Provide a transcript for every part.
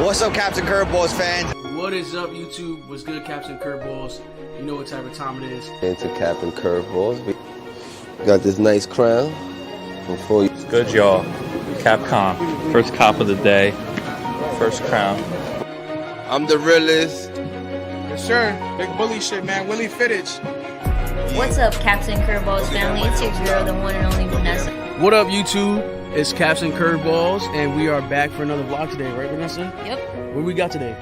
What's up, Captain Curveballs fans? What is up, YouTube? What's good, Captain Curveballs? You know what type of time it is. Into Captain Curveballs. We got this nice crown. Before you. It's good, y'all. Capcom. First cop of the day. First crown. I'm the realest. Yes, sir. Big bully shit, man. Willie Fittich. What's up, Captain Curveballs family? It's your girl, the one and only Vanessa. What up, YouTube? It's Captain Curveballs, and we are back for another vlog today, right, Vanessa? Yep. What we got today?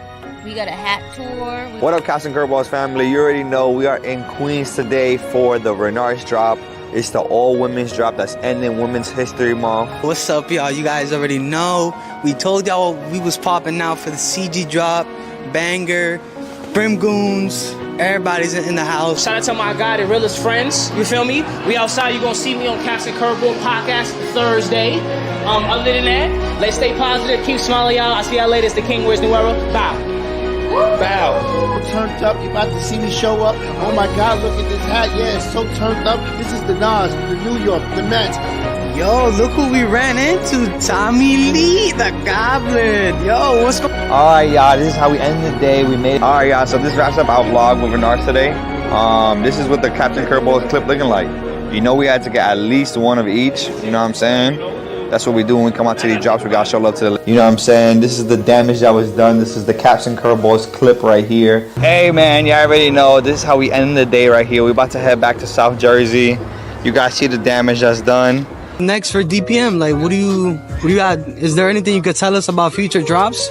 We got a hat tour. What up, Captain Curveballs family? You already know we are in Queens today for the Renard's drop. It's the all-women's drop that's ending Women's History Month. What's up, y'all? You guys already know. We told y'all we was popping out for the CG drop, Banger, Brim Goons. Everybody's in the house. Shout out to my guy, the realest friends. You feel me? We outside. You gonna see me on Captain Curveball podcast Thursday. Other than that, let's stay positive. Keep smiling, y'all. I see y'all later. It's the King Wears New Era. Bow. Bow. Turned up. You about to see me show up. Oh my God! Look at this hat. Yeah, it's so turned up. This is the Nas, the New York, the Mets. Yo, look who we ran into. Tommy Lee, the Goblin. Yo, what's going on? Alright, y'all, this is how we end the day. Alright, y'all, so this wraps up our vlog with Renard's today. This is what the Captain Curveballs clip looking like. You know we had to get at least one of each. You know what I'm saying? That's what we do when we come out to these drops. We gotta show love to the... You know what I'm saying? This is the damage that was done. This is the Captain Curveballs clip right here. Hey, man, y'all already know. This is how we end the day right here. We're about to head back to South Jersey. You guys see the damage that's done. Next for DPM, like, what do you got? Is there anything you could tell us about future drops?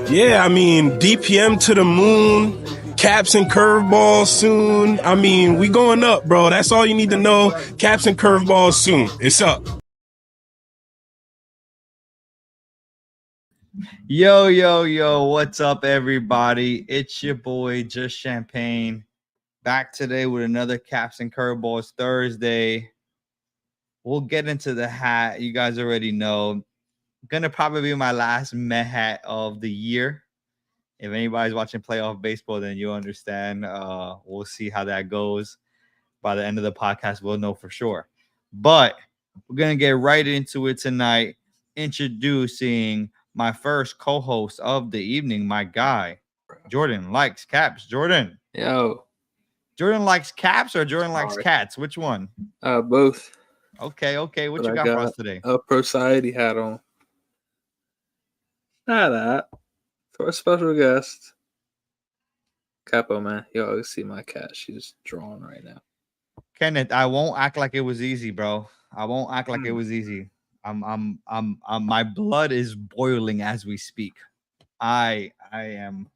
Yeah, I mean, DPM to the moon. Caps and curveballs soon. I mean, we going up, bro. That's all you need to know. Caps and curveballs soon. It's up. Yo, what's up, everybody? It's your boy, Just Champagne. Back today with another Caps and Curveballs Thursday. We'll get into the hat. You guys already know. Gonna probably be my last Met hat of the year. If anybody's watching playoff baseball, then you'll understand. We'll see how that goes. By the end of the podcast, we'll know for sure. But we're gonna get right into it tonight. Introducing my first co-host of the evening, my guy, Jordan likes caps. Jordan. Yo. Jordan likes caps or Jordan likes cats? Which one? Both. Okay. What you got for us today? A Society hat on. Not that. For a special guest. Capo, man. You always see my cat. She's drawing right now. Kenneth, I won't act like it was easy, bro. I won't act like it was easy. My blood is boiling as we speak. I am,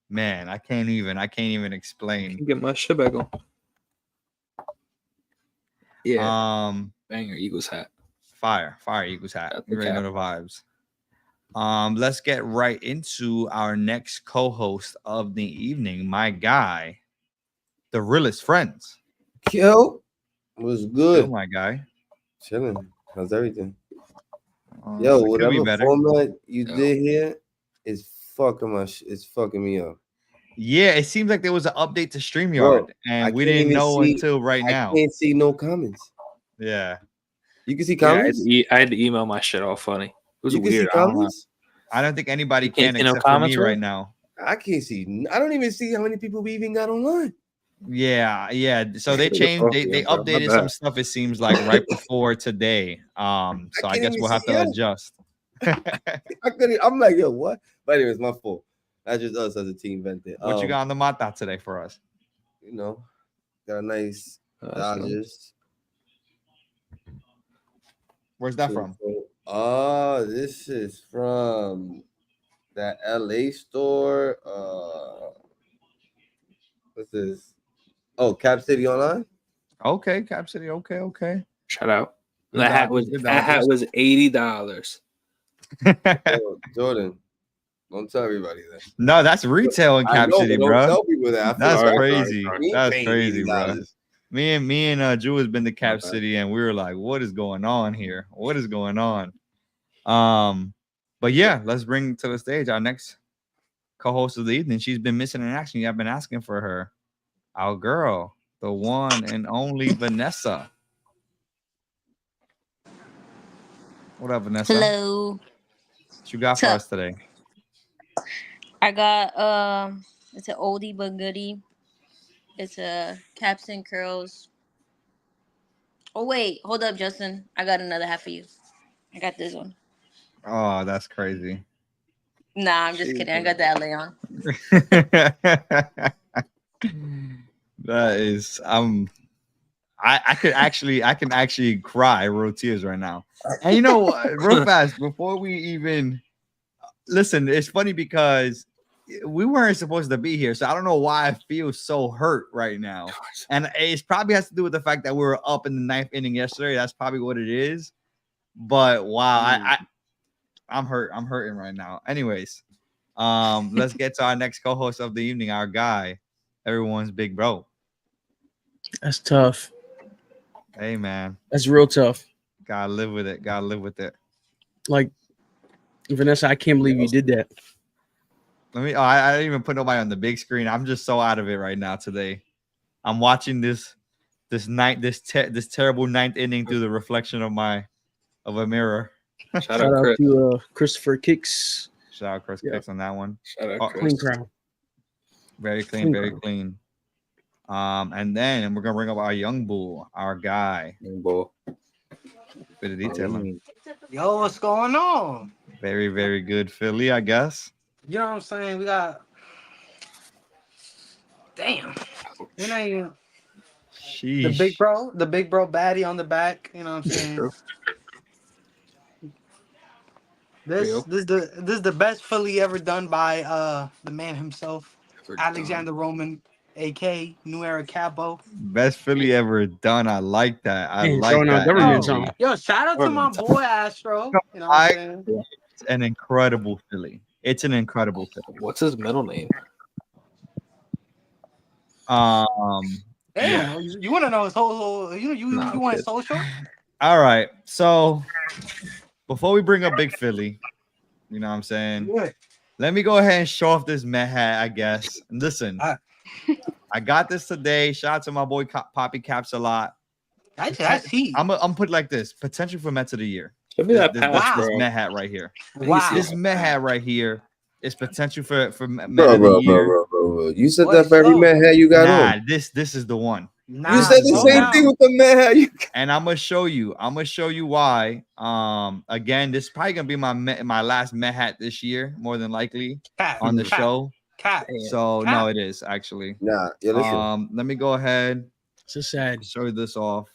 man, I can't even explain. Get my shit back on. Yeah. Banger Eagles hat. Fire Eagles hat. You already know the vibes. Let's get right into our next co-host of the evening, my guy, the realest friends. Yo, what's good? Oh my guy. Chilling. How's everything? Yo, whatever format you did here is fucking it's fucking me up. Yeah, it seems like there was an update to StreamYard, and we didn't know until right now. I can't see no comments. Yeah. You can see comments? Yeah, I had to email my shit all funny. It was you weird. Can see comments? I don't think anybody can except for me right now. I can't see. I don't even see how many people we even got online. Yeah. So they changed. They updated some stuff. It seems like right before today. So I guess we'll have to adjust. I'm like, yo, what? But anyways, my fault. That's just us as a team vented. What you got on the mata today for us? You know, got a nice Dodgers. Where's that from? This is from that LA store. What's this? Oh, Cap City Online. Okay, Cap City. Okay. Shout out. That hat was $80. Jordan, don't tell everybody that. No, that's retail in Cap City, bro. Don't tell people that. That's crazy. That's crazy, bro. Me and Drew has been to Cap City, and we were like, "What is going on here? What is going on?" But yeah, let's bring to the stage our next co-host of the evening. She's been missing in action. I've been asking for her. Our girl, the one and only Vanessa. What up, Vanessa? Hello. What you got for us today? I got it's an oldie but goodie. It's a caps and curls. Oh wait, hold up, Justin. I got another half for you. I got this one. Oh, that's crazy. Nah, I'm just kidding. I got the LA on. That is, I can actually cry real tears right now. And you know what, real fast before we even listen, it's funny because we weren't supposed to be here, so I don't know why I feel so hurt right now. And it probably has to do with the fact that we were up in the 9th inning yesterday. That's probably what it is. But wow, I'm hurt. I'm hurting right now. Anyways, let's get to our next co-host of the evening, our guy, everyone's big bro. That's tough. Hey man, that's real tough. Gotta live with it. Gotta live with it. Like Vanessa, I can't believe you did that. I didn't even put nobody on the big screen. I'm just so out of it right now today. I'm watching this terrible 9th inning through the reflection of a mirror. Shout out to Christopher Kicks. Shout out Chris Kicks on that one. Shout out Chris. Clean crown. Very clean, very clean. And then we're gonna bring up our young bull, our guy. Young bull. Bit of detailing. Yo, what's going on? Very, very good Philly, I guess. You know what I'm saying? We got. Damn. You know you. Sheesh. The big bro baddie on the back. You know what I'm saying? This is the best Philly ever done by the man himself, Alexander Roman, AK New Era Capo. Best Philly ever done. I like that. I Man, like showing that. out government on. Yo, shout out to my boy Astro. You know what I'm saying? It's an incredible Philly. It's an incredible Philly. What's his middle name? Damn, you want to know his whole you want his social? All right. So before we bring up Big Philly, you know what I'm saying? Yeah. Let me go ahead and show off this Met hat, I guess. And listen, I got this today. Shout out to my boy Poppy Caps a lot. That's heat. I'm put it like this: potential for Mets of the year. Give me that this Met hat right here. Wow. This Met hat right here is potential for Met of the year. Bro. You said that for every Met hat you got on. This is the one. You said the same thing with the Met hat. And I'm gonna show you. why. Again, this is probably gonna be my last Met hat this year, more than likely on the show. So no, it is actually. Nah, yeah, listen. Let me go ahead. So sad. Show you this off.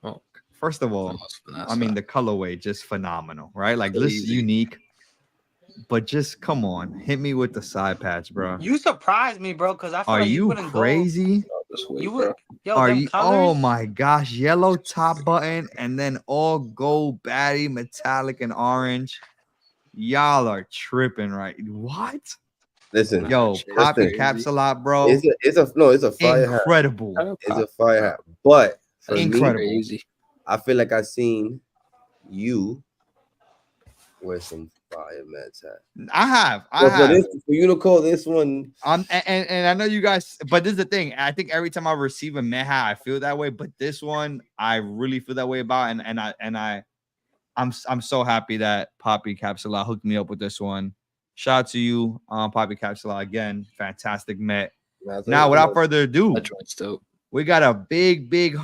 Oh, first of all, I mean the colorway just phenomenal, right? Like this is unique. But just come on, hit me with the side patch, bro. You surprised me, bro, because I feel Are like you wouldn't crazy? You would. Yo, Are them you? colors? Oh my gosh, yellow top button and then all gold, batty, metallic, and orange. Y'all are tripping, right? What? Listen, yo, Poppy Caps a lot, bro. It's a fire incredible. Hat. It's a fire hat, but for incredible. Me, I feel like I seen you wear some fire Mets hat. I have. For you to call this one, and I know you guys, but this is the thing. I think every time I receive a Met hat, I feel that way. But this one, I really feel that way about, I'm so happy that Poppy Capsula hooked me up with this one. Shout out to you, Poppy Capsula again. Fantastic Met. Now, without further ado, we got a big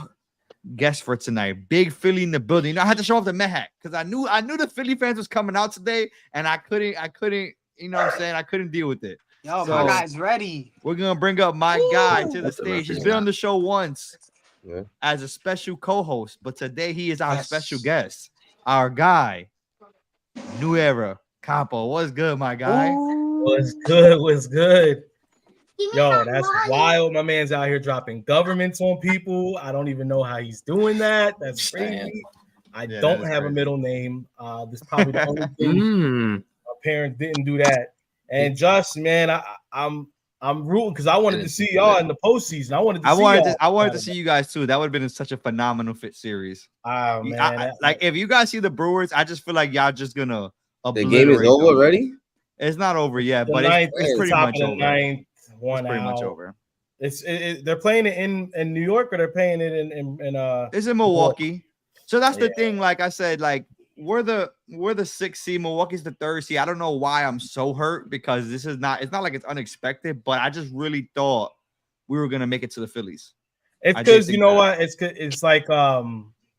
guest for tonight. Big Philly in the building. You know, I had to show off the Met hat because I knew the Philly fans was coming out today, and I couldn't, you know what I'm saying? I couldn't deal with it. Yo, my guy's ready. We're gonna bring up my guy to the stage. He's been on the show once as a special co-host, but today he is our special guest. Our guy, New Era Capo. What's good, my guy? What's good? Yo, that's wild. My man's out here dropping governments on people. I don't even know how he's doing that. That's crazy. I don't have a middle name. This is probably the only thing my parents didn't do that. And just man, I'm rooting because I wanted to see y'all in the postseason. I wanted to see you guys too. That would have been such a phenomenal fit series. Oh man, like if you guys see the Brewers, I just feel like y'all just gonna. The game is over already. It's not over yet, but it's pretty much over. Ninth, one pretty out. much over. They're playing it in New York or they're playing it in it's in Milwaukee. So that's the thing. Like I said, like we're the sixth seed. Milwaukee's the third seed. I don't know why I'm so hurt because it's not like it's unexpected, but I just really thought we were gonna make it to the Phillies. It's because you know what? It's like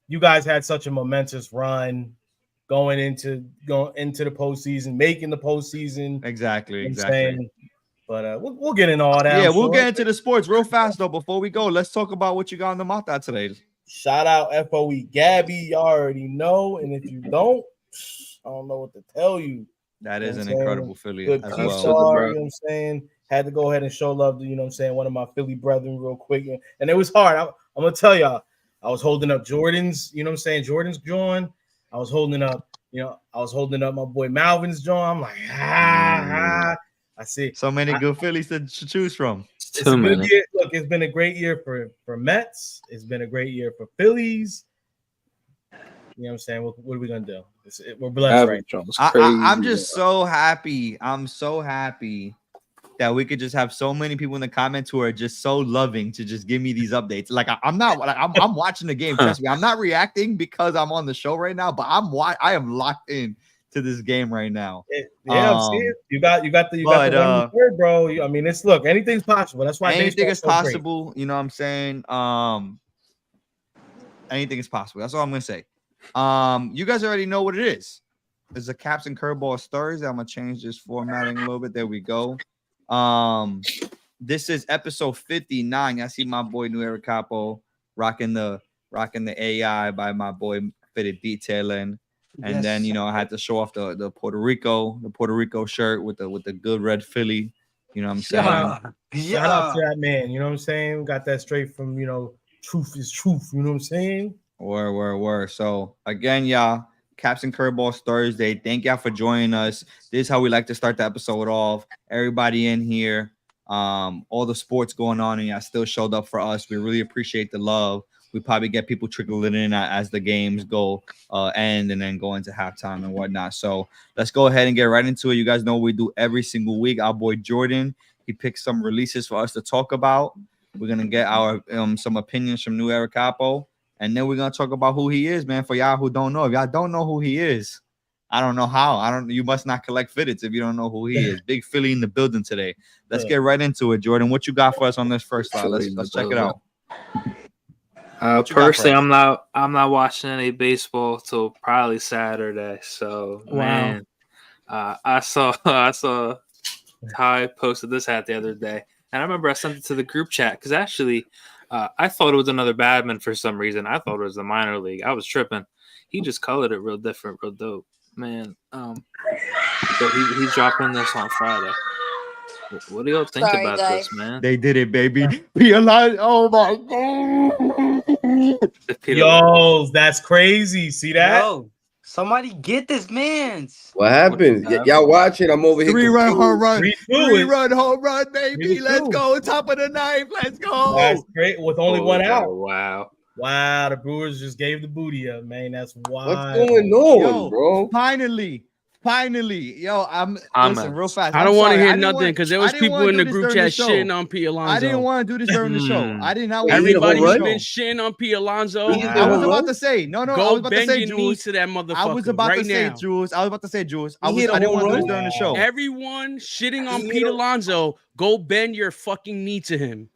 you guys had such a momentous run going into the postseason, making the postseason. Exactly. But we'll get into all that. Yeah, we'll get into the sports real fast though. Before we go, let's talk about what you got on the mouth today. Shout out FOE Gabby, you already know, and if you don't, I don't know what to tell you. That is an incredible Philly Good as P well. Star, you know what I'm saying? Had to go ahead and show love to, you know what I'm saying, one of my Philly brethren real quick. And it was hard. I'm gonna tell y'all, I was holding up Jordan's, you know what I'm saying, Jordan's joint. I was holding up my boy Malvin's joint. I'm like, I see so many good Phillies to choose from. It's a good year. Look, it's been a great year for Mets. It's been a great year for Phillies. You know what I'm saying? What are we gonna do? We're blessed, right? I'm just so happy. I'm so happy that we could just have so many people in the comments who are just so loving to just give me these updates. Like I'm watching the game. Trust me, I'm not reacting because I'm on the show right now, but I am locked in to this game right now. I'm seeing you got the third, bro. I mean, look, anything's possible. That's why anything is possible. You know what I'm saying? Anything is possible. That's all I'm gonna say. You guys already know what it is. It's a Caps and Curveballs Thursday. I'm gonna change this formatting a little bit. There we go. This is episode 59. I see my boy New Era Capo rocking the AI by my boy Fitted Detailing. And then I had to show off the Puerto Rico shirt with the good red Philly. You know what I'm saying? Shout out to that man. You know what I'm saying? Got that straight from truth is truth. You know what I'm saying? Word. So again, y'all, Caps and Curveballs Thursday. Thank y'all for joining us. This is how we like to start the episode off. Everybody in here, all the sports going on, and y'all still showed up for us. We really appreciate the love. We probably get people trickling in as the games go end and then go into halftime and whatnot. So let's go ahead and get right into it. You guys know what we do every single week. Our boy Jordan, he picks some releases for us to talk about. We're gonna get our some opinions from New Era Capo. And then we're gonna talk about who he is, man. For y'all who don't know, if y'all don't know who he is, I don't know how. You must not collect fitteds if you don't know who he is. Big Philly in the building today. Let's get right into it, Jordan. What you got for us on this first slide? Let's check it out. Personally, I'm not watching any baseball till probably Saturday. So man, I saw how I posted this hat the other day, and I remember I sent it to the group chat because actually. I thought it was another Badman for some reason. I thought it was the minor league. I was tripping. He just colored it real different, real dope, man. So he's dropping this on Friday. What do y'all think about this, man? They did it, baby. Be alive. Oh my god. Yo, that's crazy. See that? Yo, somebody get this man's. What happened? Y'all watching? I'm over here. Three-run home run, baby. Let's go. Top of the ninth. Let's go. That's great. With only one out. Wow. The Brewers just gave the booty up, man. That's wild. What's going on, bro? Finally, yo, listen real fast. I don't want to hear nothing because there was people in the group chat shitting on P. Alonso. I didn't want to do this during the show. I did not. Everybody's been shitting on P. Alonso. I was about to say no. I was about to say Jules to that motherfucker. I was about to say Jules. I didn't want to do this during the show. Everyone shitting on Pete Alonso. Go bend your fucking knee to him.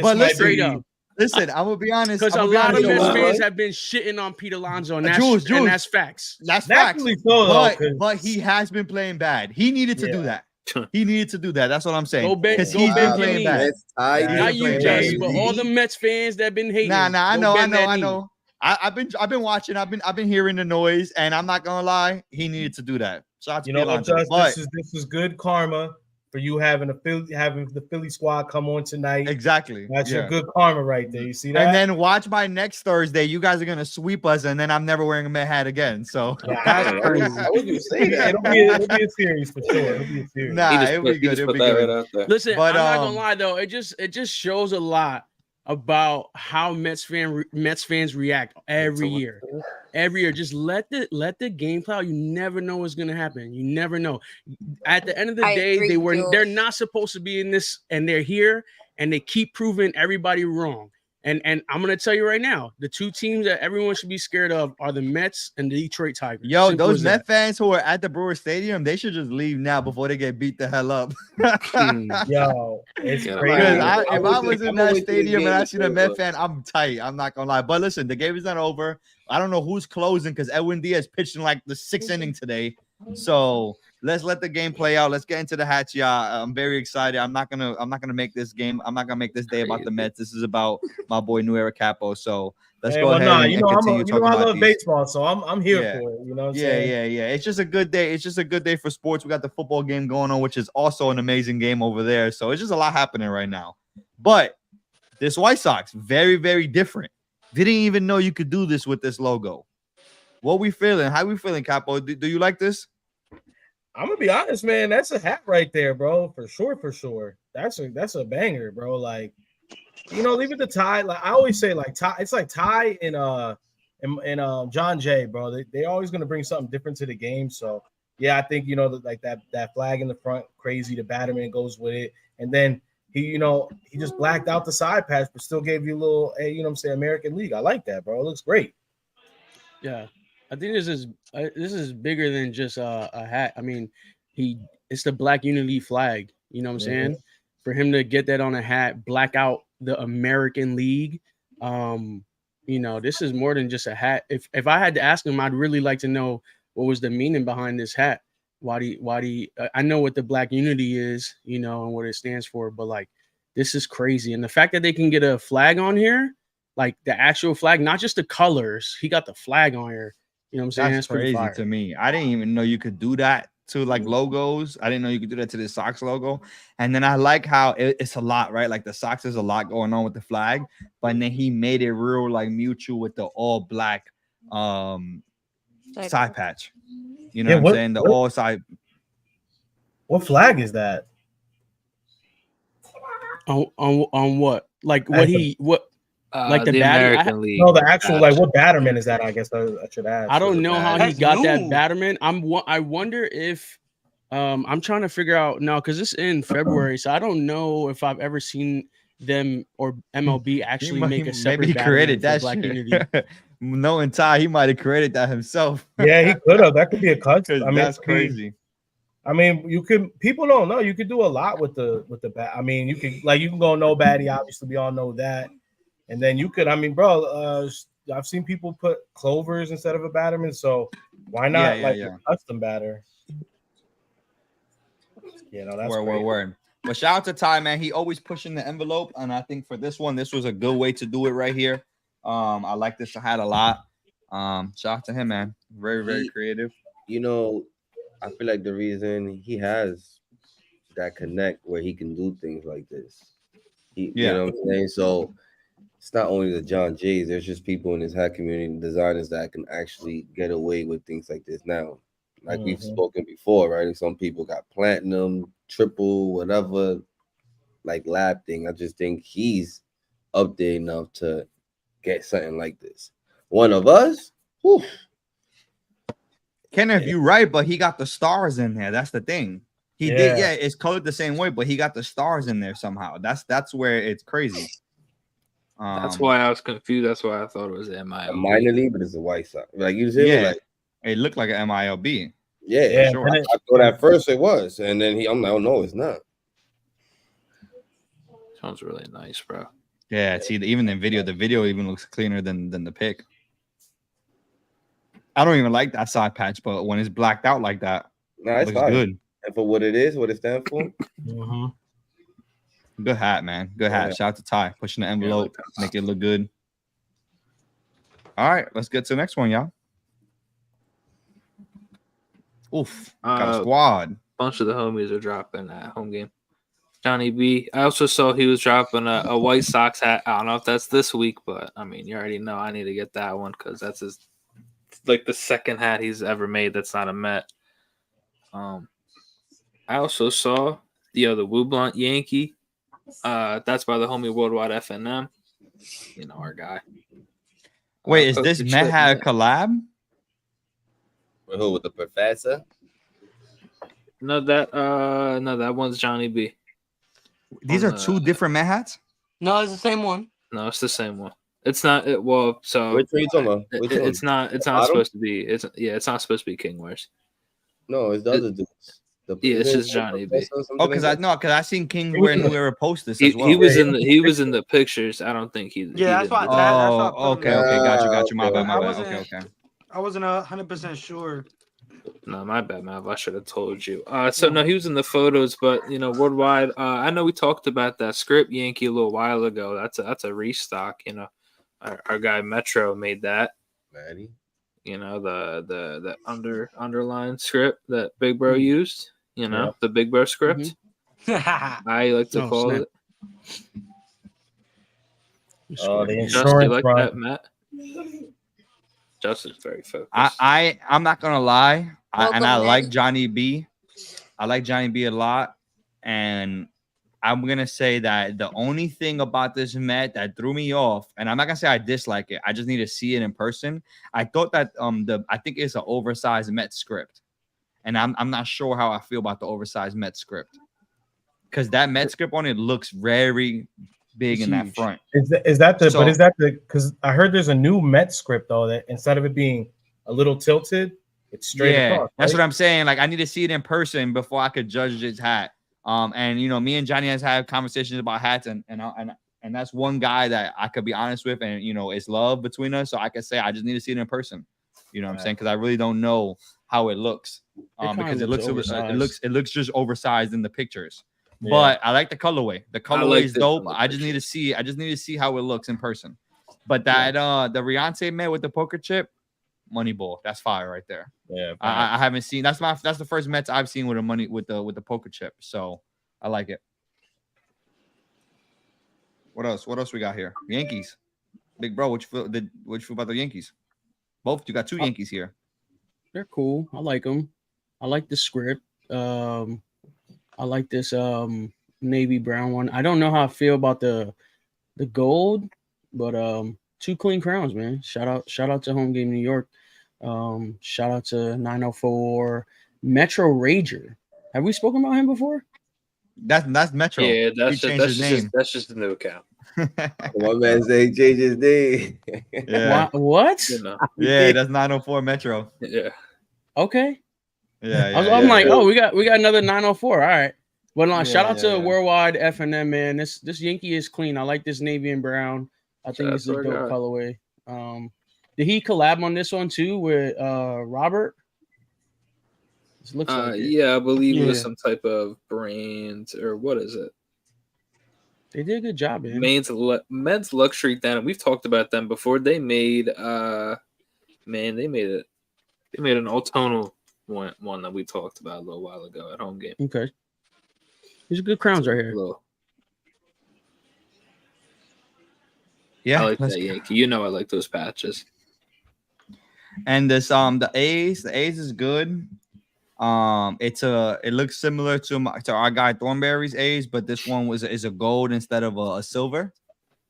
But listen. Listen, I'm gonna be honest. Because a lot of Mets fans have been shitting on Pete Alonso, and that's facts. That's facts. But he has been playing bad. He needed to do that. He needed to do that. That's what I'm saying. Because he's been playing bad. Not you, Jay, but all the Mets fans that have been hating. Nah, I know. I've been watching. I've been hearing the noise, and I'm not gonna lie. He needed to do that. Shout out to Alonso. This is good karma. For you having the Philly squad come on tonight. Exactly. That's your good karma right there. You see that? And then watch by next Thursday. You guys are gonna sweep us, and then I'm never wearing a Met hat again. So I would you say that? It'll be a series for sure. It'll be a series. It'll be good. It'll be good. Listen, but, I'm not gonna lie though. It just shows a lot about how Mets fans react every year. Every year, just let the game play out. You never know what's gonna happen. You never know. At the end of the day, they're not supposed to be in this, and they're here, and they keep proving everybody wrong. And I'm gonna tell you right now, the two teams that everyone should be scared of are the Mets and the Detroit Tigers. Yo, Simple those as Met that. fans who are at the Brewer Stadium, they should just leave now before they get beat the hell up. Yo, it's Get 'em crazy. out. If I was in that stadium and I see seen a Met fan, I'm tight. I'm not gonna lie. But listen, the game is not over. I don't know who's closing because Edwin Diaz pitched in like the 6th inning today. So let's let the game play out. Let's get into the hats, y'all. I'm very excited. I'm not gonna make this game. I'm not gonna make this day about the Mets. This is about my boy New Era Capo. So let's go ahead and continue talking I about love these. baseball, so I'm here for it. You know what I'm saying? Yeah. It's just a good day. It's just a good day for sports. We got the football game going on, which is also an amazing game over there. So it's just a lot happening right now. But this White Sox, very, very different. Didn't even know you could do this with this logo. What we feeling? How we feeling, Capo? Do you like this? I'm gonna be honest, man. That's a hat right there, bro. For sure. That's a banger, bro. Like, you know, leave it to Ty. Like I always say, like Ty. It's like Ty and John Jay, bro. They're always gonna bring something different to the game. So yeah, I think like that flag in the front, crazy. The Batterman goes with it, and then he just blacked out the side patch, but still gave you a little, you know what I'm saying, American League. I like that, bro. It looks great. Yeah, I think this is bigger than just a hat. I mean, it's the Black Unity flag. You know what I'm saying? For him to get that on a hat, black out the American League. This is more than just a hat. If I had to ask him, I'd really like to know what was the meaning behind this hat. I know what the Black Unity is, and what it stands for, but like this is crazy. And the fact that they can get a flag on here, like the actual flag, not just the colors, he got the flag on here. You know what I'm saying? That's crazy to me. I didn't even know you could do that to like logos. I didn't know you could do that to the Sox logo. And then I like how it's a lot, right? Like the Sox, there's a lot going on with the flag, but then he made it real like mutual with the all black side patch. You know what I'm saying? The all side. What flag is that? On what? Like what like the American League. No, the actual like what Batterman is that? I guess I should ask. I don't know how he got that Batterman. I wonder if I'm trying to figure out now because it's in February, so I don't know if I've ever seen them or MLB actually make a separate. Maybe he created that Black shit. Unity. Knowing Ty, he might have created that himself. Yeah, he could have. That could be a custom. I mean, that's crazy. I mean, you could. People don't know. You could do a lot with the bat. I mean, you can go no baddie. Obviously, we all know that. And then you could. I mean, bro, I've seen people put clovers instead of a Batterman. So why not a custom batter? Yeah, no, that's word. But shout out to Ty, man. He always pushing the envelope, and I think for this one, this was a good way to do it right here. I like this hat a lot. Shout out to him, man. Very, very creative. I feel like the reason he has that connect where he can do things like this. You know what I'm saying? So it's not only the John Jays, there's just people in his hat community, designers that can actually get away with things like this now. Like we've spoken before, right? And some people got platinum, triple, whatever, like lab thing. I just think he's up there enough to get something like this. One of us, whew. Kenneth, you're right, but he got the stars in there. That's the thing. He did, it's colored the same way, but he got the stars in there somehow. That's where it's crazy. That's why I was confused. That's why I thought it was MILB. A minor league, but it's a White Sox. Like you said, like it looked like an MILB. Yeah, sure. I thought at first it was, and then I'm like, oh no, it's not. Sounds really nice, bro. Yeah, see, even in video, the video even looks cleaner than the pic. I don't even like that side patch, but when it's blacked out like that, it's looks good. And for what it is, what it stands for. Good hat, man. Good hat. Shout out to Ty pushing the envelope, make it look good. All right, let's get to the next one, y'all. Oof, got a squad. Bunch of the homies are dropping that home game. Johnny B. I also saw he was dropping a White Sox hat. I don't know if that's this week, but I mean, you already know I need to get that one because that's like the second hat he's ever made that's not a Met. I also saw the Wu Blunt Yankee. That's by the homie Worldwide FNM. You know our guy. Wait, is this Met hat a collab? With who? With the professor? No, that one's Johnny B. These are two different Met hats? No, it's the same one. No, it's the same one. It's not. Well, so Which one you talking about? Which one? it's not. It's not supposed to be. It's not supposed to be King Wears. No, it's the other dudes. Yeah, it's just Johnny B. Oh, because I seen King wear whoever post this as well. He was in the pictures. I don't think he. Yeah, that's why. Okay, got you. My bad. Okay. I wasn't 100% sure. No, my bad, Mav. I should have told you. So no, he was in the photos, but worldwide. I know we talked about that script Yankee a little while ago. That's a restock. Our guy Metro made that. Maddie. The underline script that Big Bro used. The Big Bro script. I like to call it. The Justin, insurance you like front. that, Matt? Justin's very focused. I'm not gonna lie, I like man. Johnny B. I like Johnny B a lot, and I'm gonna say that the only thing about this Met that threw me off, and I'm not gonna say I dislike it, I just need to see it in person. I thought that I think it's an oversized Met script, and I'm not sure how I feel about the oversized Met script, because that Met script on it looks very big in that front. Is that because I heard there's a new Met script though that instead of it being a little tilted, it's straight across. That's what I'm saying. Like I need to see it in person before I could judge his hat. And me and Johnny has had conversations about hats, and that's one guy that I could be honest with, and it's love between us. So I could say I just need to see it in person. You know what I'm saying? Because I really don't know how it looks. Because it looks just oversized in the pictures. Yeah. But I like the colorway. The colorway is dope. I just need to see how it looks in person. But that the Riante Met with the poker chip, Moneyball, that's fire right there. Yeah, I haven't seen that's the first Mets I've seen with the poker chip. So I like it. What else? What else we got here? Yankees. Big bro, what you feel about the Yankees? Both you got two Yankees here. They're cool. I like them. I like the script. I like this navy brown one. I don't know how I feel about the gold, but two clean crowns, man. Shout out to Home Game New York. Shout out to 904 Metro Rager. Have we spoken about him before? That's Metro. Yeah, that's just the new account. One man say he changed his name. Yeah. What? Yeah, that's 904 Metro. Yeah. Okay. Yeah. I'm like, oh, we got another 904. All right. But shout out to Worldwide FNM, man. This Yankee is clean. I like this navy and brown. I think it's a dope colorway. Did he collab on this one too with Robert? This looks like it. Yeah, I believe it was some type of brand, or what is it? They did a good job, man. Men's luxury denim. We've talked about them before. They made they made an all tonal one that we talked about a little while ago at Home Game. Okay. These are good crowns right here. Yeah, I like that Yankee. I like those patches. And this the A's is good. It looks similar to our guy Thornberry's A's, but this one is a gold instead of a silver.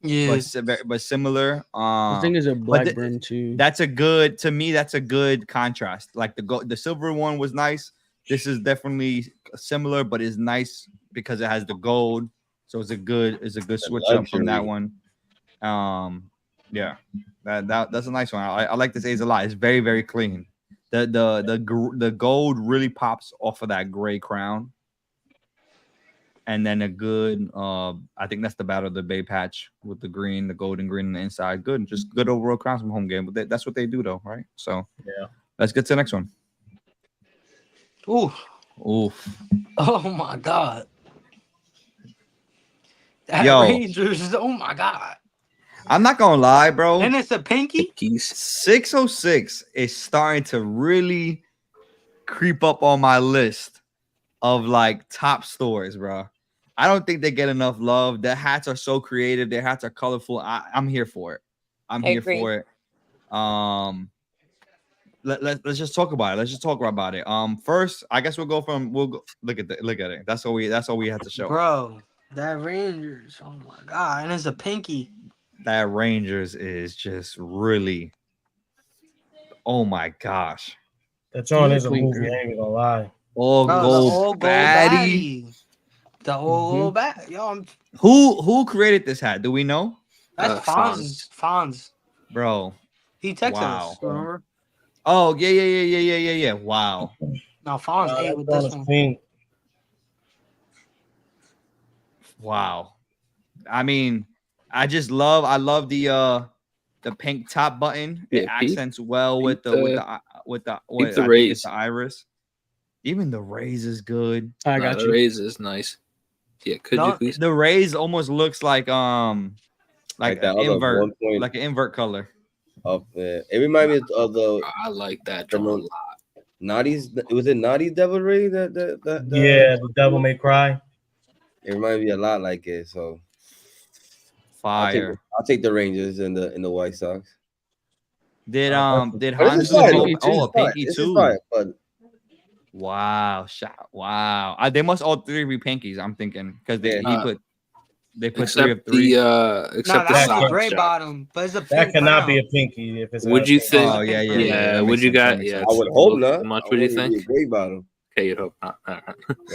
Yeah, but similar. I think it's a black brim too. That's a good contrast. Like the silver one was nice. This is definitely similar, but it's nice because it has the gold. So it's a good switch up from that one. Yeah, that's a nice one. I like this A's a lot. It's very, very clean. The gold really pops off of that gray crown. And then a good, I think that's the Battle of the Bay patch with the green, the golden green on the inside. Good, just good overall crowns from Home Game. But that's what they do, though, right? So yeah, let's get to the next one. Ooh. Oh my God. Yo, Rangers. Oh my God. I'm not gonna lie, bro. And it's a pinky. 606 is starting to really creep up on my list of like top stores, bro. I don't think they get enough love. Their hats are so creative. Their hats are colorful. I'm here for it. I'm here for it. Let's just talk about it. First, I guess we'll go look at it. That's all we have to show. Bro, that Rangers. Oh my God. And it's a pinky. That Rangers is just really, oh my gosh. That John is a movie, I ain't gonna lie. All gold baddie. The old bat. Yo, who created this hat? Do we know? That's Fonz. Bro. He texted Wow. us, remember? Oh, yeah. Wow. Now Fonz ate with this one. Clean. Wow. I mean, I love the pink top button. It accents well with the iris. Even the rays is good. I got the you. rays is nice. Yeah, could you please? The rays almost looks like that an other invert, 1 point like an invert color. Up there. It reminds me of the. I like that drum a lot. Naughty's. Was it Naughty Devil Ray? The Devil May Cry. It reminds me a lot like it. So fire. I'll take the Rangers and the White Sox. Did Hans a pinky too? But wow, wow. They must all three be pinkies. I'm thinking because they put 3 of 3. Except that's the gray bottom, but it's a that cannot be a pinky if it's. Would you think? Oh yeah. Would you got? Yeah, I would hope not. Much would you think? Gray bottom. Okay, you'd hope not.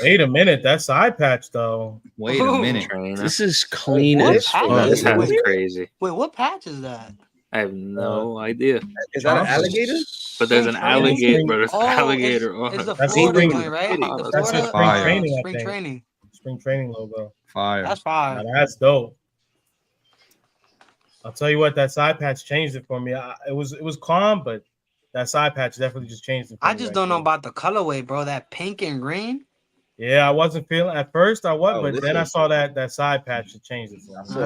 Wait a minute, that side patch though. Wait a minute. This is clean What as patch? fuck. This hat's crazy. Wait, what patch is that? I have no idea. Is that an alligator? But there's an alligator. But there's an alligator. It's the That's Florida spring- joint, right? Oh, The that's Florida, spring training, I spring think. training. Spring training logo. Fire. That's fire. Now, that's dope. I'll tell you what, that side patch changed it for me. It was calm, but that side patch definitely just changed it. For I me just right don't know there. about the colorway, bro. That pink and green. Yeah, I wasn't feeling at first. I was, but this then I is- saw that side patch that changed it for me.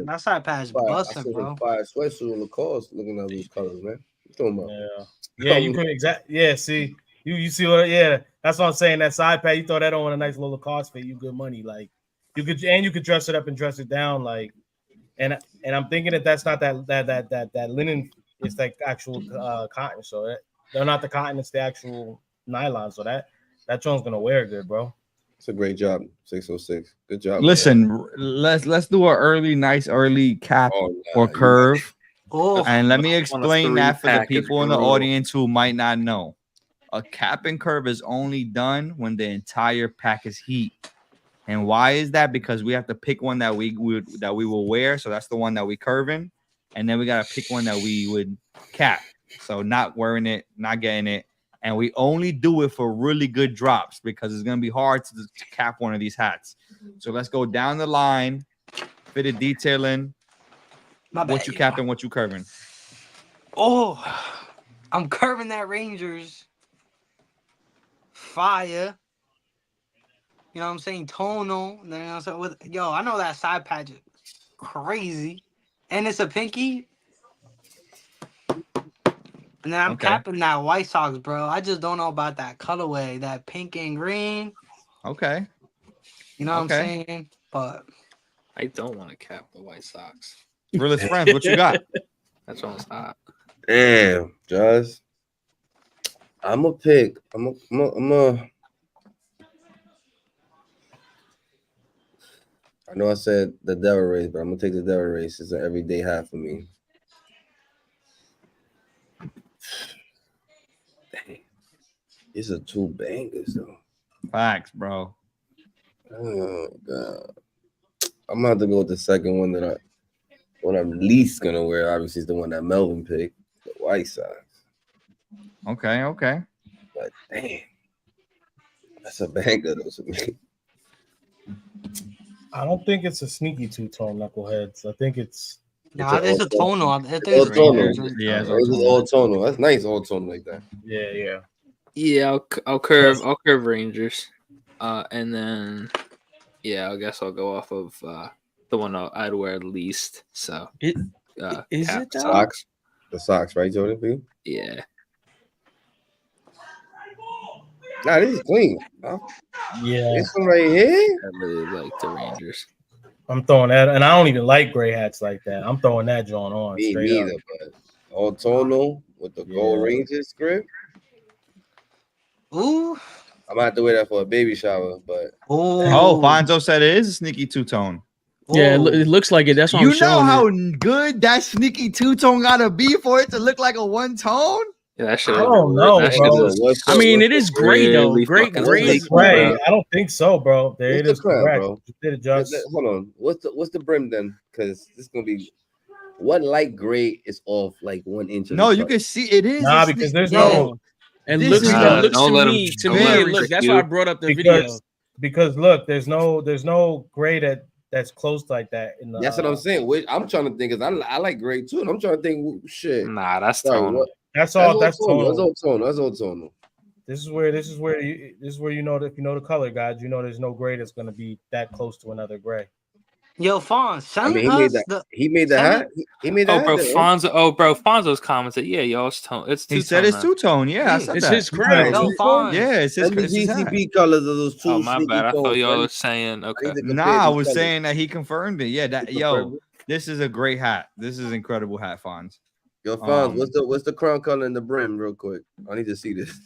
That side patch busting, bro. Fire sweatsuit on Lacoste looking at those colors, man. What you talking about? Yeah, you could exactly. Yeah, see, you see what? Yeah, that's what I'm saying. That side patch, you throw that on with a nice little Lacoste fit, you good money. Like you could dress it up and dress it down, like. And I'm thinking that's not that linen. It's like actual cotton. So they're not the cotton. It's the actual nylon. So that joint's gonna wear good, bro. It's a great job, 606. Good job. Listen, let's do an nice early cap or curve. Oh, and let me explain that for the pack is people in the brutal. audience who might not know. A cap and curve is only done when the entire pack is heat. And why is that? Because we have to pick one that we will wear. So that's the one that we curving. And then we got to pick one that we would cap. So not wearing it, not getting it. And we only do it for really good drops because it's going to be hard to cap one of these hats. So let's go down the line, fitted detailing. What you capping, what you curving? Oh, I'm curving that Rangers. Fire. You know what I'm saying? Tonal. You know what I'm saying? Yo, I know that side patch is crazy. And it's a pinky. And then I'm capping that White Sox, bro. I just don't know about that colorway, that pink and green. Okay. You know what I'm saying? But I don't want to cap the White Sox. Realist friends, what you got? That's almost hot. Damn, Josh. I'm a pick. I know I said the Devil Rays, but I'm gonna take the Devil Rays. It's an everyday hat for me. Dang. These are 2 bangers though. Facts, bro. Oh god. I'm gonna have to go with the second one that I'm least gonna wear. Obviously, is the one that Melvin picked, the White Sox. Okay. But damn, that's a banger though to me. I don't think it's a sneaky two-tone knuckleheads. I think it's. Nah, there's a tonal. I think All tonal. Yeah, it's all tonal. That's nice, all tonal like that. Yeah. Yeah, I'll curve Rangers, and then I guess I'll go off of the one I'd wear least. So is cap, it that? Socks, the socks, right, Jordan? For you? Yeah. Nah, this is clean. Yeah. This one right here. I really like the Rangers. I'm throwing that, and I don't even like gray hats like that. I'm throwing that joint on. Me straight neither, up. but all tonal with the gold Rangers script. Ooh. I'm gonna have to wear that for a baby shower, but Oh, Fonzo said it is a sneaky two-tone. Yeah, it looks like it. That's what I'm You know showing how it. good that sneaky two-tone gotta be for it to look like a one-tone? Yeah, that shit. I don't know, bro. I mean, it is gray though. Great. Gray. I don't think so, bro. There it is, crown, correct. bro. You did it, Josh. Hold on. What's the brim then? Because this is gonna be what light gray is off like 1 inch? No, you can see it is. Nah, because there's no. It looks don't let him- to don't me. let It him looks. trick That's you. why I brought up the video. Because look, there's no gray that's close like that in the. That's what I'm saying. I'm trying to think, because I like gray too, and I'm trying to think. Shit. Nah, that's Sorry, tonal. what? That's all. That's tonal. tonal. That's all tonal. This is where you know that if you know the color guide, you know there's no gray that's gonna be that close to another gray. Yo, Fonz, send he made the hat. He made that. Oh, bro, Fonzo's commented. Yeah, yo, it's tone. It's he said it's two-tone. Yeah, I said it's that. his crown. Yo, Fonz. Yeah, it's his. And the It's his hat. GCB colors of those two. Oh, my bad. I thought tones. y'all were saying okay. Nah, I was saying that he confirmed it. Yeah, that yo, this is a great hat. This is an incredible hat, Fonz. Yo, Fonz, what's the crown color and the brim, real quick? I need to see this.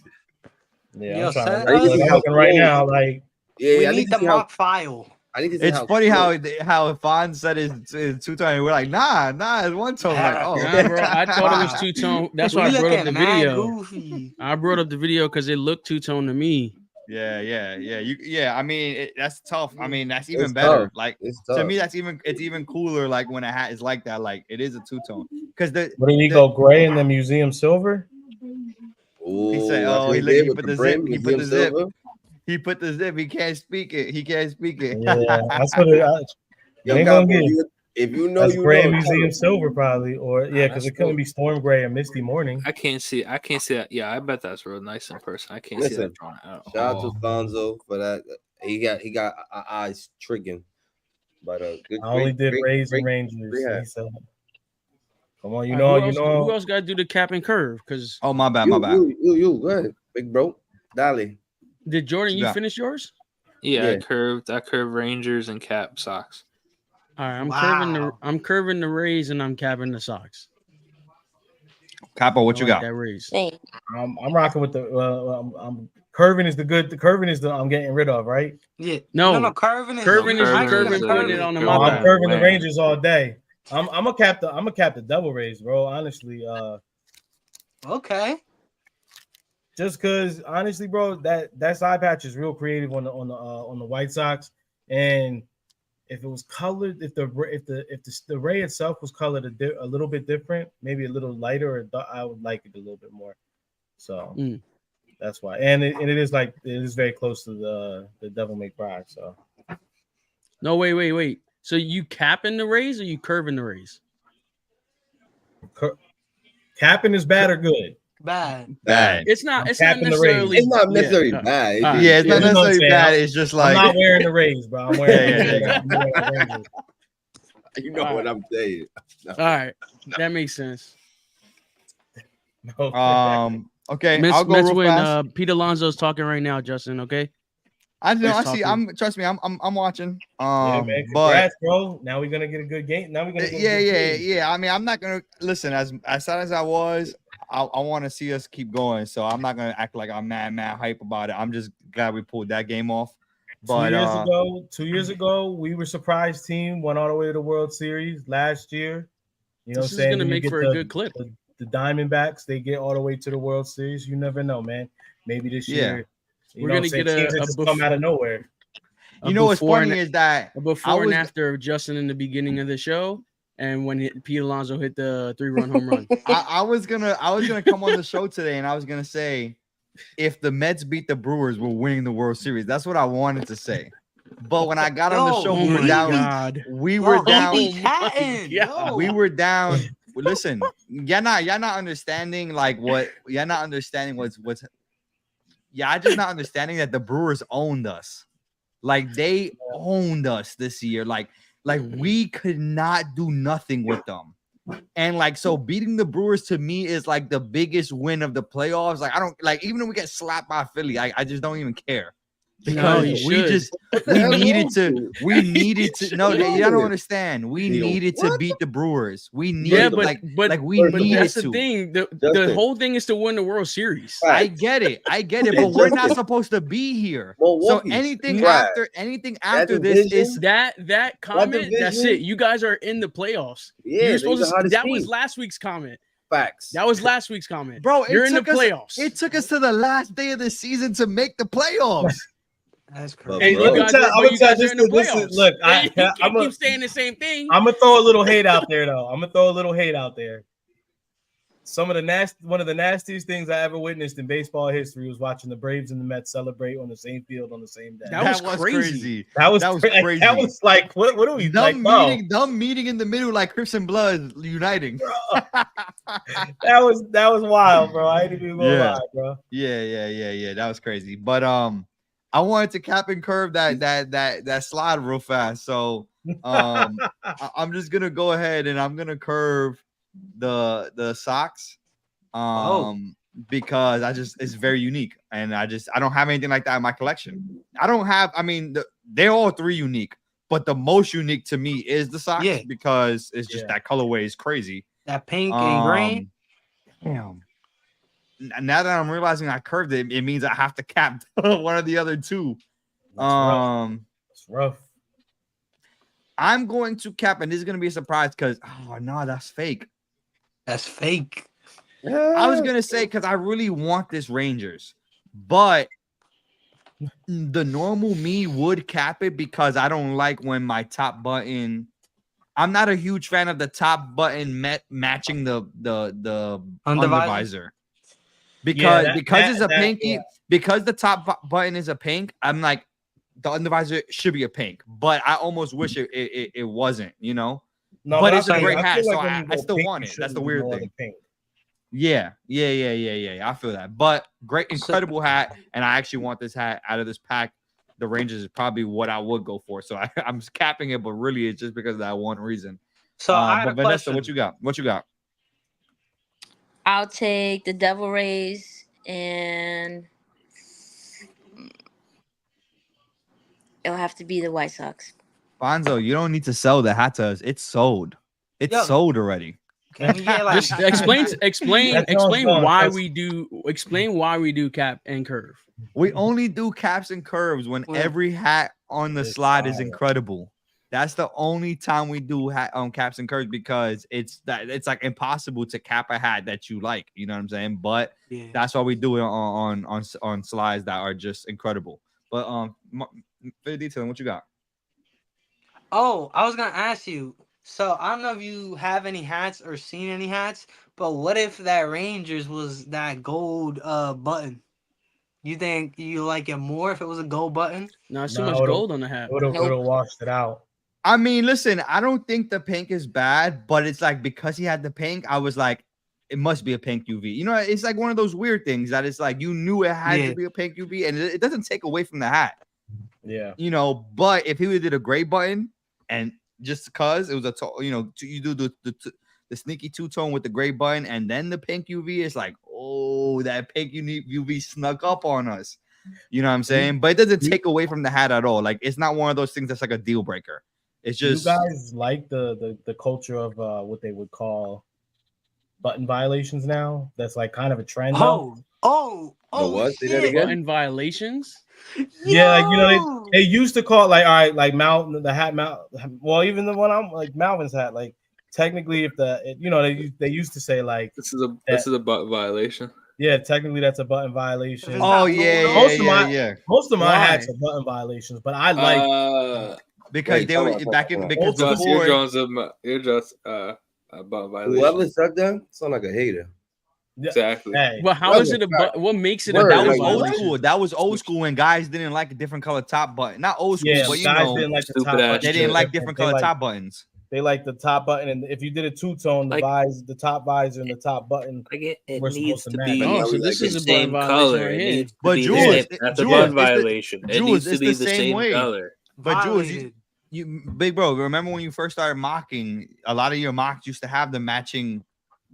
Yeah, Yo, I'm trying send to, us- I'm looking right now. Like, Yeah, we I need the see how- mock file. I need to see It's how funny close. how Fonz said it's two-tone. And we're like, nah, it's one-tone. Like, oh, Nah, bro, I thought it was two-tone. That's why I brought up the video. Goofy. I brought up the video because it looked two-tone to me. Yeah. I mean, that's tough. I mean, that's even It's better. tough. Like It's to tough. me, it's even cooler. Like when a hat is like that. Like it is a two-tone. Because what did he go gray in the museum silver? Ooh, he said, I "Oh, think he with put the zip. brim, He put the museum zip. silver. He put the zip. He can't speak it. Yeah, that's what it. Yo, You ain't Capo, gonna get. if you know, That's you gray know. museum silver probably, or yeah, because that's it couldn't cool. be storm gray and misty morning. I can't see that. Yeah, I bet that's real nice in person. I can't see Listen, that drawn out. shout out to Fonzo for that. He got our eyes tricking. But good, I only did Rays and great Rangers. hat. He said, "Come on, you All know, right, who else got to do the cap and curve? Because Oh, my bad. You, go ahead, big bro. Dale. did Jordan you Yeah. finish yours? Yeah, Yeah. I curved Rangers and cap socks. All right, Wow. I'm curving the Rays and I'm capping the Sox. Capo, what I you like got? that Rays. Dang. I'm rocking with the. I'm curving is the good. The curving is the I'm getting rid of, right? Yeah. No, curving is curving is Curving curving is putting the- it on the Oh, I'm mother. curving the man. Rangers all day. I'm a cap the double Rays, bro. Honestly, Okay. just because honestly, bro, that side patch is real creative on the White Sox, and if it was colored, if the ray itself was colored a little bit different, maybe a little lighter, I would like it a little bit more. So that's why, and it is very close to the Devil May Cry. So No, wait. So you capping the Rays or you curving the Rays? capping is bad or good? Bad. Bad. It's not capping the necessarily. It's not necessarily Yeah. bad. All right. Yeah, it's not You know what I'm necessarily saying? bad. It's just I'm like not wearing the Rays, bro. I'm wearing. Yeah. I'm wearing the Rangers. You know what I'm saying. All right, that makes sense. Okay, Mets, I'll go Mets real win. fast. Pete Alonso's talking right now, Justin. Okay. I know. I Let's see. talk Trust me. I'm watching. Yeah, man. But Congrats, bro. Now we're gonna get a good game. Now we're gonna get a good game. yeah. I mean, I'm not gonna listen. As sad as I was, I want to see us keep going. So I'm not gonna act like I'm mad hype about it. I'm just glad we pulled that game off. But 2 years ago, we were surprise team, went all the way to the World Series last year. You know This what I'm is saying? gonna When you make get for a good clip. The Diamondbacks, they get all the way to the World Series. You never know, man. Maybe this year, we're gonna get teams that just come out of nowhere. You know what's funny is that a before and after of Justin in the beginning of the show, and when Pete Alonso hit the 3-run home run. I was gonna come on the show today, and I was gonna say, if the Mets beat the Brewers, we're winning the World Series. That's what I wanted to say. But when I got on the show, we were down. We were down. We were down. Listen, you're not understanding like what you're not understanding what's I just not understanding that the Brewers owned us. Like they owned us this year. Like we could not do nothing with them. And like so beating the Brewers to me is like the biggest win of the playoffs. Like I don't like even if we get slapped by Philly, I just don't even care. Because we needed to no, you don't understand. We needed to beat the Brewers. We needed but that's the thing. The whole thing is to win the World Series. I get it, but we're not supposed to be here. So anything after this is that comment. That's it. You guys are in the playoffs. Yeah, you're supposed to. That team. was last week's comment. Facts. That was last week's comment, bro. You're in the playoffs. It took us to the last day of the season to make the playoffs. That's But And crazy. bro, you guys are in the playoffs. Look, you can't keep saying the same thing. I'm gonna throw a little hate out there, though. I'm gonna throw a little hate out there. One of the nastiest things I ever witnessed in baseball history was watching the Braves and the Mets celebrate on the same field on the same day. That was crazy. That was crazy. That was like, what are we like? Them meeting in the middle like Crips and Blood uniting. That was wild, bro. I ain't even gonna lie, bro. Yeah. That was crazy. But I wanted to cap and curve that slide real fast. So I'm just gonna go ahead and I'm gonna curve the socks. Because it's very unique, and I don't have anything like that in my collection. They're all three unique, but the most unique to me is the socks because it's just that colorway is crazy. That pink and green. Damn. Now that I'm realizing I curved it, it means I have to cap one of the other two. It's rough. I'm going to cap, and this is going to be a surprise because that's fake. That's fake. I was gonna say because I really want this Rangers, but the normal me would cap it because I don't like when my top button. I'm not a huge fan of the top button matching the undervisor because it's a pinky. Because the top button is a pink, I'm like the undervisor should be a pink, but I almost wish it wasn't. No, but it's a great hat, so I still want it. That's the weird thing. Yeah. I feel that. But great, incredible hat. And I actually want this hat out of this pack. The Rangers is probably what I would go for. So I'm just capping it, but really it's just because of that one reason. So but Vanessa, what you got? I'll take the Devil Rays and it'll have to be the White Sox. Bonzo, you don't need to sell the hat to us. It's sold. It's sold already. Just explain why we do cap and curve. We only do caps and curves when every hat on the slide is incredible. That's the only time we do caps and curves because it's like impossible to cap a hat that you like. You know what I'm saying? But that's why we do it on slides that are just incredible. But very detailed. What you got? Oh, I was gonna ask you. So I don't know if you have any hats or seen any hats, but what if that Rangers was that gold button? You think you like it more if it was a gold button? No, it's too much gold on the hat. It would have washed it out. I mean, listen, I don't think the pink is bad, but it's like because he had the pink, I was like, it must be a pink UV. It's like one of those weird things that it's like you knew it had to be a pink UV, and it doesn't take away from the hat. Yeah. But if he would did a gray button and just because it was you do the sneaky two-tone with the gray button and then the pink UV, is like, oh, that pink UV snuck up on us. You know what I'm saying? But it doesn't take away from the hat at all. Like, it's not one of those things that's like a deal breaker. It's just, you guys like the culture of what they would call button violations now. That's like kind of a trend. What? Say that again? Button violations. Yeah, like, they used to call it like, all right, like the hat well, even the one I'm like Malvin's hat, like technically if they used to say like this is a button violation. Yeah, technically that's a button violation. Oh yeah. Most of my hats are button violations, but I like because they were back in because you're just a button violation. Whoever said that sound like a hater. Exactly. Hey, well, how is it what makes it a that was old school? That was old school when guys didn't like a different color top button. Not old school, but guys didn't like the top button. They didn't like different color top buttons. They like the top button, and if you did a two-tone, the top visor and the top button it needs to be. Oh, so this is a button violation. But Jules, that's a button violation. It needs to be the same color. But Jules, you big bro, remember when you first started mocking? A lot of your mocks used to have the matching.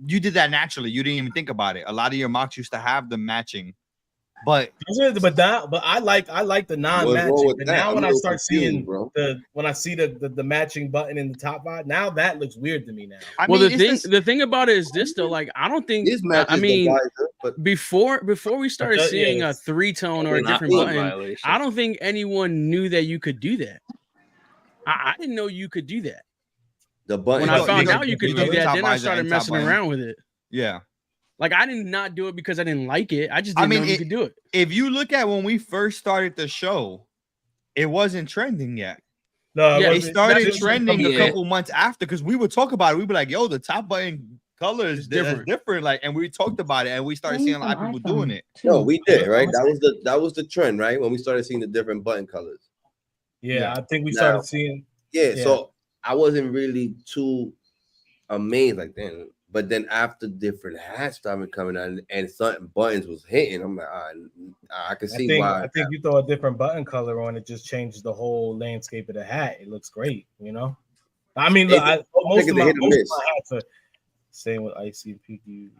You did that naturally. You didn't even think about it. A lot of your mocks used to have the matching, but I like the non-matching. But now when I start seeing when I see the matching button in the top bar, now that looks weird to me now. The thing about it is this though. Like I don't think. I mean, before we started seeing a three-tone or a different button, I don't think anyone knew that you could do that. I didn't know you could do that. The button. When I found out you could do that, then I started messing around with it. Yeah. Like I did not do it because I didn't like it. I just didn't know you could do it. If you look at when we first started the show, it wasn't trending yet. No, Yeah, It started just trending a yeah. couple months after because we would talk about it. We'd be like, "Yo, the top button color is different." Like, and we talked about it, and we started seeing a lot of people doing it. No, we did, right? That was the trend, right? When we started seeing the different button colors. Yeah, I think we Now, started seeing. Yeah, so I wasn't really too amazed like that. But then after different hats started coming out and certain buttons was hitting, I'm like, I can see why. I think you throw a different button color on it, just changes the whole landscape of the hat. It looks great, you know. I mean, look, most of my hats are same with ICPQ.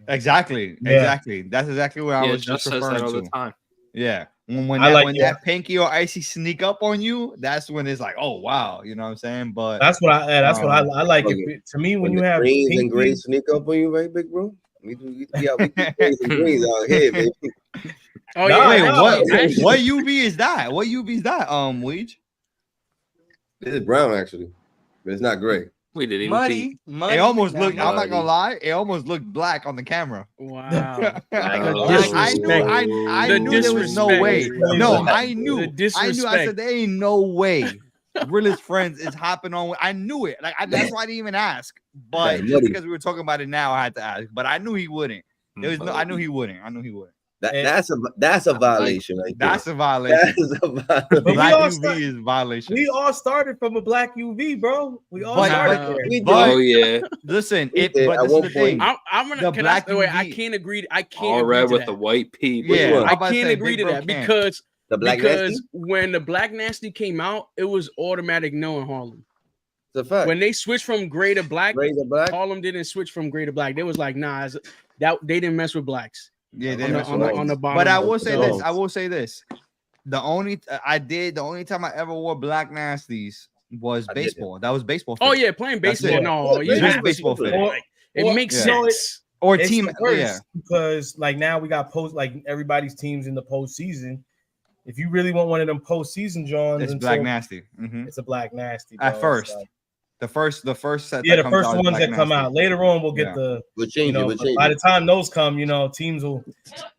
Exactly. That's exactly what I was just referring all to. the time. Yeah, when that pinky or icy sneak up on you, that's when it's like, oh wow, you know what I'm saying? But that's what I like. To me, when you have greens and grays sneak up on you, right, big bro? We do grays and greens out here, baby. Oh yeah. Wait, what UV is that? What UV is that? Weege? This is brown actually, but it's not gray. We didn't muddy. It almost looked. I'm not gonna lie. It almost looked black on the camera. Wow. I knew there was no way. No, I knew. I said there ain't no way. Realest Friends is hopping on. I knew it. Like that's why I didn't even ask. But just because we were talking about it now, I had to ask. But I knew he wouldn't. There was no. I knew he wouldn't. That's a violation, right there. That's a violation. That is a violation. Black UV is violation. We all started from a black UV, bro. We all started there. Oh yeah. Listen, but this is the thing. I'm gonna. I can't agree. I can't. All red with the white P. Yeah, I can't agree to that because when the Black Nasty came out, it was automatic no in Harlem. It's a fact. When they switched from gray to black, Harlem didn't switch from gray to black. They was like, nah, that they didn't mess with blacks. Yeah, on the bottom. But I will say this. I will say this. The only time I ever wore Black Nasties was baseball. That was baseball. Oh yeah, playing baseball. No, you just baseball fit. It makes sense. Or team, because like now we got everybody's teams in the postseason. If you really want one of them postseason Johns, it's Black Nasty. It's a Black Nasty. At first. The first set. Yeah, the first ones that come out. Later on, we'll get the. We'll change it. By the time those come, teams will.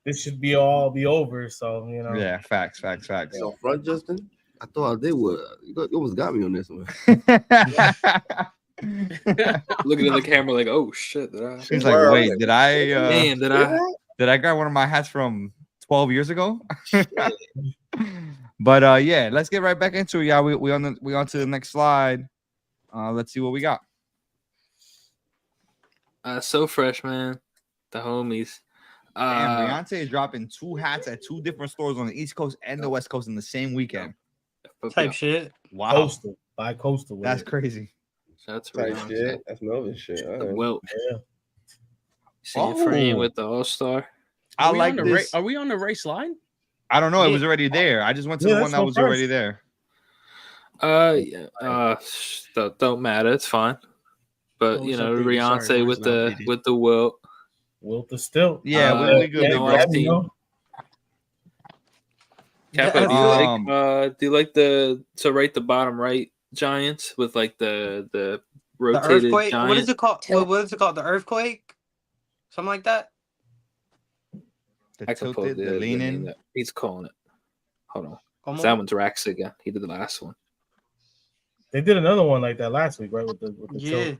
This should be over. So Yeah, facts. So front, Justin. I thought they would. You almost got me on this one. Looking at the camera like, oh shit! He's like, wait, did I grab one of my hats from 12 years ago? But yeah, let's get right back into it. Yeah, we on to the next slide. Let's see what we got. So fresh, man. The homies. Damn, Beyonce is dropping 2 hats at 2 different stores on the East Coast and the West Coast in the same weekend. Type shit. Wow. Coastal. By Coastal. That's crazy. That's right. Shit. That's Melvin shit. The Wilt. Yeah. See Frame with the All-Star. I like this. Are we on the right slide? I don't know. It was already there. I just went to the one that was already there. Don't matter. It's fine. But Beyonce with the Wilt. Wilt is still. Yeah, we good. Kappa, do you like to write the bottom right Giants with like the rotated the earthquake? giant? What is it called? What is it called? The earthquake? Something like that? The tilted, the leaning. He's calling it. Hold on. That one's Rax again. He did the last one. They did another one like that last week, right? With the tilt.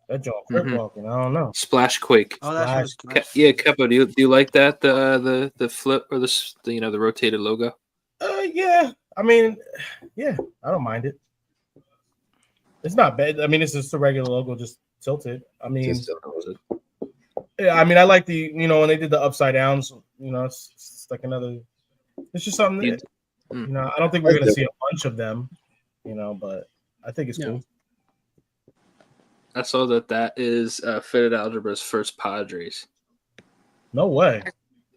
That John Crip walking. I don't know. Splash Quake. Oh, that's yeah, Keppo. Do you like that? The flip or the rotated logo? Yeah. I mean, yeah, I don't mind it. It's not bad. I mean, it's just a regular logo, just tilted. I mean, yeah. I mean, I like the when they did the upside downs. It's like another. It's just something that I don't think we're gonna see a bunch of them. But I think it's cool. I saw that is Fitted Algebra's first Padres. No way.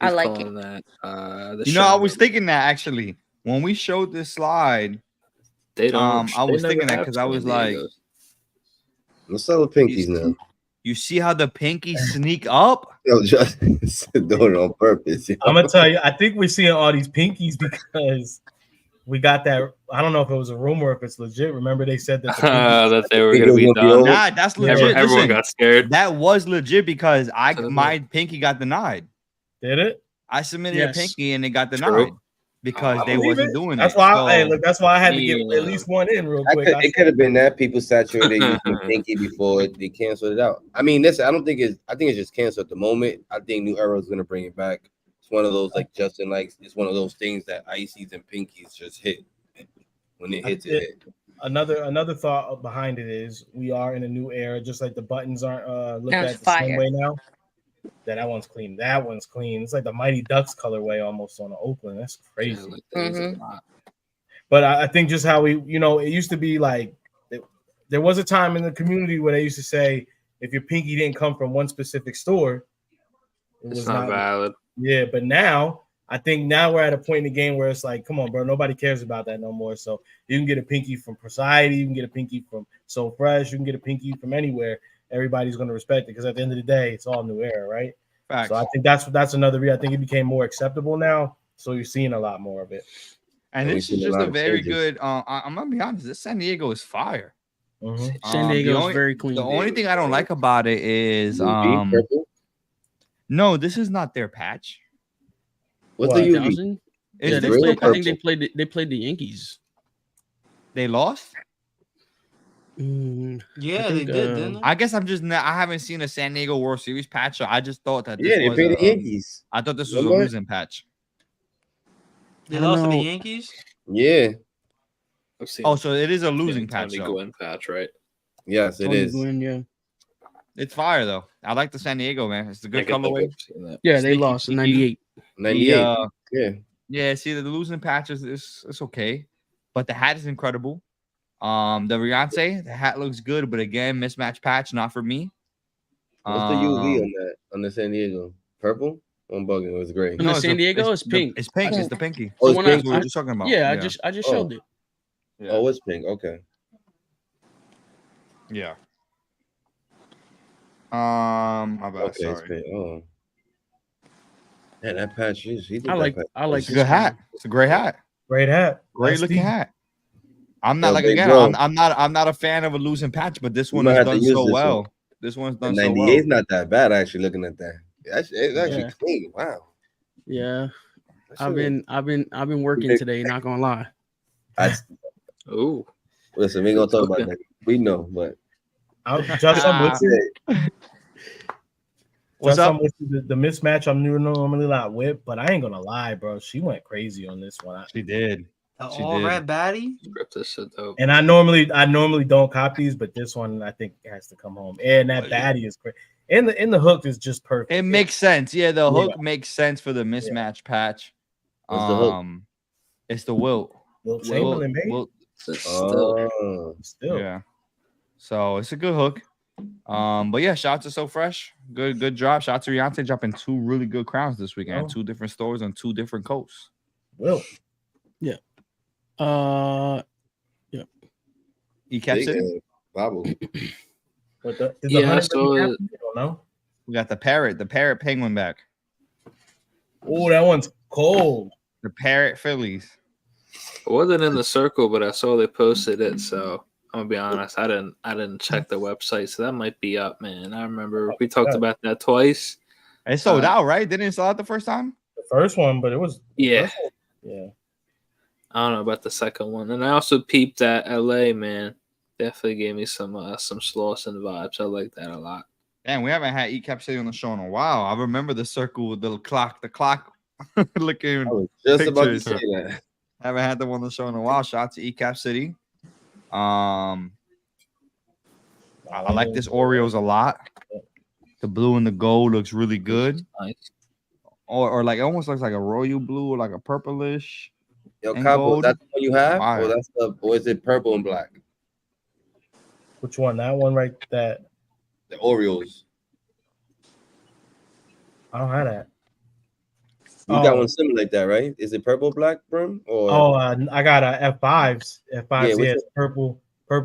I like it. That, I was thinking that actually when we showed this slide. They don't. I was thinking that because I was like, let's sell the pinkies now. You see how the pinkies sneak up? Yo, Justin doing it on purpose. I'm gonna tell you, I think we're seeing all these pinkies because we got that. I don't know if it was a rumor, if it's legit. Remember, they said that that they were gonna be done. Nah, that's legit. Everyone got scared. That was legit because my pinky got denied. Did it? I submitted a pinky and it got denied because they believe wasn't it. doing That's it. why. So, Hey, look, that's why I had to get at least one in real quick. It could have been that people saturated using pinky before they canceled it out. I mean, listen, I don't think it's. I think it's just canceled at the moment. I think New Era is gonna bring it back. It's one of those like Justin likes. It's one of those things that ices and pinkies just hit when it hits. It hit. Another thought behind it is we are in a new era, just like the buttons aren't looked That's at the fire. same way now. That one's clean. That one's clean. It's like the Mighty Ducks colorway almost on the Oakland. That's crazy. But I think just how we, it used to be like there was a time in the community where they used to say if your pinky didn't come from one specific store, it was not valid. Yeah, but now I think we're at a point in the game where it's like, come on, bro, nobody cares about that no more. So you can get a pinky from Society, you can get a pinky from So Fresh, you can get a pinky from anywhere. Everybody's going to respect it because at the end of the day, it's all New Era, right? Facts. So I think that's another reason. I think it became more acceptable now, so you're seeing a lot more of it. And this is just a very good. I'm gonna be honest. This San Diego is fire. San Diego is very clean. The only thing I don't like about it is no, this is not their patch. What's the UV? Yeah, I think they played the Yankees. They lost. Yeah, they did, didn't they? I guess I haven't seen a San Diego World Series patch, so I just thought that this they was played the Yankees. I thought this was a losing patch. They lost to the Yankees? Yeah. Oh, so it is a losing patch. Gwynn patch, right? Yes, it is. Gwynn, yeah. It's fire though. I like the San Diego, man. It's a good colorway. Yeah, they lost in 98. 98. Yeah. See, the losing patches it's okay, but the hat is incredible. The Riance, the hat looks good, but again, mismatch patch, not for me. What's the UV on the San Diego? Purple? I'm bugging. It was great. No, San Diego is pink. It's pink. It's the pinky. Oh, it's pink. We were just talking about. Yeah, I just showed it. Yeah. Oh, it's pink. Okay. Yeah. My bad. Okay, it's Sorry. pink. Oh. Yeah, that patch is. I like It's a good hat. It's a great hat. Great hat. Great looking hat. I'm not I'm not a fan of a losing patch, but this one is done so well. This one's done so well. 98 is not that bad actually. Looking at that, it's actually clean. Wow. Yeah, I've been working today. Not gonna lie. Listen, we ain't gonna talk about that. We know, but I'm with you. What's up? The mismatch I'm normally not with, but I ain't gonna lie, bro. She went crazy on this one. She did. All red baddie. Rip this shit dope. And I normally don't cop these, but this one I think has to come home. And that baddie is great. And the hook is just perfect. It makes sense. Yeah, the hook makes sense for the mismatch patch. What's the hook? It's the Wilt. Wilt Chamberlain, Wilt. Still. Yeah. So it's a good hook. But yeah, shout out to So Fresh. Good drop. Shout out to Riante dropping 2 really good crowns this weekend. 2 different stores on 2 different coasts. Will. Yeah. Yeah. He kept it. Bobble. Yeah, so I don't know. We got the parrot penguin back. Oh, that one's cold. The parrot Phillies. I wasn't in the circle, but I saw they posted it, so I'm gonna be honest. I didn't check the website, so that might be up, man. I remember we talked about that twice. It sold out, right? Didn't it sell out the first time? The first one, but it was yeah. Yeah. I don't know about the second one, and I also peeped at LA, man. Definitely gave me some Slauson vibes. I like that a lot. Damn, we haven't had E-Cap City on the show in a while. I remember the circle with the clock looking. I was just pictures. about to say that. Haven't had them on the show in a while. Shout out to E-Cap City. I like this Oreos a lot. The blue and the gold looks really good. Nice. Or like it almost looks like a royal blue or like a purplish. Yo, Cabo, that's what you have? Fire. Or is it purple and black? Which one? That one right there. The Oreos. I don't have that. You got one similar like that, right? Is it purple black brim? Or I got a F5s. F5s, Yeah, it's purple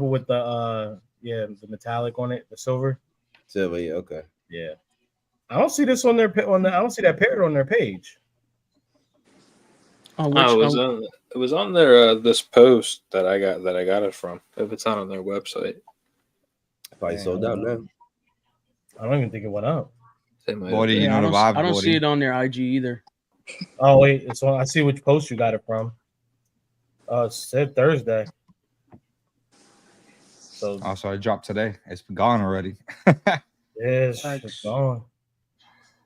with the the metallic on it, the silver. Silver, yeah, okay. Yeah. I don't see this on their I don't see that parrot on their page. It was on their this post that I got it from. If it's not on their website, probably sold out now. I don't even think it went up. Bodie, you know the vibe. I don't see it on their IG either. Oh wait, it's on. I see which post you got it from. It said Thursday. So I dropped today. It's gone already. yes, it's gone.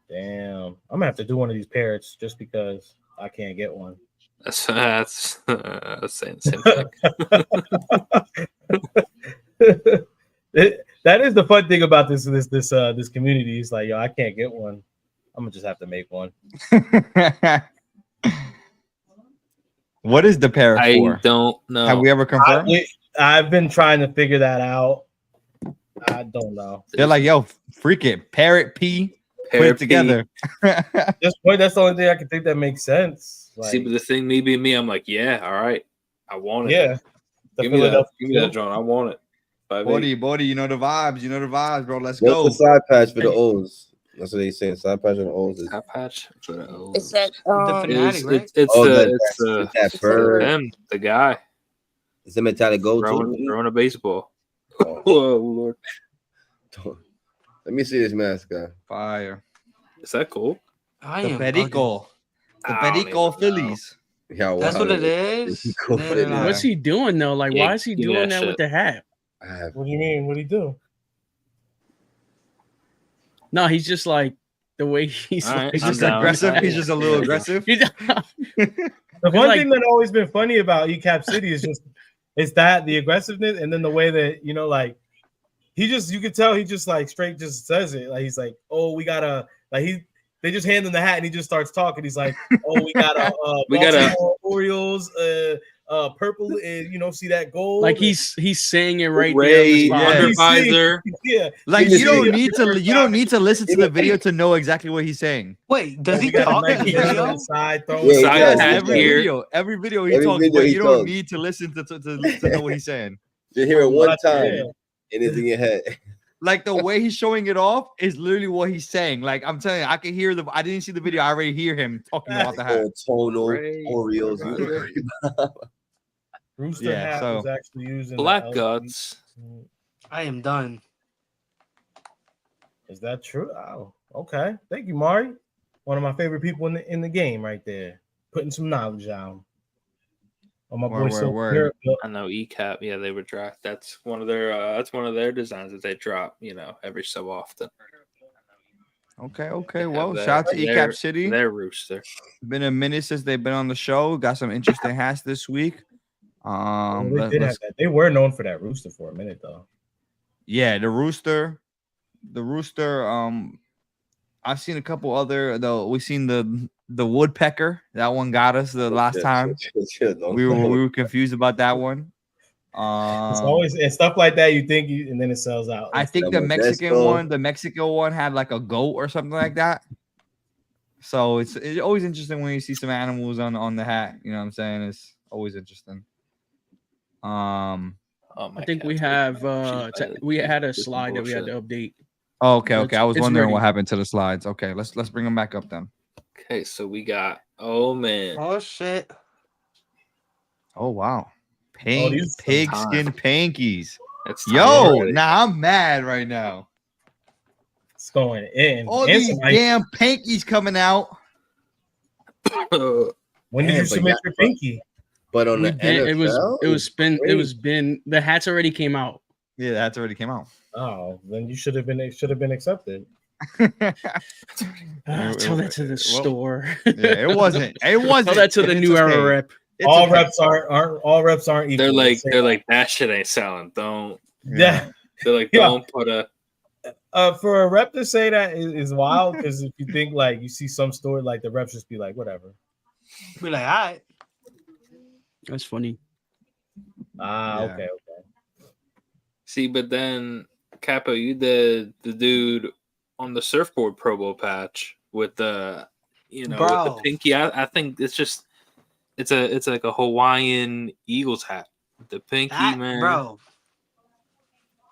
Damn, I'm gonna have to do one of these parrots just because I can't get one. That's saying the same thing. That is the fun thing about this community. It's like, yo, I can't get one. I'm gonna just have to make one. What is the parrot for? I don't know. Have we ever confirmed? I've been trying to figure that out. I don't know. They're like, yo, freak it, parrot P, put it together. At this point, that's the only thing I can think that makes sense. Like, See, but the thing, me being me, I'm like, yeah, all right, I want it. Yeah, give me that, John. I want it. Bodie, you know the vibes. You know the vibes, bro. Let's What's go. the side patch for the O's? That's what they saying. Side patch for the O's. Side patch for the O's. It's that The fanatic, right? It's fur. him, the guy. It's a metallic gold throwing a baseball. Oh. Whoa, Lord. Let me see this mask, guy. Fire. Is that cool? The Perico. The Perico Phillies. Yeah, that's what it is. What's he doing though? Like, why is he doing that with the hat? What do you mean? What do he do? No, he's just like the way he's. Right, he's just aggressive. He's just a little aggressive. The one thing that always been funny about ECAP City is that the aggressiveness, and then the way that like you can tell he just like straight just says it. Like he's like, oh, we gotta they just hand him the hat and he just starts talking. He's like, oh, we got Orioles, purple, and see that gold. Like he's saying it right Ray, there. On the spot. Yeah, like you don't need to listen to the video to know exactly what he's saying. Wait, does he talk in the video? Every video he talks, but you don't need to listen to know what he's saying. You hear it one time, and it's in your head. Like the way he's showing it off is literally what he's saying. Like I'm telling you, I can hear I didn't see the video. I already hear him talking about the hat. Tonal Orioles. Rooster hat was actually using Black Guts. I am done. Is that true? Oh, okay. Thank you, Mari. One of my favorite people in the game, right there, putting some knowledge out. Oh, my boy, I know ECAP. Yeah, they would drop. That's one of their designs that they drop. Every so often. Okay. Well, shout out to ECAP City. Their rooster. Been a minute since they've been on the show. Got some interesting hats this week. They were known for that rooster for a minute though. Yeah, the rooster. I've seen a couple other though. We've seen the woodpecker. That one got us the last time. We were confused about that one. It's always and stuff like that. You think and then it sells out. I think the Mexican one had like a goat or something like that. So it's always interesting when you see some animals on the hat. You know what I'm saying? It's always interesting. I think we have we had a slide that we had to update. Oh, okay. I was wondering what happened to the slides. Okay, let's bring them back up then. Okay, so we got man. Oh shit. Oh wow. Pigskin pankies. Now I'm mad right now. It's going in. All these damn pankies coming out. When did you submit your pinky? But on the NFL, it was been the hats already came out. Yeah, the hats already came out. Oh, then you should have been accepted. Tell that to the store. Yeah, it wasn't. Tell that to the New Era rep. All reps aren't equal. They're like that shit ain't selling. Don't. Yeah. They're like don't put a. For a rep to say that is wild because if you think like you see some store like the reps just be like whatever. Be like, all right. That's funny. Okay. See, but then Capo, you did the dude on the surfboard Pro Bowl patch with the, with the pinky. I think it's just it's like a Hawaiian Eagles hat. The pinky, man, bro.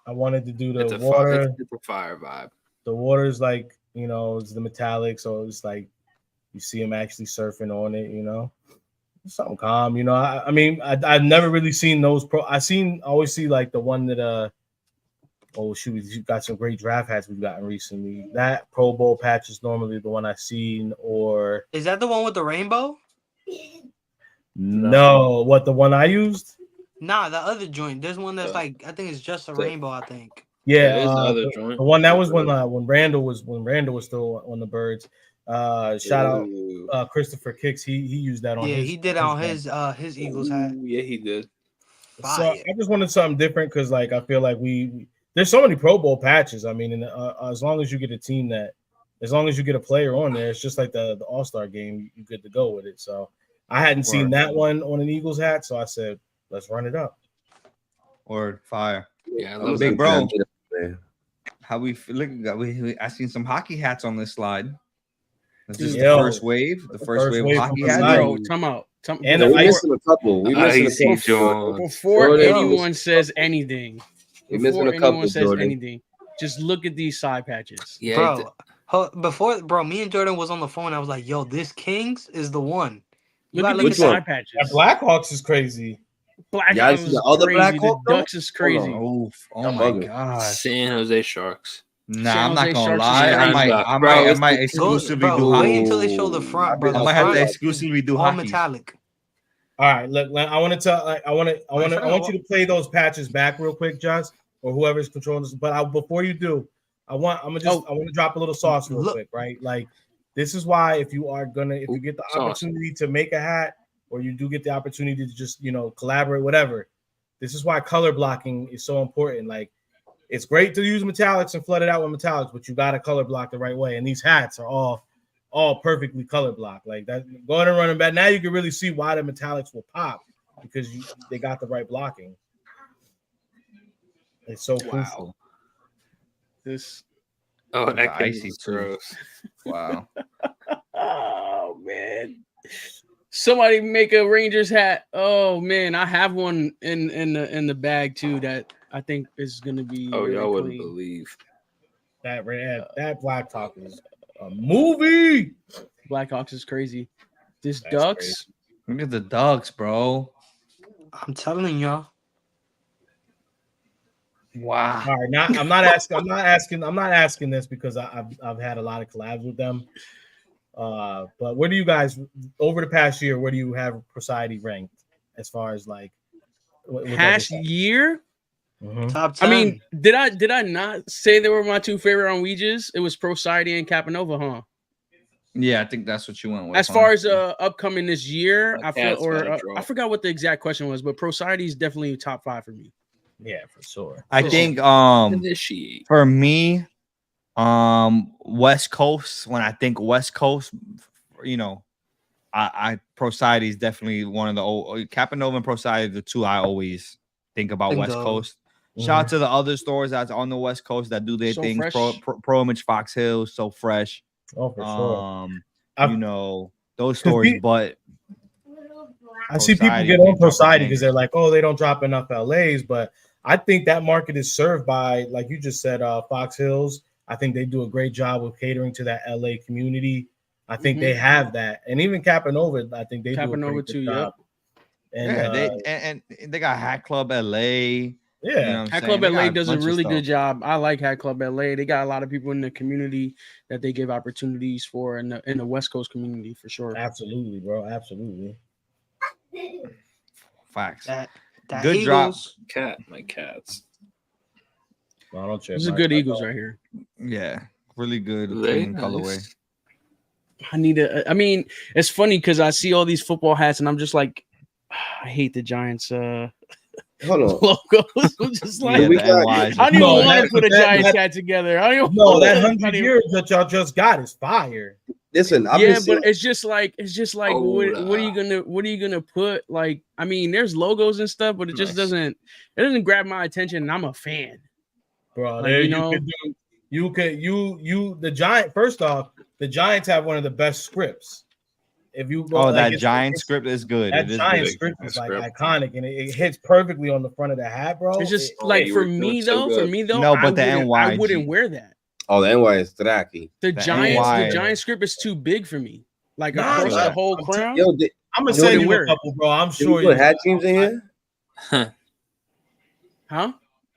I wanted to do the water. It's a fire vibe. The water's like it's the metallic, so it's like you see him actually surfing on it. Something calm, I mean, I've never really seen those I always see like the one that Oh shoot, we've got some great draft hats we've gotten recently. That Pro Bowl patch is normally the one I've seen, or Is that the one with the rainbow? no, what the one I used? Nah, the other joint. There's one that's like I think it's just a rainbow. I think. Yeah, there's the other the joint. one that was when Randall was still on the Birds. Shout out Christopher Kicks. He used that on Yeah, his. he did on his Eagles hat. Yeah, he did. So I just wanted something different because like I feel like we there's so many Pro Bowl patches. I mean, and, as long as you get a team that, as long as you get a player on there, it's just like the All-Star game. You're good to go with it. So I hadn't seen that one on an Eagles hat, so I said let's run it up. Or fire. Yeah, I'm big bro. How we look? I seen some hockey hats on this slide. This is the first wave. The first wave of hockey hats. Bro, come out. And we're missing a couple. We're missing a couple. Before anyone says anything, we're missing a couple. Anything, just look at these side patches. Yeah, bro, me and Jordan was on the phone. I was like, "Yo, this Kings is the one." Look at these side patches. That Blackhawks is crazy. Blackhawks is crazy. The Ducks is crazy. Oh my god. San Jose Sharks. Nah, I'm not gonna lie. I might exclusively do hockey. Wait until they show the front, bro. I might have to exclusively do all hockey. metallic. All right, look, I want to tell. I want you to play those patches back real quick, Just, or whoever's controlling this. But before you do, I want to drop a little sauce real quick, right? Like, this is why if you get the opportunity to make a hat, or you do get the opportunity to just collaborate, whatever. This is why color blocking is so important. Like, it's great to use metallics and flood it out with metallics, but you got to color block the right way. And these hats are all perfectly color blocked. Like that, go ahead and run them back. Now you can really see why the metallics will pop because they got the right blocking. It's so crucial. This. Oh, that icy gross. Wow. Oh man. Somebody make a Rangers hat. Oh man, I have one in the bag too that I think is gonna be. Oh, really y'all wouldn't clean. believe that Blackhawk is a movie. Blackhawks is crazy. This That's Ducks. crazy. Look at the Ducks, bro. I'm telling y'all. Wow. All right, I'm not asking this because I've had a lot of collabs with them. But where do you guys over the past year? Where do you have Society ranked as far as like past year? Mm-hmm. Top 10. I mean, did I not say they were my two favorite on Ouija's? It was Society and Capanova, huh? Yeah, I think that's what you went with. As far as upcoming this year, I forgot what the exact question was, but Society is definitely top 5 for me. Yeah, for sure. I think for me, West Coast. When I think West Coast, I Society is definitely one of the old Capanova and Society, the two I always think about West Coast. Shout out to the other stores that's on the West Coast that do their things. Pro Image, Fox Hill, So Fresh. Oh, for sure. Those stores. But I see people get on Society because they're like, oh, they don't drop enough LAs. But I think that market is served by, like you just said, Fox Hills. I think they do a great job of catering to that LA community. I think they have that, and even Capanova. I think they do a great job. And they got Hat Club LA. Yeah, Hat Club LA does a really good job. I like Hat Club LA. They got a lot of people in the community that they give opportunities for in the West Coast community for sure. Absolutely, bro. Absolutely. Facts. That good Eagles, drop. My cats. No, I don't check. These are good Eagles right here. Yeah, really good clean colorway. I mean, it's funny because I see all these football hats and I'm just like, I hate the Giants logos. I'm just like, I don't even want to put a Giants hat together. I don't even that 100 years that y'all just got is fire. Listen, but it's just like what are you gonna put? Like, I mean, there's logos and stuff, but it just doesn't grab my attention, and I'm a fan. Bro, like, the Giant. First off, the Giants have one of the best scripts. If you go, that Giant script is good. That Giant script is like iconic, and it hits perfectly on the front of the hat, bro. It's just for me though. No, but I wouldn't wear that. Oh, the NY is tracky. The Giant script is too big for me. Like across the whole crown. I'm gonna send you a couple, bro. I'm sure you put hat teams in here. Huh?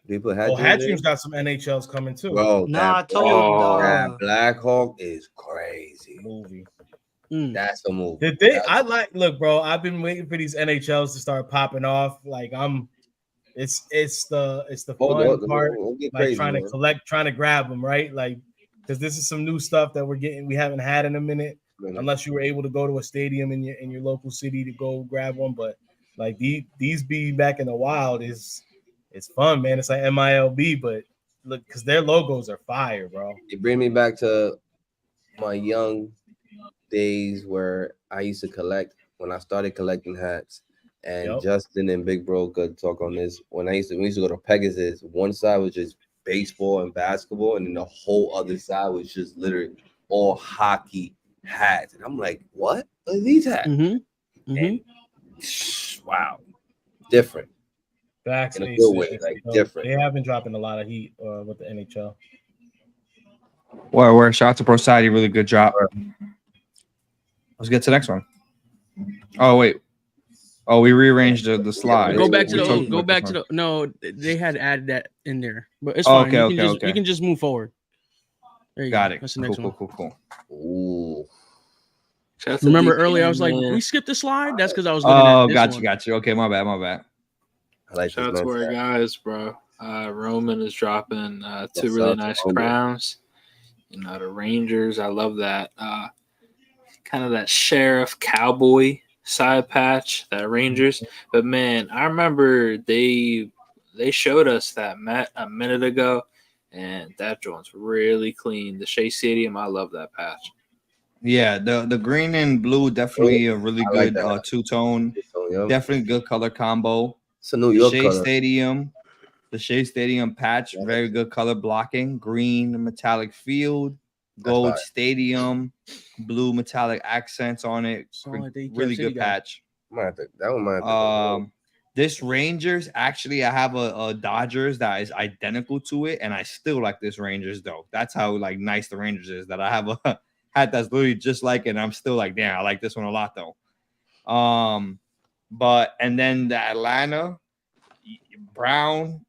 They put hat. Oh, Hat Dream's got some NHLs coming too. Bro, Nah, I that told that Black Hawk is crazy. Movie. That's a movie. The thing I like, look, bro, I've been waiting for these NHLs to start popping off. Like it's the fun part, get like crazy, trying man. to collect, trying to grab them, right? Like, because this is some new stuff that we haven't had in a minute, unless you were able to go to a stadium in your local city to go grab one. But like these be back in the wild it's fun, man. It's like MILB, but look, because their logos are fire, bro. It bring me back to my young days where I used to collect when I started collecting hats. And Justin and Big Bro could talk on this. When we used to go to Pegasus, one side was just baseball and basketball, and then the whole other side was just literally all hockey hats. And I'm like, what are these hats? And, wow, different. Facts, in a good way, like different. They have been dropping a lot of heat with the NHL. Where shout out to Pro Society, really good job. Let's get to the next one. Oh wait. Oh, we rearranged the slide. Go back to the no, they had added that in there. But it's fine. You can just move forward. There you Got go. it. That's the next one. Cool. Ooh. Remember earlier I was like, we skipped the slide? That's because I was looking at this got you. Okay, my bad. I like shout out to our guys, bro. Roman is dropping two really nice crowns. You know, the Rangers. I love that. Kind of that sheriff cowboy side patch, that Rangers. But man, I remember they showed us that a minute ago, and that joint's really clean. The Shea Stadium, I love that patch. Yeah, the green and blue definitely a really good two-tone. Definitely good color combo. It's a New York Shea color. Stadium, the Shea Stadium patch, very good color blocking. Green metallic field, gold stadium, blue metallic accents on it. Really good patch. This Rangers, actually, I have a Dodgers that is identical to it, and I still like this Rangers though. That's how like nice the Rangers is. That I have a hat that's literally just like it, and I'm still like, damn, I like this one a lot though. But and then the Atlanta brown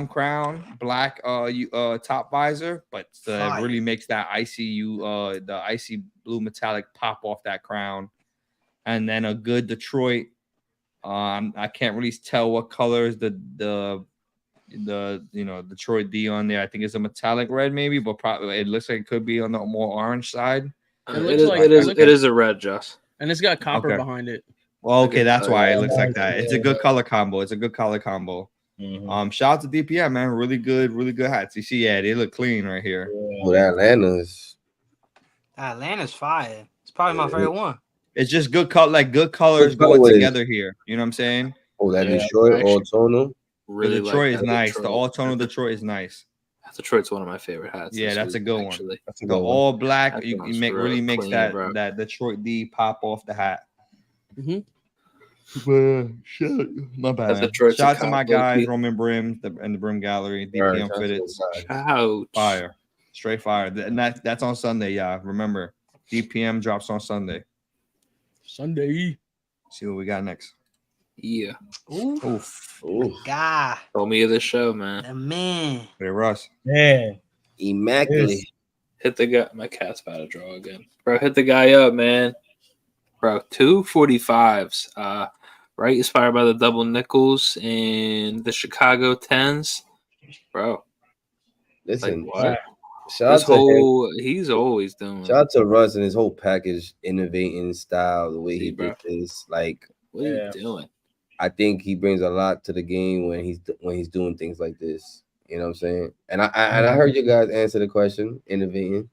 crown, black top visor, but really makes that the icy blue metallic pop off that crown. And then a good Detroit. I can't really tell what color is the Detroit D on there. I think it's a metallic red maybe, but probably it looks like it could be on the more orange side. It is a red, Joss. And it's got copper behind it. Well, okay, that's why it looks like that. It's a good color combo. Shout out to DPM, man. Really good hats. You see, they look clean right here. Well, Atlanta's fire. It's probably my favorite one. It's just good colors going together here. You know what I'm saying? Oh, that Detroit all tonal. Really, Detroit is nice. The all tonal Detroit is nice. Detroit's one of my favorite hats. Yeah, that's a good one. The all black, you really makes clean, that Detroit D pop off the hat. My bad. Shout out to my guys, Roman Brim and the Brim Gallery, DPM Fitteds. Fire, straight fire. And that's on Sunday, yeah. Remember, DPM drops on Sunday. See what we got next. Yeah. Oof. God. Told me of the show, man. The man. Hey, Russ. Man. Immaculate. Hit the guy. My cat's about to draw again. Bro, hit the guy up, man. Bro, 245s. Right, inspired by the double nickels and the Chicago 10s. Bro. Listen, like, what? He's always doing. Shout out to Russ and his whole package, innovating style, the way he did this. Like, what are you doing? I think he brings a lot to the game when he's doing things like this. You know what I'm saying? And I heard you guys answer the question, innovating.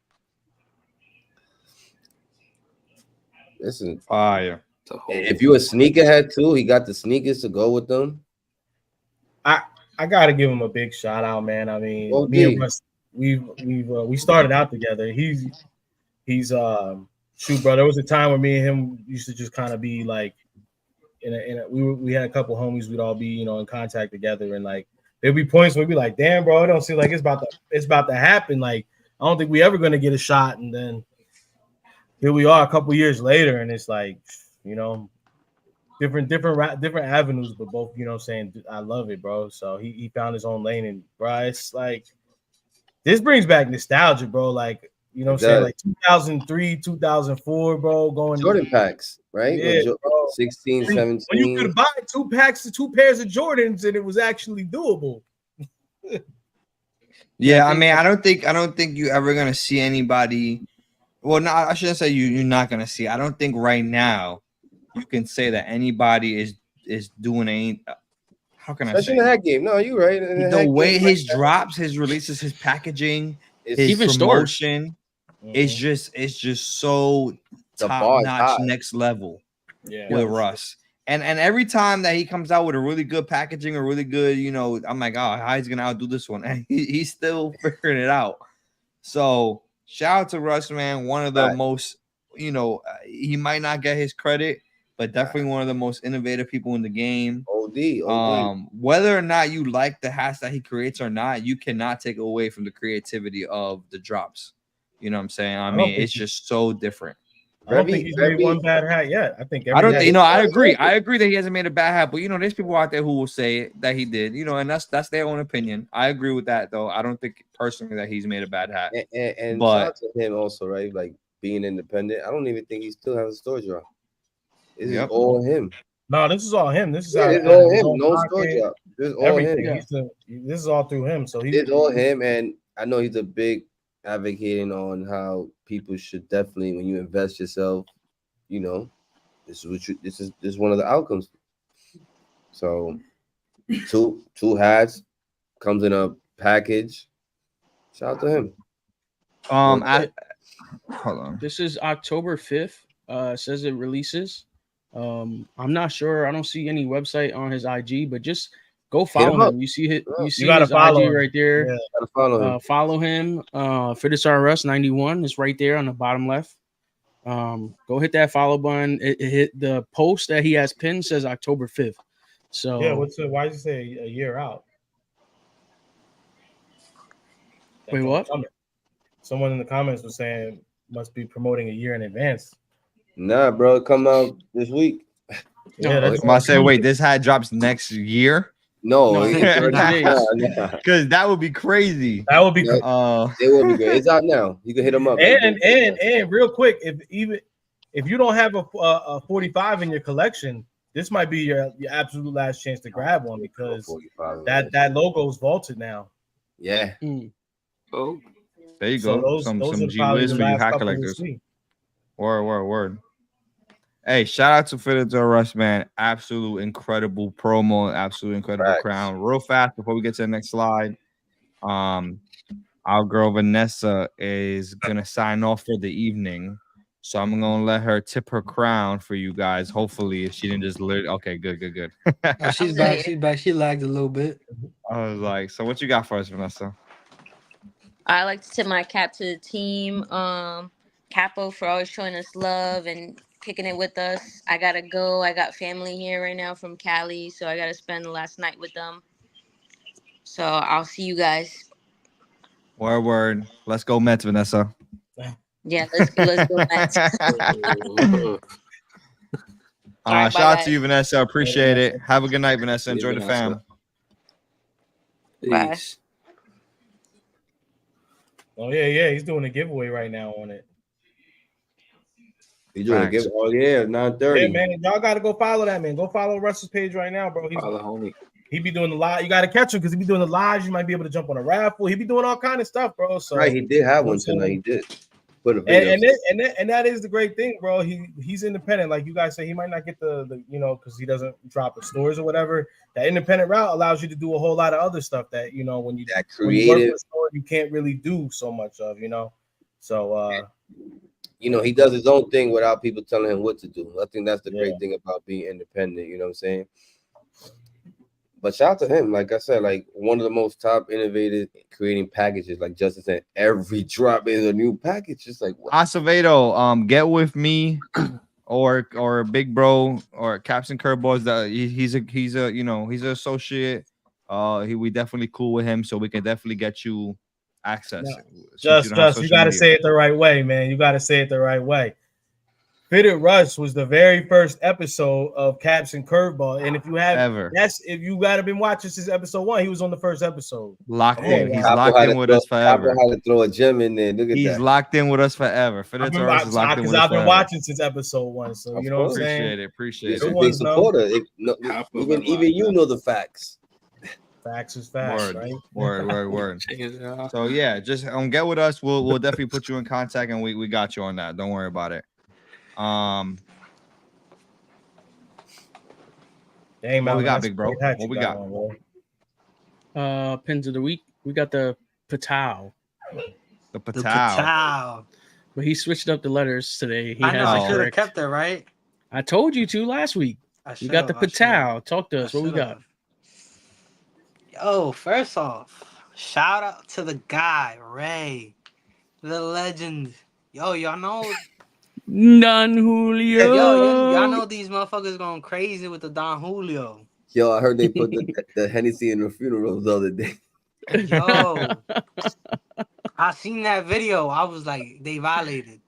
Listen, fire. If you a sneakerhead too, he got the sneakers to go with them. I gotta give him a big shout out, man. I mean, me and Russ, we started out together. He's shoot, bro. There was a time where me and him used to just kind of be like, we had a couple homies. We'd all be in contact together, and like there'd be points where we'd be like, damn, bro, it don't seem like it's about to happen. Like I don't think we ever gonna get a shot, and then here we are a couple years later, and it's like, different avenues, but both, you know what I'm saying, I love it, bro. So he found his own lane, and bro, it's like this brings back nostalgia, bro. Like, you know what I'm saying, like 2003, 2004, bro. Going Jordan packs, right? yeah, bro. 16, when 17. you could buy 2 packs of 2 pairs of Jordans, and it was actually doable. Yeah, I mean, I don't think you're ever gonna see anybody. Well, no, I shouldn't say you're not gonna see. I don't think right now you can say that anybody is doing any. How can Especially I say? in the hat game. No, you're right. The way his drops, his releases, his packaging, his even promotion, it's just so top notch, next level with Russ. And every time that he comes out with a really good packaging or really good, you know, I'm like, oh, how he's gonna outdo this one, and he's still figuring it out. So shout out to Russ, man. One of the most, you know, he might not get his credit, but definitely one of the most innovative people in the game. OD. Whether or not you like the hats that he creates or not, you cannot take away from the creativity of the drops. You know what I'm saying? I mean, it's just so different. I don't think he's made one bad hat yet. I think I don't think, you know, I agree. I agree that he hasn't made a bad hat, but you know, there's people out there who will say it, that he did, you know, and that's their own opinion. I agree with that, though. I don't think personally that he's made a bad hat. And but shout out to him also, right? Like being independent. I don't even think he still has a store drop. This is all him. No, this is all him. This is it's all him. No store drop. This is all him. This is all through him. So it's all him, and I know he's a big advocating on how people should definitely, when you invest yourself, you know, this is one of the outcomes. So two hats comes in a package. Shout out to him. Hold on. This is October 5th. It says it releases. I'm not sure. I don't see any website on his IG, but just go follow him. You see his IG right there. Yeah, gotta follow him. Follow him. Fittest RS 91 is right there on the bottom left. Go hit that follow button. It hit the post that he has pinned says October 5th. So yeah, why does it say a year out? Wait, what? Someone in the comments was saying must be promoting a year in advance. Nah, bro, it come out this week. Yeah, that's I say, wait, this hat drops next year? No, because that would be crazy. That would be. It would be great. It's out now. You can hit them up. And real quick, if you don't have a 45 in your collection, this might be your absolute last chance to grab one, because that logo is vaulted now. Yeah. Oh, there you go. Some G Wiz for you hat collectors. Word. Hey, shout out to Fittest RS, man. Absolute incredible promo, absolute incredible crown. Real fast before we get to the next slide. Our girl Vanessa is gonna sign off for the evening. So I'm gonna let her tip her crown for you guys. Hopefully, if she didn't just okay, good. Oh, she's back. She lagged a little bit. I was like, so what you got for us, Vanessa? I like to tip my cap to the team. Capo for always showing us love and kicking it with us. I gotta go. I got family here right now from Cali, so I gotta spend the last night with them. So I'll see you guys. Word. Let's go Mets, Vanessa. Yeah, let's go Mets. Shout out to you, Vanessa. Appreciate it. Have a good night, Vanessa. Enjoy the fam. Bye. Oh yeah. He's doing a giveaway right now on it. He's doing a giveaway. Oh yeah, 9:30. Yeah, man. Y'all gotta go follow that, man. Go follow Russ's page right now, bro. Follow homie. He be doing the live. You gotta catch him because he be doing the lives. You might be able to jump on a raffle. He be doing all kind of stuff, bro. So right, he did have one tonight. He did. Put a video. And that is the great thing, bro. He's independent. Like you guys say, he might not get the you know, because he doesn't drop at stores or whatever. That independent route allows you to do a whole lot of other stuff that, you know, when you work for a store, you can't really do so much of, you know. So you know, he does his own thing without people telling him what to do. I think that's the great thing about being independent. You know what I'm saying? But shout out to him. Like I said, like one of the most top innovative creating packages. Like Justin said, every drop is a new package. It's like what? Acevedo, get with me or Big Bro or Captain Curveballs. That he's a you know, he's an associate. We definitely cool with him, so we can definitely get you access. Just you gotta say it the right way, man. You gotta say it the right way. Fitted Rush was the very first episode of Caps and Curveball, and if you have if you got to been watching since episode 1, he was on the first episode. Locked in. He's Capo locked in with us forever. Capo had to throw a gem in there. Look at He's that. locked in with us forever. Fitted Rush is locked in with us I've been forever. watching since episode 1, so you know what I'm saying. Appreciate You're it. a big supporter. Even you know the facts. Facts is facts, right? Word. So yeah, just get with us. We'll definitely put you in contact, and we got you on that. Don't worry about it. Dang, what we got, that's big bro? great. What we got? Pins of the week. We got the Patel. The Patel. But he switched up the letters today. He I know. has I should have kept it, right? I told you to last week. You got the Patel. Talk to us. What we got? Yo, first off, shout out to the guy, Ray, the legend. Yo, y'all know Don Julio. Yo, y'all know these motherfuckers going crazy with the Don Julio. Yo, I heard they put the Hennessy in the funerals the other day. Yo, I seen that video. I was like, they violated.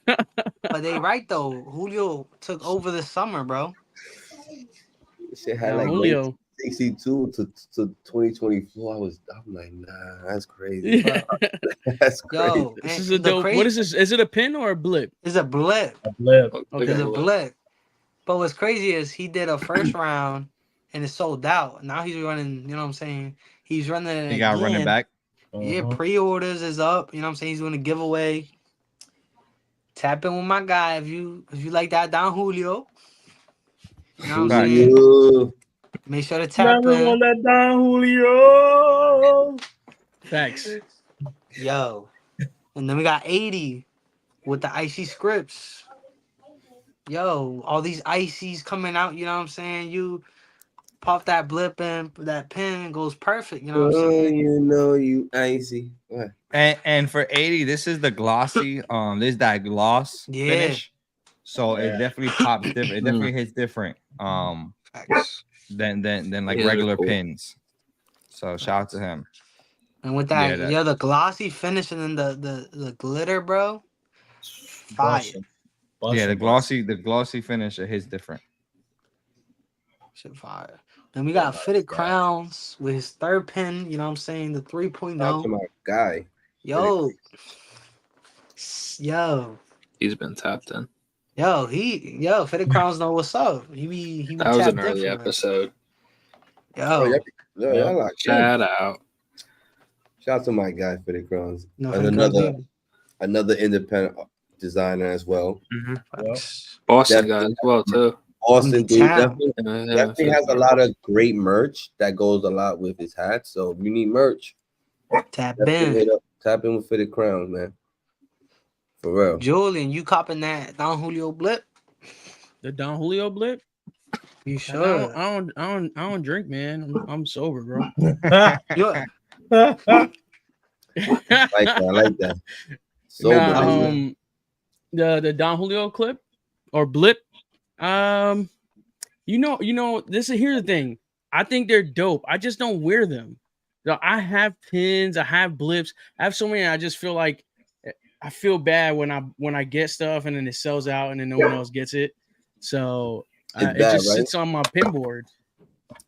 But they right though. Julio took over the summer, bro. Shit had like Julio. 62 to 2024. I'm like, nah, that's crazy. That's crazy. Yo, this is a dope. What is this? Is it a pin or a blip? It's a blip. A blip. Okay. It's a blip. But what's crazy is he did a first round and it sold out. Now he's running, you know what I'm saying? He's running it. He got running back. Yeah, pre-orders is up. You know what I'm saying? He's doing a giveaway. Tap in with my guy if you like that Don Julio. You know what I'm saying? Make sure to tap in. On that Don Julio. Thanks. Yo. And then we got 80 with the icy scripts. Yo, all these icies coming out, you know what I'm saying? You pop that blip and that pin goes perfect, you know what I'm saying? You know you icy. And for 80, this is the glossy. This is that gloss finish. So it definitely pops different. It definitely hits different. Than like regular pins. So shout out to him. And with that, the glossy finish and then the glitter, bro. Fire. Yeah, the glossy finish, it hits different. Shit fire. Then we got Fitted Crowns with his third pin, you know what I'm saying? The 3.0. Shout to my guy. Yo. He's been tapped in. Fitted Crowns know what's up. He be that was an tapped early in, episode. Shout out. Shout out to my guy, Fitted Crowns. No, and another independent designer as well. Boston guy as well, too. Austin dude definitely has a lot of great merch that goes a lot with his hats. So if you need merch, tap in with Fitted Crowns, man. For real. Julian, you copping that Don Julio blip? The Don Julio blip? You sure? I don't drink, man. I'm sober, bro. I like that. Sober. The Don Julio clip or blip. Here's the thing. I think they're dope. I just don't wear them. So I have pins, I have blips, I have so many. I just feel like I feel bad when I get stuff and then it sells out and then no one else gets it. So it just sits on my pin board.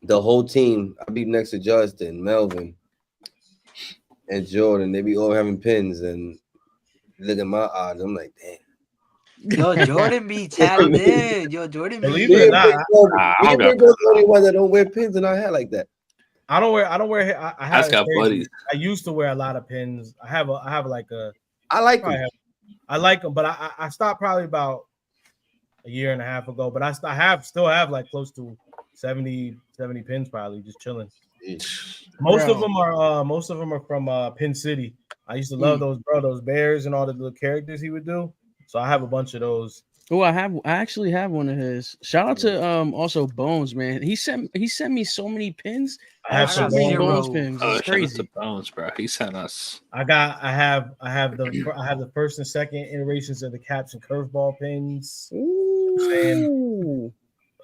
The whole team. I be next to Justin, Melvin, and Jordan. They be all having pins and look at my odds. I'm like, damn. Yo, Jordan be tapped in. Yo, Jordan be. Believe it or not, I'm the only one that don't wear pins in our hair like that. I don't wear. I have got buddies. I used to wear a lot of pins. I have like a. I like them. I like them, but I stopped probably about a year and a half ago. But I still have like close to 70 pins probably just chilling. Most of them are from Pin City. I used to love those bears and all the little characters he would do. So I have a bunch of those. Oh, I actually have one of his. Shout out to also Bones, man. He sent me so many pins. I have so many Bones pins. It's crazy. To Bones, bro. He sent us. I have the first and second iterations of the Caps and Curveball pins. Ooh.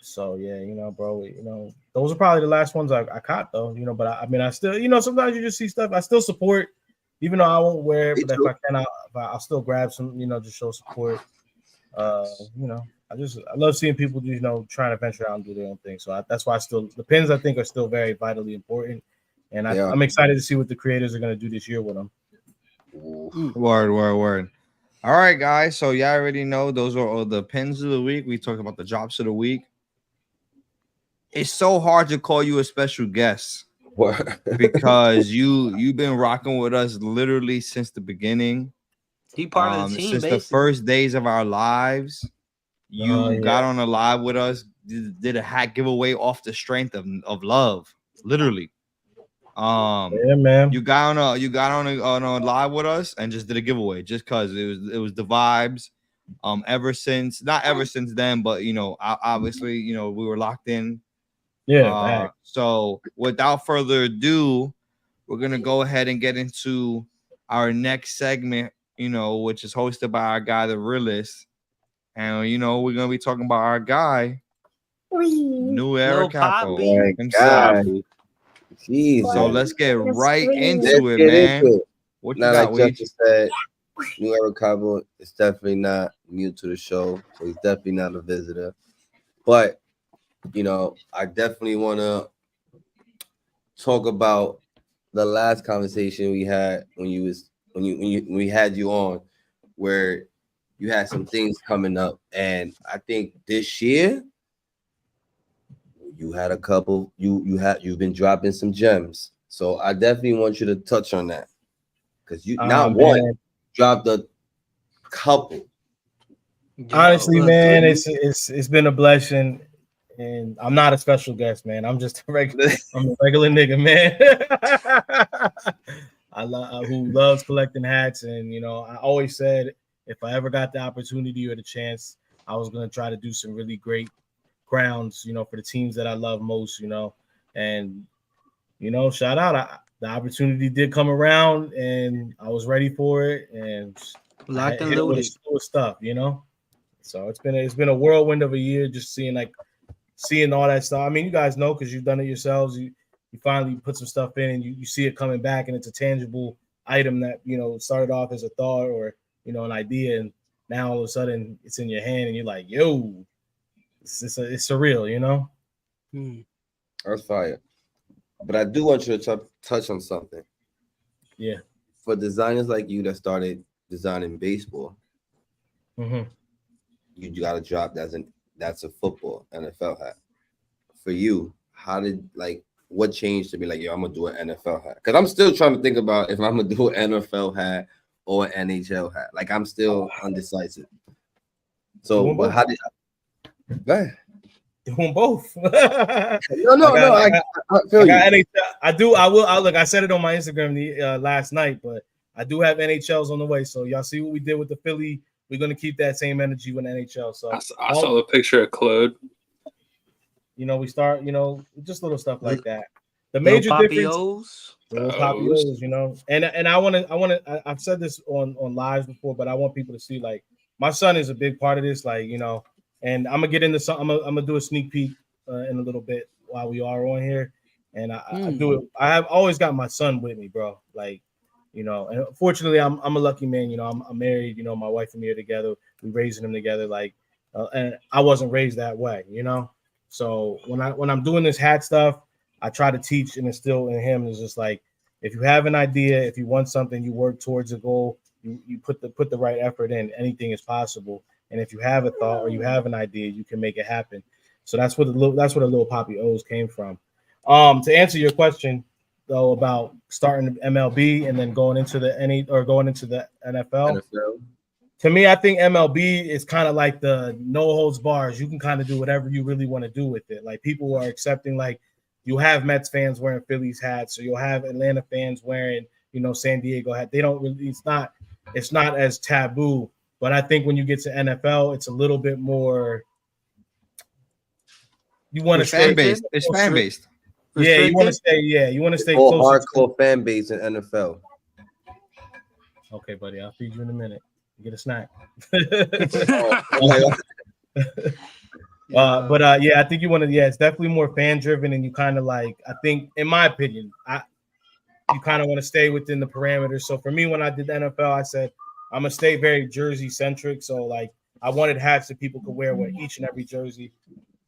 So yeah, bro, those are probably the last ones I caught though. But I still, sometimes you just see stuff. I still support, even though I won't wear it, but if I can, I'll still grab some, just show support. You know, I love seeing people, you know, trying to venture out and do their own thing. So that's why the pins, I think, are still very vitally important. And I'm excited to see what the creators are going to do this year with them. Word. All right, guys. So y'all already know those are all the pins of the week. We talked about the drops of the week. It's so hard to call you a special guest because you've been rocking with us literally since the beginning. He part of the team since basically. the first days of our lives. You got on a live with us, did a hat giveaway off the strength of love, literally. Yeah, man. You got on a live with us and just did a giveaway just because it was the vibes. Not ever since then, but you know, obviously, you know, we were locked in. Yeah. So without further ado, we're gonna go ahead and get into our next segment, you know, which is hosted by our guy, the realist. And you know, we're gonna be talking about our guy, New Era Capo himself. Jeez, so let's get right into it, man. What you got, like Justin said, New Era Cabo is definitely not new to the show, so he's definitely not a visitor. But you know, I definitely want to talk about the last conversation we had when we had you on, where you had some things coming up, and I think this year you had a couple. You've been dropping some gems, so I definitely want you to touch on that because you dropped a couple. Honestly, man, it's been a blessing, and I'm not a special guest, man. I'm just a regular nigga, man. Who loves collecting hats, and you know, I always said if I ever got the opportunity or the chance, I was gonna try to do some really great grounds, you know, for the teams that I love most, you know, and you know, shout out. The opportunity did come around, and I was ready for it, and locked and loaded with stuff, you know. So it's been a whirlwind of a year, just seeing all that stuff. I mean, you guys know because you've done it yourselves. You finally put some stuff in, and you see it coming back, and it's a tangible item that, you know, started off as a thought or, you know, an idea, and now all of a sudden it's in your hand, and you're like, yo, it's surreal, you know. That's fire. But I do want you to touch on something. Yeah. For designers like you that started designing baseball, you got to drop that's a football NFL hat. For you, what changed to be like, yo, I'm gonna do an NFL hat? Because I'm still trying to think about if I'm gonna do an NFL hat or an NHL hat. Like, I'm still undecisive. So, but how did go ahead. Doing both. No. I feel you. NHL. I said it on my Instagram last night, but I do have NHLs on the way. So y'all see what we did with the Philly. We're gonna keep that same energy with NHL. So I saw the picture of Claude. You know, we start, you know, just little stuff like that. The major difference, Papios, you know, and I've said this on lives before, but I want people to see, like, my son is a big part of this, like, you know, and I'm gonna get into some. I'm gonna do a sneak peek in a little bit while we are on here, and I do it. I have always got my son with me, bro. Like, you know, and fortunately, I'm a lucky man. You know, I'm married. You know, my wife and me are together. We raising him together. Like, and I wasn't raised that way. You know, so when I'm doing this hat stuff, I try to teach and instill in him. It's just like, if you have an idea, if you want something, you work towards a goal. You put the right effort in. Anything is possible. And if you have a thought or you have an idea, you can make it happen. So that's what a little Poppy O's came from. To answer your question though about starting MLB and then going into the NFL. To me, I think MLB is kind of like the no holds bars. You can kind of do whatever you really want to do with it. Like, people are accepting, like, you'll have Mets fans wearing Phillies hats, or you'll have Atlanta fans wearing, you know, San Diego hat. They don't really, it's not as taboo. But I think when you get to NFL, it's a little bit more. You want to stay fan-based. It's fan-based. Yeah, you want to stay. Yeah, you want to stay close. Hardcore fan base in NFL. Okay, buddy, I'll feed you in a minute. You get a snack. Yeah, I think you want to. Yeah, it's definitely more fan-driven, and you kind of like. I think, in my opinion, you kind of want to stay within the parameters. So for me, when I did the NFL, I said I'm gonna stay very Jersey centric. So like I wanted hats that people could wear with each and every jersey.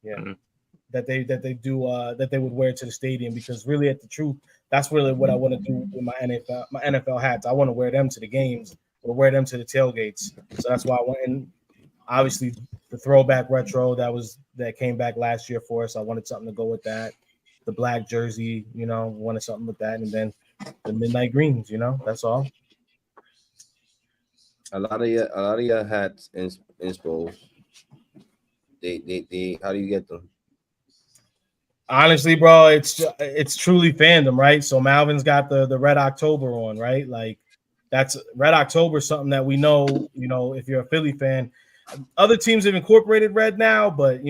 Yeah. That they would wear to the stadium, because really at the truth, that's really what I want to do with my NFL hats. I want to wear them to the games or wear them to the tailgates. So that's why I went in. Obviously, the throwback retro that came back last year for us. I wanted something to go with that. The black jersey, wanted something with that, and then the midnight greens. That's all. A lot of your hats and inspo. They how do you get them? Honestly, bro, it's truly fandom, right? So Malvin's got the Red October on, right? Like that's Red October, something that we know, if you're a Philly fan. Other teams have incorporated red now, but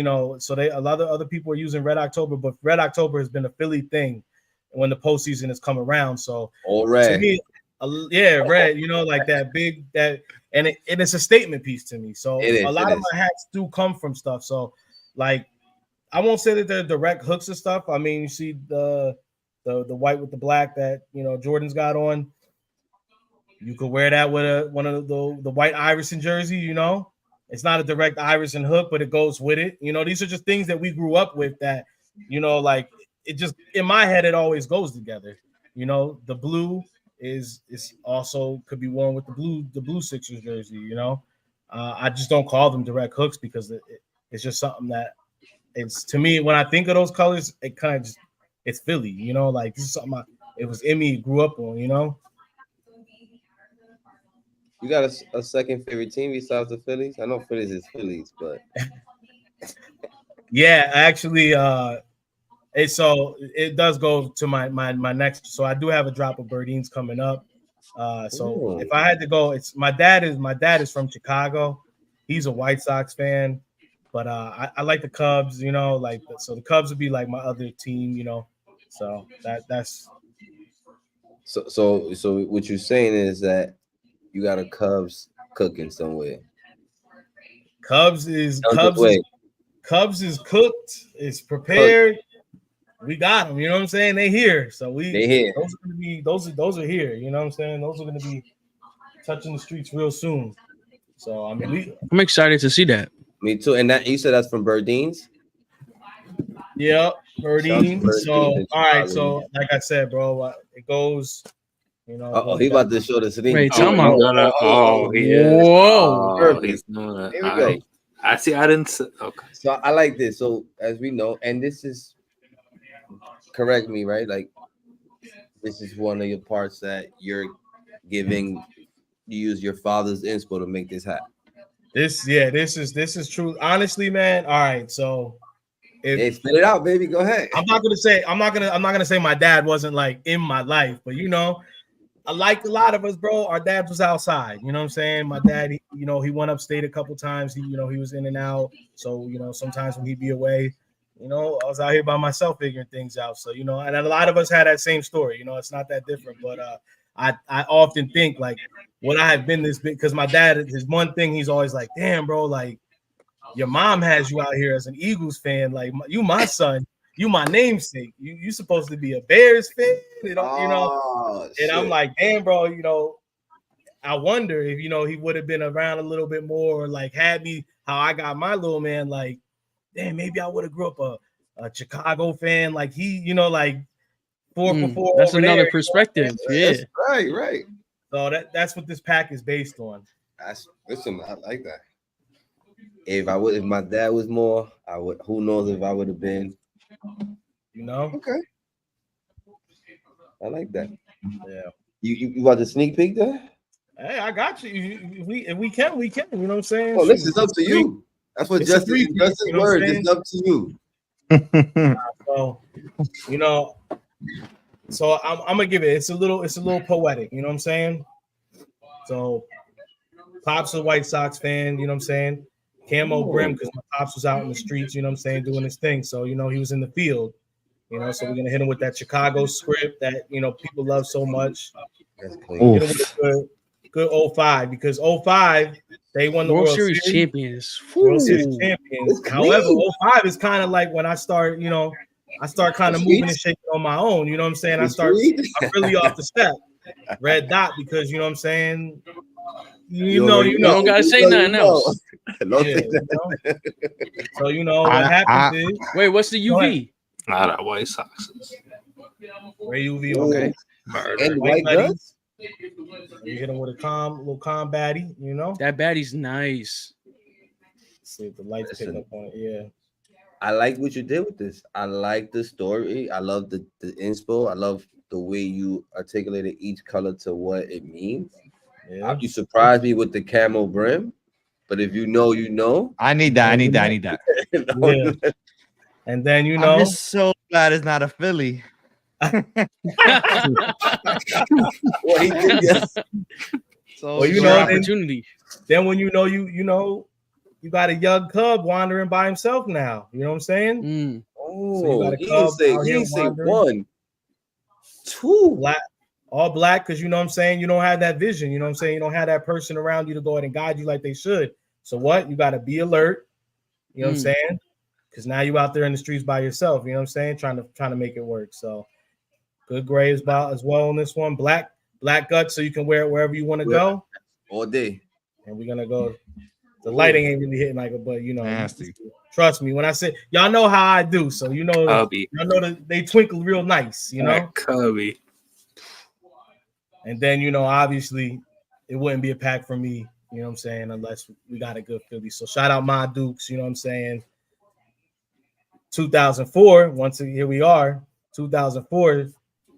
so a lot of other people are using Red October, but Red October has been a Philly thing when the postseason has come around. So all red. To me, red, like that big and it's a statement piece to me. So a lot of my hats do come from stuff. So like I won't say that they're direct hooks and stuff. I mean, you see the white with the black that Jordan's got on. You could wear that with one of the white Iverson jersey. It's not a direct Iverson hook, but it goes with it. These are just things that we grew up with that like it just in my head it always goes together. The blue is also could be worn with the blue Sixers jersey. I just don't call them direct hooks because it's just something that. It's to me when I think of those colors, it kind of just it's Philly, like this is something it was Emmy grew up on, You got a second favorite team besides the Phillies? I know Phillies is Phillies, but yeah, actually, it does go to my next. So I do have a drop of Birdines coming up. So if I had to go, it's my dad is from Chicago. He's a White Sox fan. But I like the Cubs, so the Cubs would be like my other team, So that's so what you're saying is that you got a Cubs cooking somewhere. Cubs is cooked, it's prepared. We got them, you know what I'm saying? They here. So they here. Those are gonna be those are here, you know what I'm saying? Those are gonna be touching the streets real soon. So I mean I'm excited to see that. Me too. And that you said that's from Birdines? Yep, Birdines. So all right, so like I said, bro, it goes, he about to show the thing. Wait, tell me. He is. Whoa. He's doing it. Here we go. I see. I didn't. Okay. So I like this. So as we know, and this is correct me, right? Like this is one of your parts that you're giving. You use your father's inspo to make this hat. This is true. Honestly, man. All right, so spit it out, baby. Go ahead. I'm not gonna say my dad wasn't like in my life, but like a lot of us, bro, our dad was outside. You know what I'm saying? My dad, he went upstate a couple times. He was in and out. So sometimes when he'd be away, I was out here by myself figuring things out. So and a lot of us had that same story. It's not that different, but I often think like, would I have been this big? Because my dad, his one thing, he's always like, damn, bro, like your mom has you out here as an Eagles fan. Like you, my son, you my namesake. You supposed to be a Bears fan, And I'm like, damn, bro, I wonder if he would have been around a little bit more, or like had me how I got my little man. Like, damn, maybe I would have grew up a Chicago fan. Like he, like 4 for 4. That's another perspective. Yeah, that's right. So that's what this pack is based on. Listen, I like that. If my dad was more, I would. Who knows if I would have been? Okay. I like that. Yeah. You want the sneak peek there? Hey, I got you. If we can. You know what I'm saying? Oh, this is up to you. That's what Justin's word. It's up to you. So I'm gonna give it. It's a little poetic. You know what I'm saying? So Pop's a White Sox fan. You know what I'm saying? Camo brim because my Pops was out in the streets. You know what I'm saying, doing his thing. So he was in the field. So we're gonna hit him with that Chicago script that people love so much. That's clean. Hit him with a good 05 because 05 they won the World Series champions. World Series champions. However, 05 is kind of like when I start, I start kind of moving and shaking on my own. You know what I'm saying? I'm really off the step. Red dot because you know what I'm saying. You know. You don't gotta say nothing else. Don't Yeah, say you know? So you know I- what happens is Wait, what's the UV? Not at White Sox. Ray UV. Ooh. Okay. And white buddy. guns. You hit him with a little calm baddie. You know. That baddie's nice. See if the lights pick Listen. up on it. Yeah. I like what you did with this. I like the story. I love the inspo. I love the way you articulated each color to what it means. Yeah. You surprised me with the camo brim, but if you know, you know. I need that. I need that. I need that. Yeah. And then you know. I'm just so glad it's not a Philly. Well, he did, yes. So Well, you Your know, opportunity. then when you know you got a young cub wandering by himself now. You know what I'm saying? Mm. Oh, So you got a he cub didn't out say, here wandering. 1, 2. Black, all black, because you know what I'm saying, you don't have that vision. You know what I'm saying? You don't have that person around you to go ahead and guide you like they should. So what? You got to be alert. You know what I'm saying? Because now you out there in the streets by yourself. You know what I'm saying? Trying to make it work. So good gray as well on this one. Black guts, so you can wear it wherever you want to go. All day. And we're gonna go. The lighting ain't really hitting like it, but you know, Nasty. trust me when I say y'all know how I do. So you know, Cubby. y'all know that they twinkle real nice. You know. That Cubby. And then, you know, obviously it wouldn't be a pack for me, you know what I'm saying, unless we got a good Philly. So shout out my Dukes, you know what I'm saying. 2004, here we are. 2004,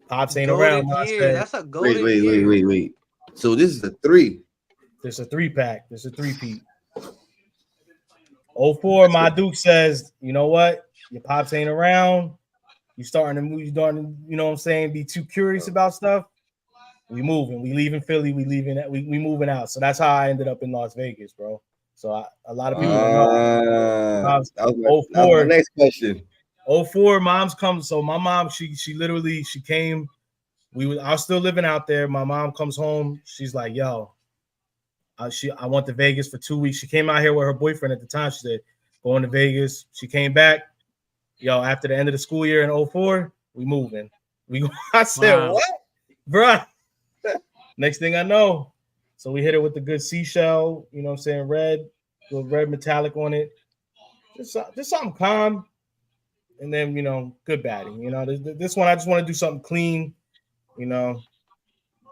Pops ain't Golden around. year. That's a golden year. Wait. So this is a 3. There's a 3-pack. There's a 3-peat. 04, my Duke says, you know what? Your Pops ain't around. You starting to move, you starting to, you know what I'm saying, be too curious about stuff. We moving, we leaving Philly, we moving out. So that's how I ended up in Las Vegas, bro. So a lot of people don't know. That was my next question. 04, mom's come. So my mom, she literally came. I was still living out there. My mom comes home. She's like, yo, I went to Vegas for 2 weeks. She came out here with her boyfriend at the time. She said, going to Vegas. She came back. Yo, after the end of the school year in 04, we moving. I said, Wow. what? Bruh. Next thing I know, so we hit it with the good seashell, you know what I'm saying, red, with red metallic on it. Just something calm. And then, you know, good batting. You know, this one, I just want to do something clean, you know.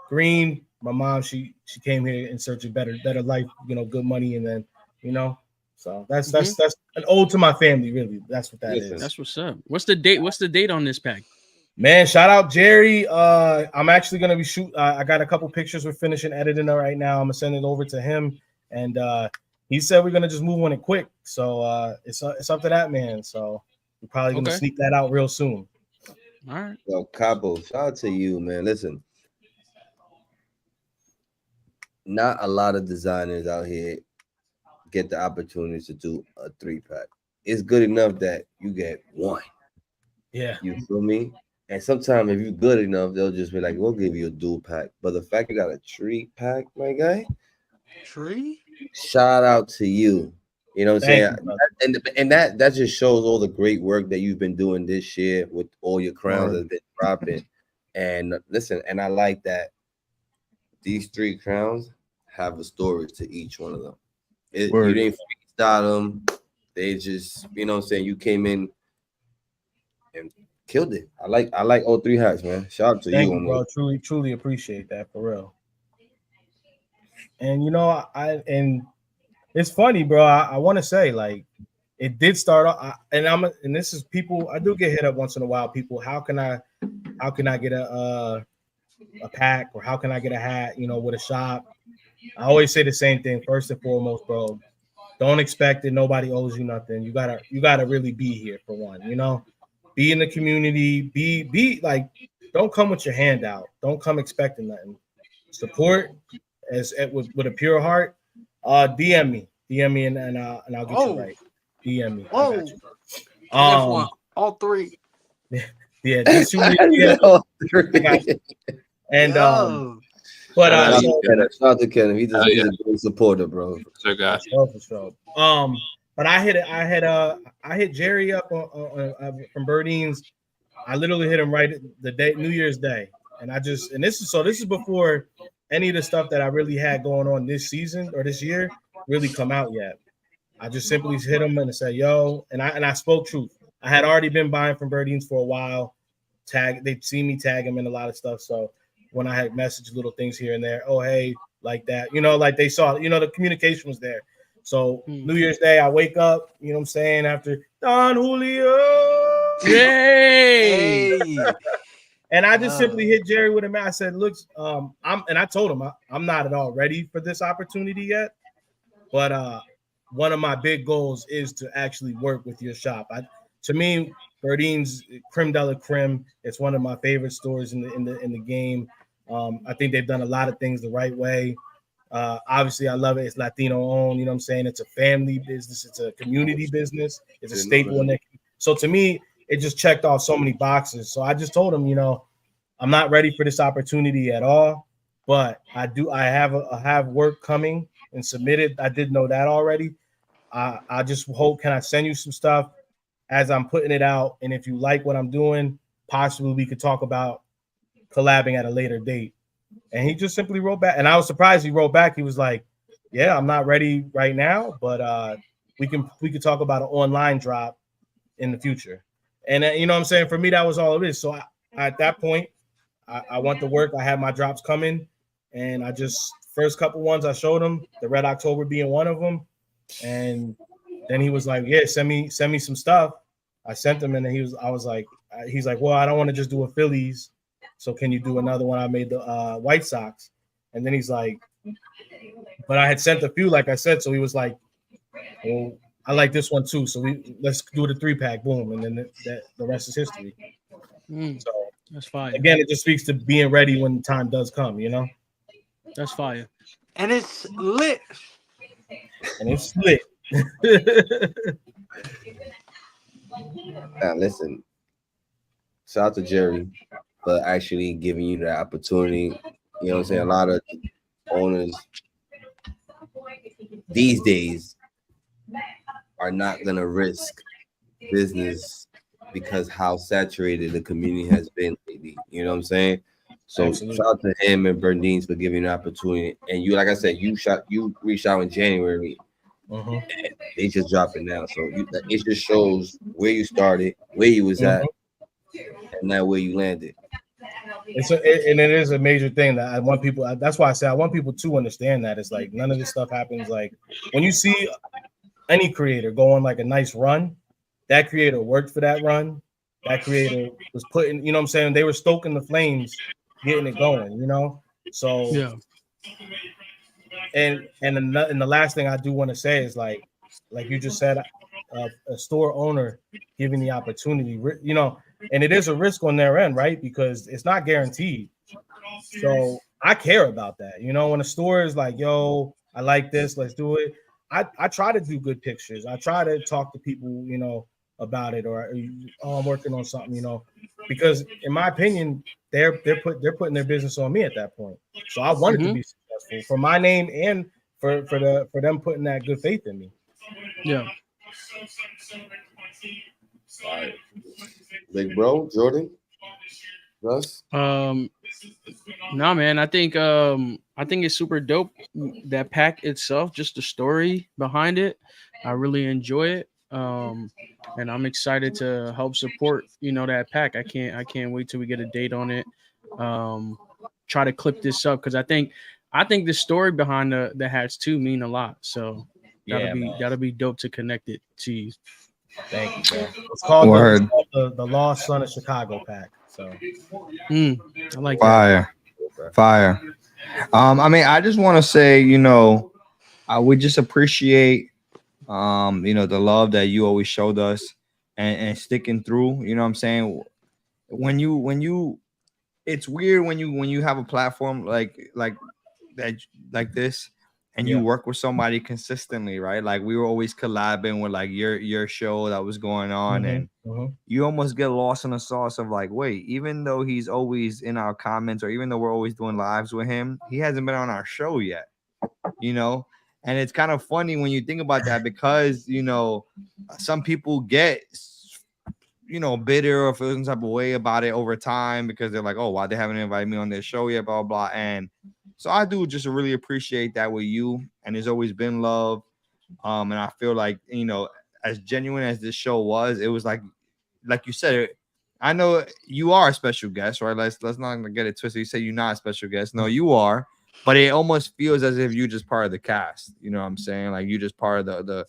Green, my mom, she came here in search of better life, you know, good money, and then, you know. So that's an ode to my family, really. That's what that is. That's what's up. What's the date? What's the date on this pack? Man, shout out Jerry. I'm actually gonna be I got a couple pictures. We're finishing editing it right now. I'm gonna send it over to him, and he said we're gonna just move on it quick. So it's up to that man. So we're probably gonna sneak that out real soon. All right. Well, Cabo, shout out to you, man. Listen, not a lot of designers out here get the opportunity to do a 3-pack. It's good enough that you get one. Yeah, you feel me? And sometimes if you're good enough, they'll just be like, we'll give you a dual pack. But the fact you got a 3-pack, my guy, shout out to you. You know what I'm saying? And that just shows all the great work that you've been doing this year with all your crowns that's been dropping. And listen, and I like that these 3 crowns have a story to each one of them. You didn't freestyle them. They just, you know what I'm saying, you came in and killed it. I like all 3 hats, man. Shout out to Thank you, bro. Truly appreciate that, for real. And you know, and it's funny, bro. I want to say, like, it did start off, and this is people. I do get hit up once in a while. People, how can I get a pack, or how can I get a hat? You know, with a shop. I always say the same thing. First and foremost, bro, don't expect it. Nobody owes you nothing. You gotta really be here for one. You know, be in the community. Be like, don't come with your hand out. Don't come expecting nothing. Support with a pure heart. DM me, and I'll get you right. DM me. I got you. All 3. Yeah, just shoot me. And but shout out to Kenneth. He's a good supporter, bro. So guys. But I hit Jerry up from Birdines. I literally hit him right the day, New Year's Day, and this is before any of the stuff that I really had going on this season or this year really come out yet. I just simply hit him and said, "Yo," and I spoke truth. I had already been buying from Birdines for a while. They'd seen me tag him in a lot of stuff. So when I had messaged little things here and there, oh hey, like that, like they saw, the communication was there. So New Year's Day, I wake up, you know what I'm saying, after Don Julio. Hey. And I just simply hit Jerry with him. I said, look, I told him I'm not at all ready for this opportunity yet. But one of my big goals is to actually work with your shop. To me, Birdines creme de la creme. It's one of my favorite stores in the game. I think they've done a lot of things the right way. Obviously, I love it. It's Latino owned. You know what I'm saying? It's a family business. It's a community business. It's a staple in there. So to me, it just checked off so many boxes. So I just told him, I'm not ready for this opportunity at all, but I have work coming and submitted. I did know that already. I just hope, can I send you some stuff as I'm putting it out? And if you like what I'm doing, possibly we could talk about collabing at a later date. And he just simply wrote back. And I was surprised he wrote back. He was like, yeah, I'm not ready right now, but we could talk about an online drop in the future. And you know what I'm saying? For me, that was all it is. So at that point, I want the work. I had my drops coming, and I just first couple ones I showed him, the Red October being one of them. And then he was like, yeah, send me some stuff. I sent him, and then he's like, well, I don't want to just do a Phillies. So can you do another one? I made the White Sox. And then he's like, but I had sent a few, like I said. So he was like, well, I like this one too. So let's do the 3-pack, boom. And then the rest is history. So that's fire. Again, it just speaks to being ready when the time does come, That's fire. And it's lit. Now, listen, shout out to Jerry for actually giving you the opportunity. You know what I'm saying? A lot of owners these days are not going to risk business because how saturated the community has been lately. You know what I'm saying? So Absolutely. Shout out to him and Birdines for giving the opportunity. And you, like I said, you reached out in January. And they just dropped it now. So it just shows where you started, where you was at, and now where you landed. And it is a major thing that I want people. That's why I say I want people to understand that it's like none of this stuff happens. Like when you see any creator go on like a nice run, that creator worked for that run. That creator was putting, you know what I'm saying? They were stoking the flames, getting it going, So yeah. And the last thing I do want to say is like you just said, a store owner giving the opportunity, and it is a risk on their end, right? Because it's not guaranteed. So I care about that. When a store is like, yo, I like this, let's do it. I try to do good pictures. I try to talk to people, about it, or I'm working on something, because in my opinion, they're putting their business on me at that point. So I want it to be successful for my name and for them putting that good faith in me. Yeah. All right. Big bro, Jordan. Russ? Nah, man, I think it's super dope, that pack itself, just the story behind it. I really enjoy it. And I'm excited to help support, that pack. I can't wait till we get a date on it. Try to clip this up because I think the story behind the hats too mean a lot. So that'll be dope to connect it to you. Thank you, bro. It's called the Lost Son of Chicago pack. So I like fire. that. Fire. I mean, I just want to say, I would just appreciate the love that you always showed us and sticking through. You know what I'm saying? When you it's weird when you have a platform like that, like this, and you work with somebody consistently, right? Like we were always collabing with like your show that was going on, and you almost get lost in the sauce of like, wait, even though he's always in our comments, or even though we're always doing lives with him, he hasn't been on our show yet, And it's kind of funny when you think about that, because some people get bitter or feel some type of way about it over time because they're like, oh, why they haven't invited me on their show yet, blah, blah, blah. And so I do just really appreciate that with you. And there's always been love. And I feel like, as genuine as this show was, it was like you said, I know you are a special guest, right? Let's not get it twisted. You say you're not a special guest. No, you are. But it almost feels as if you're just part of the cast. You know what I'm saying? Like you're just part of the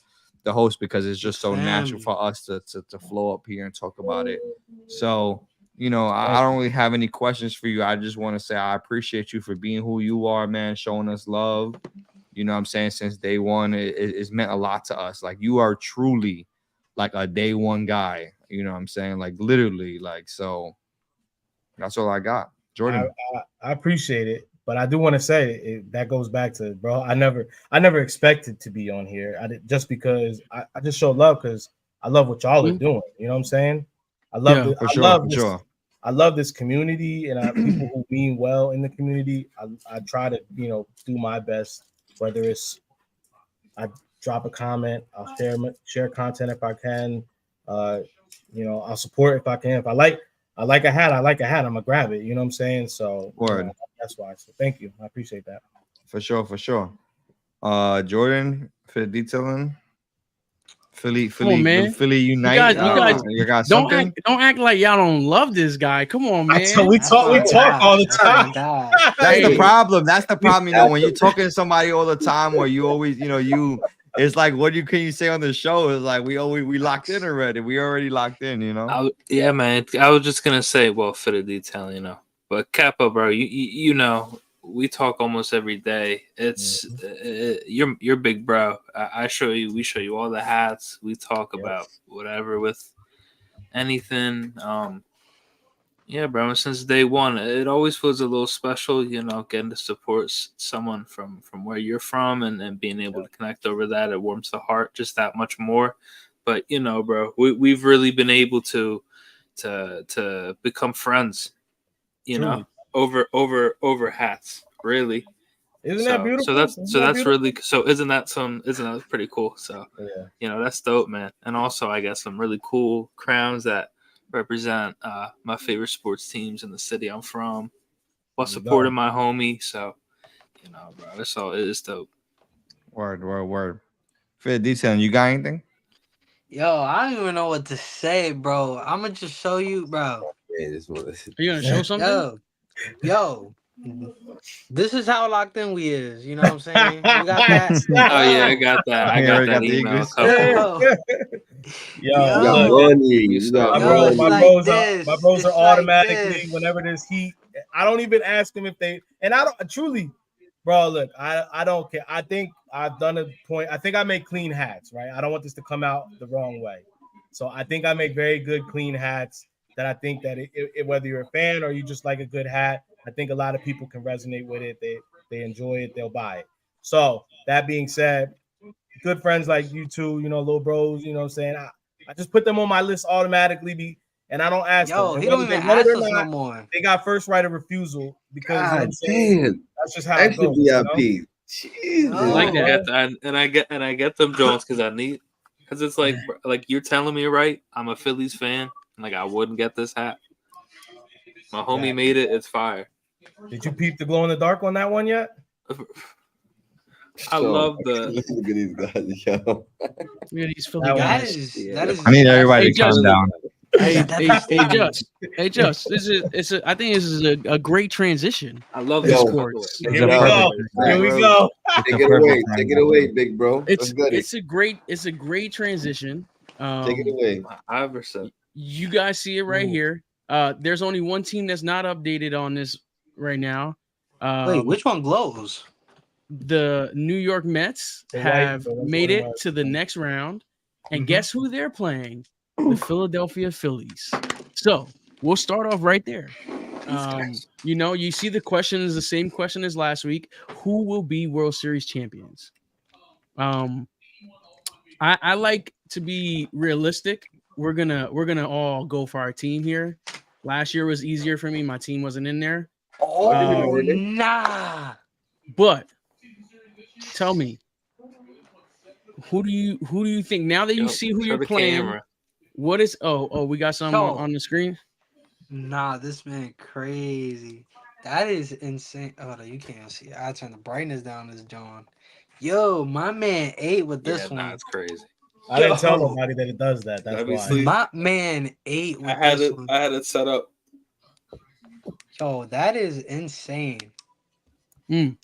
host because it's just so natural for us to flow up here and talk about it. So, I don't really have any questions for you. I just want to say I appreciate you for being who you are, man, showing us love. You know what I'm saying? Since day one, it's meant a lot to us. Like you are truly like a day one guy. You know what I'm saying? Like literally, like, so that's all I got. Jordan. I appreciate it. But I do want to say that goes back to, bro, I never expected to be on here. Just because I just show love because I love what y'all are doing. You know what I'm saying? I love this community and people who mean well in the community. I try to, do my best, whether it's I drop a comment, I'll share content if I can. I'll support if I can. If I like a hat, I'm gonna grab it. You know what I'm saying? So that's why. So thank you. I appreciate that. For sure. Jordan, for the detailing. Philly unite. You got something? Don't act like y'all don't love this guy. Come on, man. We talk all the time. That's the problem. That's the problem. When you're talking to somebody all the time, where you always, it's like, can you say on the show? It's like we locked in already. We already locked in, Yeah, man. I was just gonna say, well, for the detail, but Capo, bro, you know, we talk almost every day. It's you're big, bro. We show you all the hats. We talk about whatever with anything. Yeah, bro. Since day one, it always feels a little special, getting to support someone from where you're from and being able to connect over that. It warms the heart just that much more. But bro, we've really been able to become friends, over hats, really. Isn't that beautiful? Isn't that pretty cool? So that's dope, man. And also I got some really cool crowns that represent my favorite sports teams in the city I'm from, while supporting my homie. So, bro, it's dope. Word. For the detailing, you got anything? Yo, I don't even know what to say, bro. I'm gonna just show you, bro. Are you gonna show something? Yo, this is how locked in we is. You know what I'm saying? We got that. Oh yeah, I got that. I got that email. My bros are automatically whenever there's heat. I don't even ask them if they, and I don't truly, bro. Look, I don't care. I think I've done a point. I think I make clean hats, right? I don't want this to come out the wrong way. So I think I make very good clean hats that I think that whether you're a fan or you just like a good hat, I think a lot of people can resonate with it. They enjoy it. They'll buy it. So that being said, good friends like you two, little bros, you know what I'm saying? I just put them on my list automatically, and I don't ask them. He don't even ask us no more. They got first right of refusal because that's just how it goes. VIP. Like that. And I get them Jones because it's like you're telling me, right? I'm a Phillies fan. Like I wouldn't get this hat. My homie made it. It's fire. Did you peep the glow in the dark on that one yet? I love the. Look at these guys, yo. Look at these Philly guys. That is. I need everybody to calm down. Hey, Just. I think this is a great transition. I love this court. Here we go. Take it away, big bro. It's a great transition. Take it away. You guys see it right here. There's only one team that's not updated on this right now. Wait, which one glows? The New York Mets have made it to the next round. And guess who they're playing? The Philadelphia Phillies. So we'll start off right there. You see the question is the same question as last week. Who will be World Series champions? I like to be realistic. We're gonna all go for our team here. Last year was easier for me. My team wasn't in there. Nah. But tell me, who do you think now that you see who you're playing? What is? Oh, we got some on the screen. Nah, this man crazy. That is insane. Oh, no, you can't see it. I turn the brightness down. This John. Yo, my man ate with this one. That's crazy. I didn't tell nobody that it does that. That's Obviously, why. My man ate with I had this it. one. I had it set up. Yo, that is insane. Mm.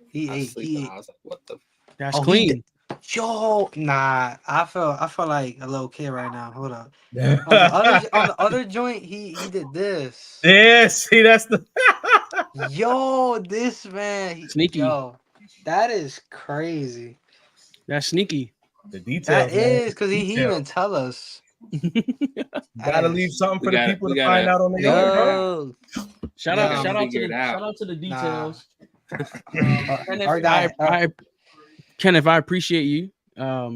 He I ate. He ate. was like, what the? That's Oh, clean. Yo, nah. I feel like a little kid right now. Hold up. on the other joint, he did this. Yeah, see, that's the Yo, this man. Sneaky. Yo, that is crazy. That's sneaky. The details. That is because he even tell us. Gotta leave something for the people to find out on the Yo. Shout out to the details. Kenneth, I appreciate you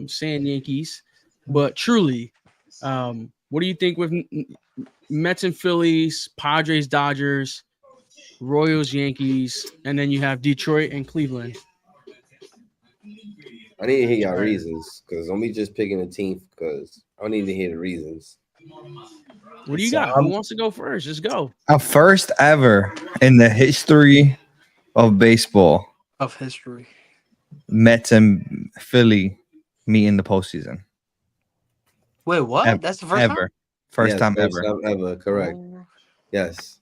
saying Yankees, but truly, what do you think with Mets and Phillies, Padres, Dodgers, Royals, Yankees, and then you have Detroit and Cleveland? I need to hear y'all reasons, because don't be just picking a team, because I need to hear the reasons. What do you got? Who wants to go first? Just go. A first ever in the history of baseball. Of history. Mets and Philly meet in the postseason. Wait, what? That's the first time? First time first ever. time ever, correct. Yes.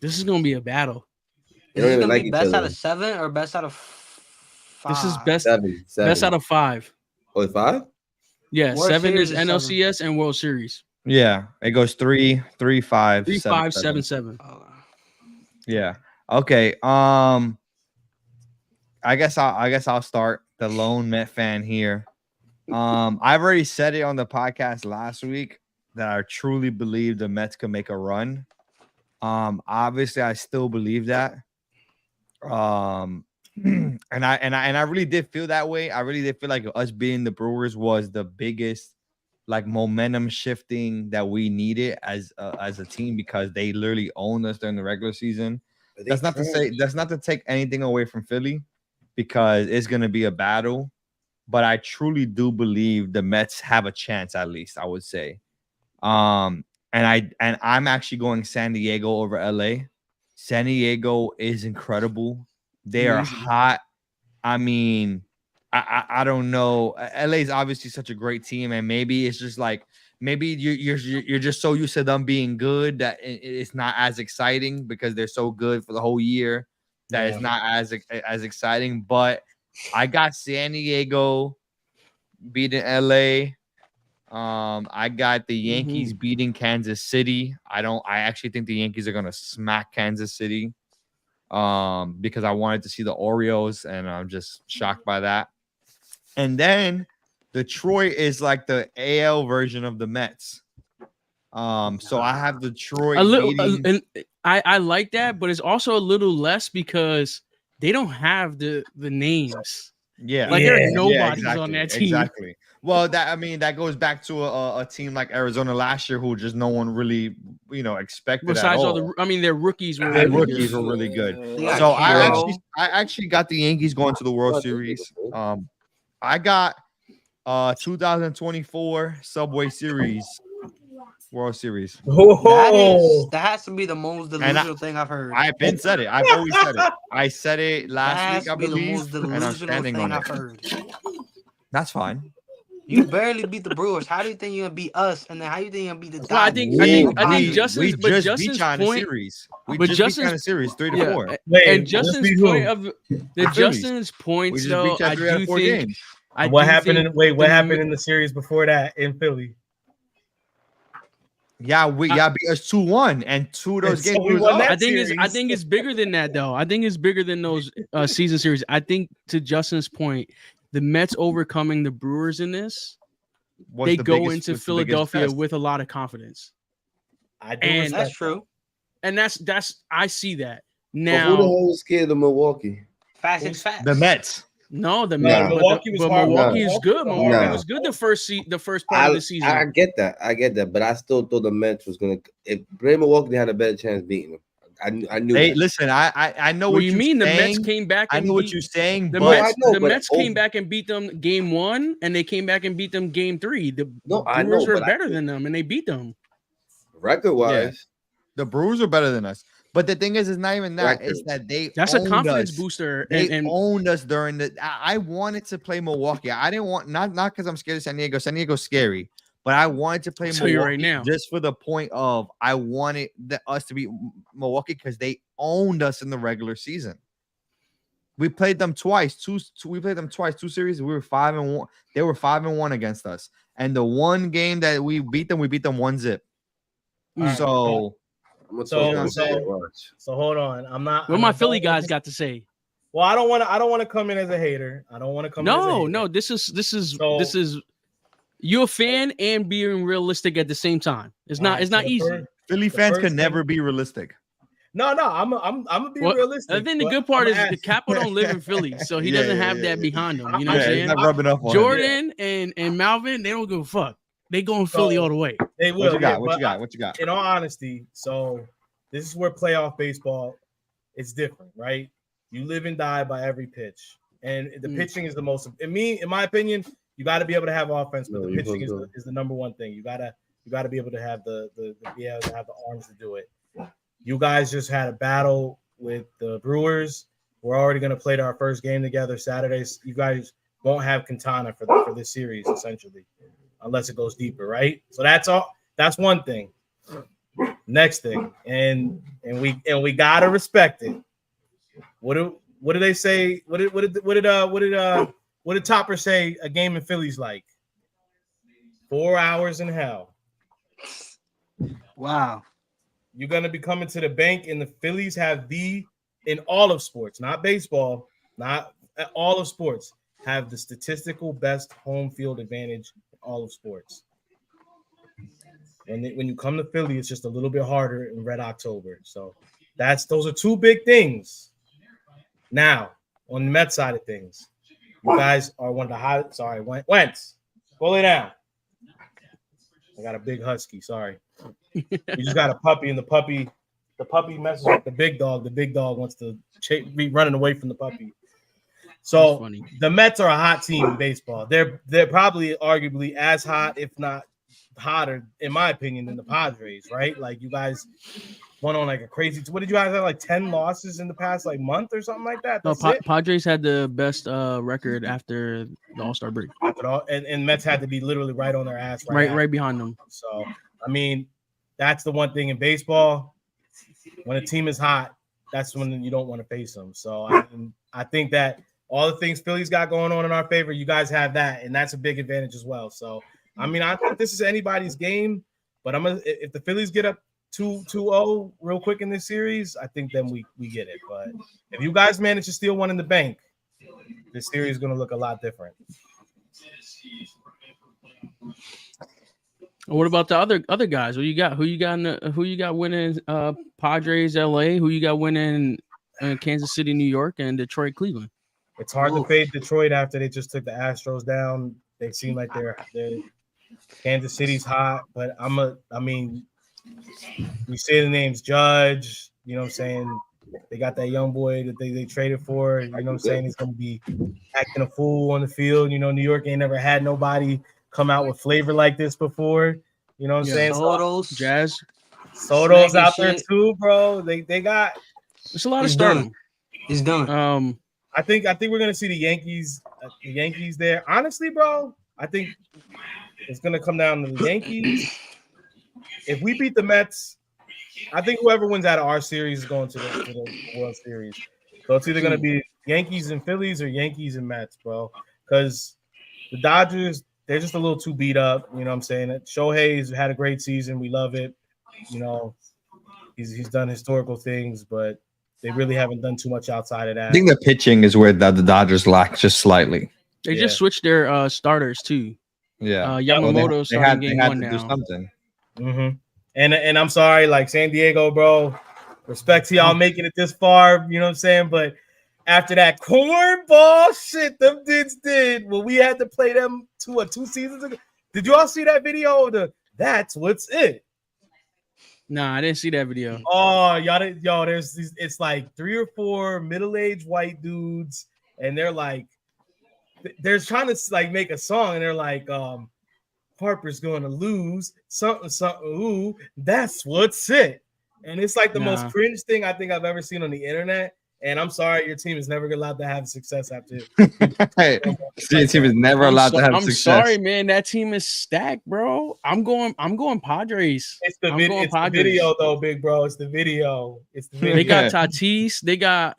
This is going to be a battle. Is this going to be best out of 7 or best out of 5? This is best, seven. Best out of 5. Oh, 5? Yeah, World 7 Series is is NLCS and World Series. Yeah, it goes 3, 3, 5, 3, 7, 5, 7, 7. 7. Yeah. Okay. I guess I'll start. The lone Met fan here. I've already said it on the podcast last week that I truly believe the Mets could make a run. Obviously, I still believe that. And I really did feel that way. I really did feel like us beating the Brewers was the biggest like momentum shifting that we needed as a team, because they literally owned us during the regular season. That's not to take anything away from Philly, because it's going to be a battle, but I truly do believe the Mets have a chance, at least I would say. And I'm actually going San Diego over LA. San Diego is incredible. They are hot. I mean, I don't know. LA is obviously such a great team, and maybe it's just like maybe you're just so used to them being good that it's not as exciting because they're so good for the whole year that it's not as exciting. But I got San Diego beating LA. I got the Yankees beating Kansas City. I actually think the Yankees are gonna smack Kansas City. Because I wanted to see the Orioles, and I'm just shocked by that. And then Detroit is like the AL version of the Mets. So I have Detroit and I like that, but it's also a little less because they don't have the names. Yeah, like there are nobodies on that team. Exactly. Well, that goes back to a team like Arizona last year, who just no one really expected. Besides all their rookies were really good. So I actually got the Yankees going to the World Series. I got 2024 Subway Series World Series. That has to be the most delusional thing I've heard. I've been said it. I've always said it. I said it last week, I believe, and I'm standing on it. That's fine. You barely beat the Brewers. How do you think you're gonna beat us? And then how do you think you're gonna beat the Dodgers? I think Justin's point. We just beat China series 3-4. And Justin's point of Justin's points, though, I do think. What happened in the series before that in Philly? Yeah, beat us 2-1, and 2 of those games we won. I think it's bigger than that, though. I think it's bigger than those season series. I think, to Justin's point, the Mets overcoming the Brewers in this, they go into Philadelphia with a lot of confidence. That's true. And that's I see that now. But who the hell is scared of Milwaukee? Facts. The Mets. No, the Mets. Milwaukee was hard. Milwaukee is good. Milwaukee was good the first part of the season. I get that, but I still thought the Mets was gonna. If Milwaukee had a better chance beating them, I knew. Hey, that. listen, I know what you you're mean. saying. The Mets came back. I And know what beat, you're saying, the but Mets, I know, the but Mets came back and beat them game 1, and they came back and beat them game 3. The I Brewers know, were but better than them, and they beat them. record wise, the Brewers are better than us. But the thing is, it's not even that. It's that That's a owned confidence us. booster. They And owned us during the. I wanted to play Milwaukee. I didn't want not because I'm scared of San Diego. San Diego's scary, but I wanted to play I'll tell you Milwaukee right now. just for the point of I wanted us to beat Milwaukee because they owned us in the regular season. We played them twice. We played them twice. 2 series. We were 5-1. They were 5-1 against us. And the one game that we beat them 1-0. Right. So. So hold on. I'm not. What my Philly guys got to say? Well, I don't want to come in as a hater. I don't want to come in as a hater. No. This is you're a fan and being realistic at the same time. It's not easy. Philly fans can never be realistic. No, I'm gonna be realistic. I think the good part is the Capo don't live in Philly, so he doesn't have that behind him. You know what I'm saying? Not rubbing off on Jordan and Malvin, they don't give a fuck. They going Philly all the way. They will. What you got? In all honesty, so this is where playoff baseball is different, right? You live and die by every pitch, and the pitching is the most. In my opinion, you got to be able to have offense, but the pitching is the number one thing. You gotta be able to have the arms to do it. You guys just had a battle with the Brewers. We're already going to play our first game together Saturdays. You guys won't have Quintana for this series, essentially, unless it goes deeper, right? So that's all. That's one thing. Next thing, and we gotta respect it. What do they say? What did Topper say? A game in Philly's like 4 hours in hell. Wow. You're going to be coming to the bank, and the Phillies have in all of sports, not baseball, not all of sports, have the statistical best home field advantage in all of sports. And when you come to Philly, it's just a little bit harder in Red October. So those are 2 big things. Now, on the Mets side of things, you guys are one of the highest. Sorry, Wentz, pull it down. I got a big husky. Sorry. You just got a puppy, and the puppy messes with the big dog. The big dog wants to be running away from the puppy. So the Mets are a hot team in baseball. They're probably arguably as hot, if not hotter, in my opinion, than the Padres, right? Like, you guys went on like a crazy. What did you guys have, like 10 losses in the past like month or something like that? No, Padres had the best record after the All-Star break. And Mets had to be literally right on their ass, right behind them. So I mean, that's the one thing in baseball. When a team is hot, that's when you don't want to face them. So I think that all the things Philly's got going on in our favor, you guys have that, and that's a big advantage as well. So I mean, I think this is anybody's game, but if the Phillies get up 2-0 real quick in this series, I think then we get it. But if you guys manage to steal one in the bank, this series is going to look a lot different. What about the other guys? Who you got winning Padres, LA? Who you got winning Kansas City, New York, and Detroit, Cleveland? It's hard to fade Detroit after they just took the Astros down. They seem like they're Kansas City's hot, but we say the names Judge, you know what I'm saying? They got that young boy that they traded for, you know what I'm saying? He's going to be acting a fool on the field. You know, New York ain't never had nobody come out with flavor like this before. You know what I'm saying? Soto's, Jazz. Soto's out there too, bro. They got it's a lot of stardom. He's done. I think we're gonna see the Yankees there. Honestly, bro, I think it's gonna come down to the Yankees. If we beat the Mets, I think whoever wins out of our series is going to the World Series. So it's either gonna be Yankees and Phillies or Yankees and Mets, bro. Because the Dodgers, they're just a little too beat up. You know what I'm saying? Shohei's had a great season. We love it. You know, he's done historical things, but they really haven't done too much outside of that. I think the pitching is where the Dodgers lack just slightly. They just switched their starters too. Yeah, Yamamoto starting game one now. Do something. Mm-hmm. And I'm sorry, like San Diego, bro. Respect to y'all making it this far. You know what I'm saying? But after that cornball shit them dudes did when we had to play them 2 seasons ago. Did you all see that video of that's what's it? Nah, I didn't see that video. Oh, y'all, there's these, it's like 3 or 4 middle-aged white dudes, and they're like, they're trying to like make a song, and they're like, Harper's going to lose something, ooh, that's what's it. And it's like the most cringe thing I think I've ever seen on the internet. And I'm sorry, your team is never allowed to have success after. Your team is never allowed to have success. I'm sorry, man. That team is stacked, bro. I'm going Padres. It's the video, though, big bro. It's the video. It's the video. They got Tatis. They got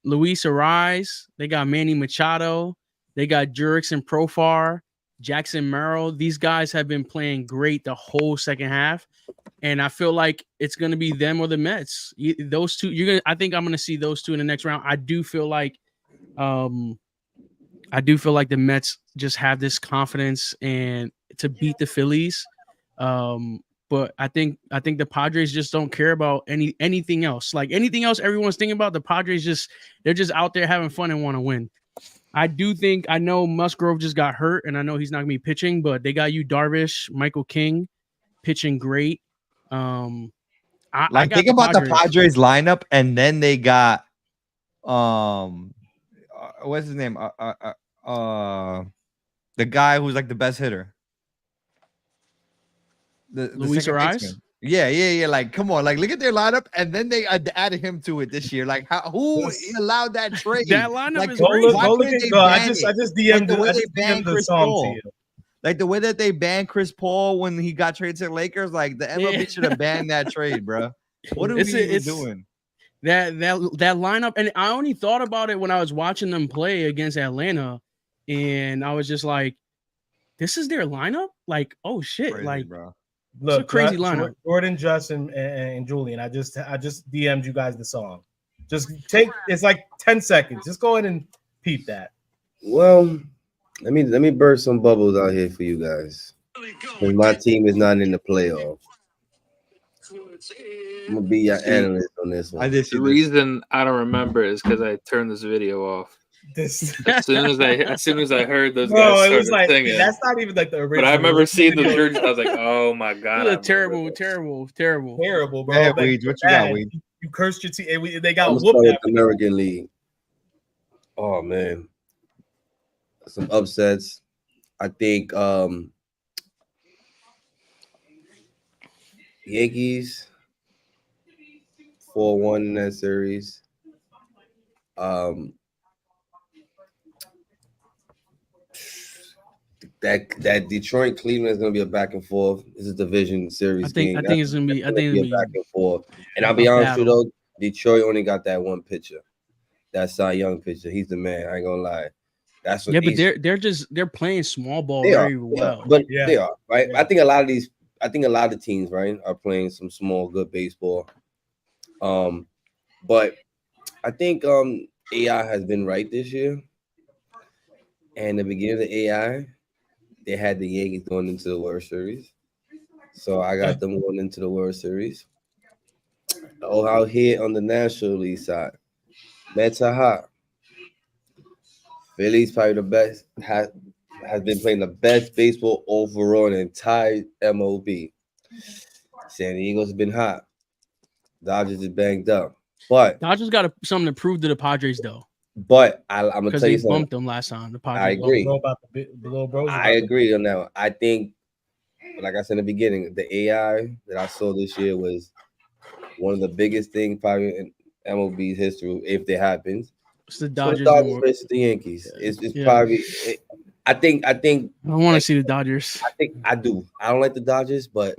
Luis Ariz. They got Manny Machado. They got Jurickson Profar, Jackson Merrill. These guys have been playing great the whole second half. And I feel like it's going to be them or the Mets. Those two, I think I'm going to see those two in the next round. I do feel like the Mets just have this confidence and to beat the Phillies. But I think the Padres just don't care about anything else. Like anything else everyone's thinking about, the Padres they're just out there having fun and want to win. I know Musgrove just got hurt, and I know he's not going to be pitching, but they got Darvish, Michael King pitching great. Think about the Padres lineup, and then they got what's his name? The guy who's like the best hitter. The Luis Ariz? Yeah. Like, come on, like look at their lineup, and then they added him to it this year. Like, who allowed that trade? That lineup is great. I just DM'd the song to you. Like the way that they banned Chris Paul when he got traded to the Lakers, like the MLB should have banned that trade, bro. What are we doing? That lineup, and I only thought about it when I was watching them play against Atlanta, and I was just like, "This is their lineup." Like, oh shit, crazy, like, bro. Look, it's a crazy lineup. Jordan, Justin, and Julian. I just DM'd you guys the song. Just it's like 10 seconds. Just go ahead and peep that. Well, let me burst some bubbles out here for you guys. Because my team is not in the playoff. I'm gonna be your analyst on this one. The reason I don't remember is because I turned this video off. As soon as I heard those guys started singing, that's not even like the original. But I remember seeing the jerseys. I was like, "Oh my god!" It was terrible, bro. Yeah, Weeds, what you got, Weeds? You cursed your team. They got whooped at the American League. Oh man, some upsets. I think Yankees 4-1 in that series. That Detroit Cleveland is gonna be a back and forth. This is a division series. I think it's gonna be. I think it's gonna be a back and forth. And I'll be honest with you though, Detroit only got that one pitcher, that Cy Young pitcher. He's the man. I ain't gonna lie. That's what. Yeah, but they're playing small ball very well. But they are right. Yeah. I think a lot of teams right are playing some small good baseball. But I think AI has been right this year. And the beginning of the AI, they had the Yankees going into the World Series. So I got them going into the World Series. Oh, out here on the National League side, Mets are hot. Philly's probably the best, has been playing the best baseball overall in the entire MLB. San Diego's been hot. Dodgers is banged up. But Dodgers got something to prove to the Padres, though. But I'm gonna tell you something. Bumped them last time. The Padres. I agree. I agree on that one. I think, like I said in the beginning, the AI that I saw this year was one of the biggest things probably in MLB's history, if it happens. It's the Dodgers versus the Yankees. It's probably. I think. I want to see the Dodgers. I do. I don't like the Dodgers, but.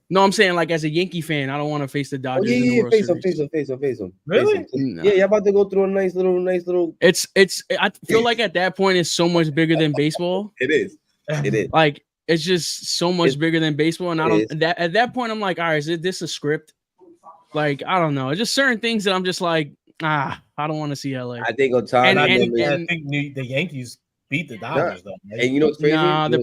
No, I'm saying like as a Yankee fan, I don't want to face the Dodgers. Face them. Really? No. Yeah, you're about to go through a nice little. It's. I feel like at that point, it's so much bigger than baseball. It is. Like it's just so much bigger than baseball, and I don't. At that point, I'm like, all right, is this a script? Like I don't know. It's just certain things that I'm just like, I don't want to see LA. I think on time. I think the Yankees beat the Dodgers though. Right? And you know what's crazy? Nah, the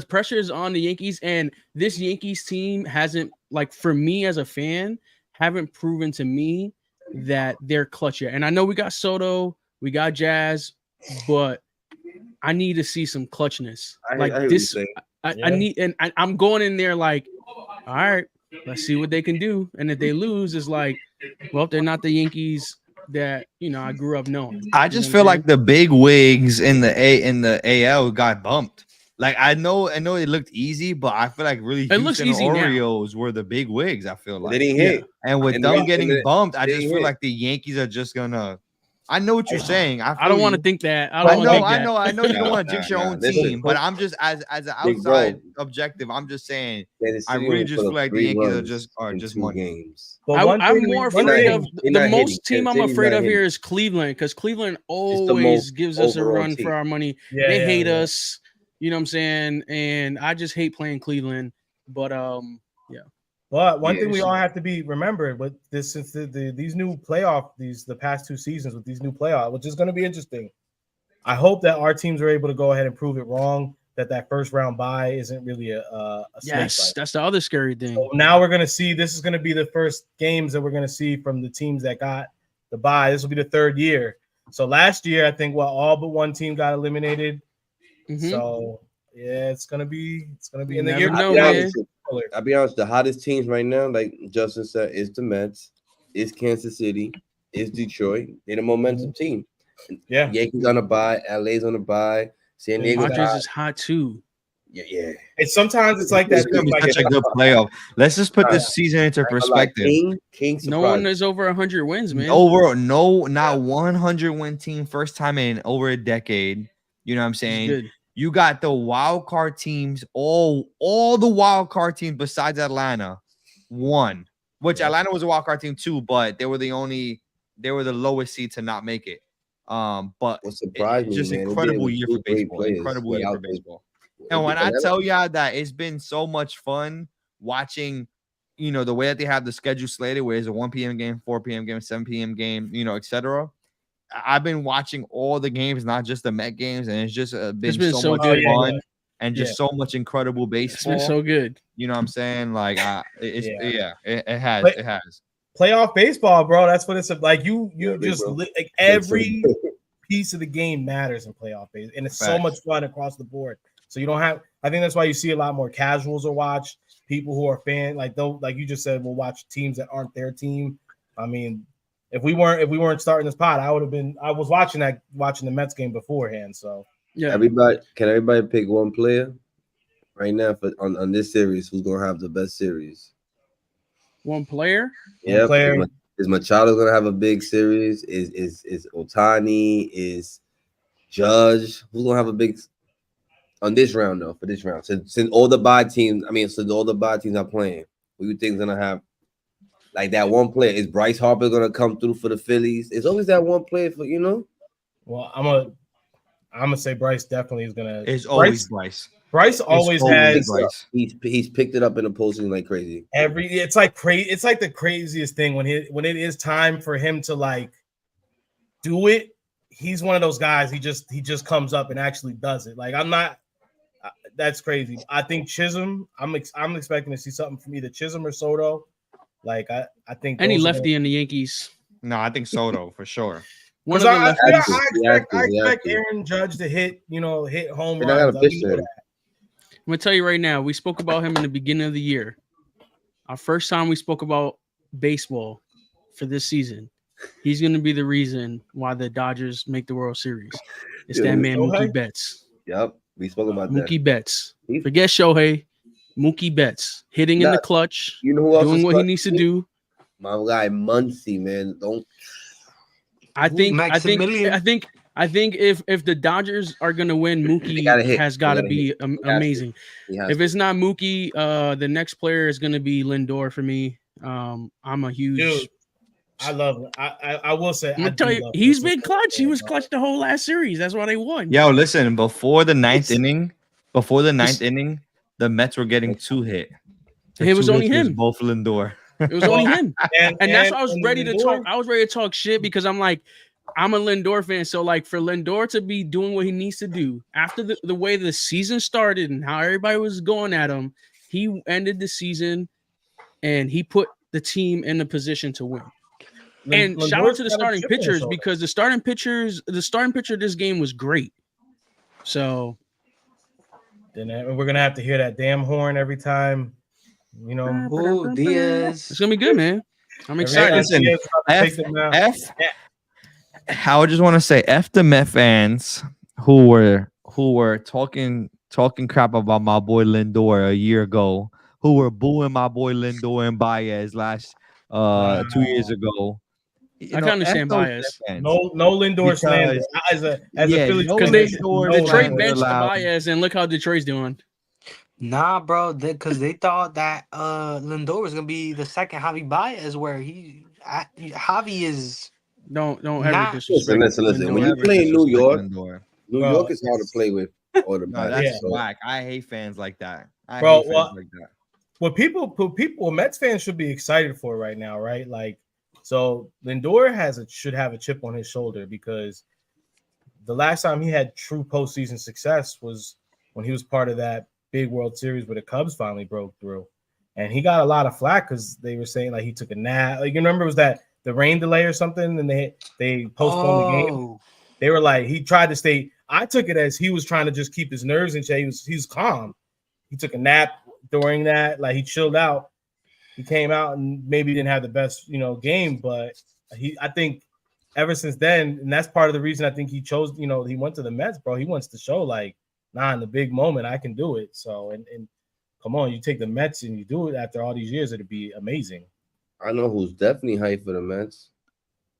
pressure is on the Yankees, and this Yankees team hasn't, like, for me as a fan, haven't proven to me that they're clutch yet. And I know we got Soto, we got Jazz, but I need to see some clutchness. I need, and I'm going in there like all right, let's see what they can do. And if they lose, it's like, well, they're not the Yankees that I grew up knowing. I just feel like the big wigs in the AL got bumped. Like I know it looked easy, but I feel like really it looks Houston easy Orioles were the big wigs. I feel like They didn't hit, and with and them getting bumped, I they just didn't feel hit. like the Yankees are just gonna. I know what you're saying. I don't want to think that. I know. You don't want to jinx your own Listen, team, but I'm just as an Big outside bro. objective. I'm just saying. Kansas I City really only just put feel up like the 3 Yankees runs are in just 2 money. games. I'm more afraid of They're the not most hitting. team I'm Kansas City's afraid not of here hitting. is Cleveland, because Cleveland It's the always most gives us a overall run team. for our money. Yeah, they yeah, hate yeah. us, you know what I'm saying? And I just hate playing Cleveland. But yeah. But one thing we all have to be remembered with this, since these new playoff, the past 2 seasons with these new playoff, which is going to be interesting. I hope that our teams are able to go ahead and prove it wrong, that first round bye isn't really a Yes, snake bite. that's the other scary thing. So now we're going to see, this is going to be the first games that we're going to see from the teams that got the bye. This will be the 3rd year. So last year, I think all but one team got eliminated. Mm-hmm. So yeah, it's gonna be You in the never year. know, man. I'll be honest. The hottest teams right now, like Justin said, is the Mets, is Kansas City, is Detroit. They're the momentum team. Yeah, Yankees on a bye, LA's on a bye, San Diego. Padres is hot too. Yeah. It's sometimes it's like that. It's gonna be such a good playoff. Let's just put this season into perspective. King no one is over 100 wins, man. Not 100 win team, first time in over a decade. You know what I'm saying? Good. You got the wild card teams, all the wild card teams besides Atlanta won, which Atlanta was a wild card team too, but they were the lowest seed to not make it. But what surprised me, just man, incredible year for baseball. Incredible year for baseball. And when I tell y'all that it's been so much fun watching, the way that they have the schedule slated, where it's a 1 p.m. game, 4 p.m. game, 7 p.m. game, etc. I've been watching all the games, not just the Met games, and it's just been so much fun and just so much incredible baseball. It's been so good. You know what I'm saying? Like, it has. It has. Playoff baseball, bro. That's what it's like. You just like every piece of the game matters in playoff baseball, and it's so much fun across the board. So you don't have. I think that's why you see a lot more casuals will watch. People who are like you just said, will watch teams that aren't their team. I mean, if we weren't starting this pod, I was watching the Mets game beforehand. So yeah, can everybody pick one player right now on this series who's gonna have the best series? One player? Yeah, is Machado gonna have a big series? Is Ohtani? Is Judge? Who's gonna have a big on this round though? For this round, since all the bye teams, since all the bye teams are playing, who you think is gonna have like that one player? Is Bryce Harper gonna come through for the Phillies? It's always that one player for Well, I'm gonna say Bryce definitely is gonna. It's always Bryce. Bryce always has. He's picked it up in the postseason like crazy. It's like crazy. It's like the craziest thing when it is time for him to like do it. He's one of those guys. He just comes up and actually does it. Like I'm not. That's crazy. I think Chisholm. I'm expecting to see something from either Chisholm or Soto. Like I think any lefty in the Yankees. No, I think Soto for sure. I expect Aaron Judge to hit home runs. I'm gonna tell you right now, we spoke about him in the beginning of the year. Our first time we spoke about baseball for this season. He's gonna be the reason why the Dodgers make the World Series. It's that man Mookie Betts. Yep, we spoke about Mookie Betts. Forget Shohei. Mookie Betts hitting in the clutch. You know who else doing what he needs to do. My guy Muncy, man. I think if the Dodgers are gonna win, Mookie has got to be amazing. If it's not Mookie, the next player is gonna be Lindor for me. I'm a huge. Dude, I love him. I will say. I'm gonna tell you, he's been clutch. He was clutch the whole last series. That's why they won. Yo, listen. Before the ninth inning, the Mets were getting 2 hit. It was only him. Both Lindor. It was only him, and that's why I was ready to talk. I was ready to talk shit because I'm like, I'm a Lindor fan. So like for Lindor to be doing what he needs to do after the way the season started and how everybody was going at him, he ended the season and he put the team in a position to win. And shout out to the starting pitchers because the starting pitcher this game was great. So then we're gonna have to hear that damn horn every time You know, Diaz. It's gonna be good, man. I'm excited. Listen, I just want to say F the Met fans who were talking crap about my boy Lindor a year ago, who were booing my boy Lindor and Baez last 2 years ago. I can understand Baez. No Lindor slander. As a Phillies because Detroit benched Baez, and look how Detroit's doing. Nah, bro, because they thought that Lindor was gonna be the second Javi Baez, where Javi is. Don't ever disrespect. Listen. When you play in New York, New York is hard to play with. Or the no, that's whack. I hate fans like that. What Mets fans should be excited for right now, right? Like, so Lindor should have a chip on his shoulder because the last time he had true postseason success was when he was part of that big World Series where the Cubs finally broke through, and he got a lot of flack because they were saying like he took a nap. Like, you remember, was that the rain delay or something, and they postponed the game. They were like, he tried to stay. I took it as he was trying to just keep his nerves in check. He was calm. He took a nap during that. Like, he chilled out. He came out and maybe didn't have the best, game, but I think ever since then, and that's part of the reason I think he chose, he went to the Mets, bro. He wants to show like, in the big moment, I can do it. So, and come on, you take the Mets and you do it after all these years, it'd be amazing. I know who's definitely hyped for the Mets.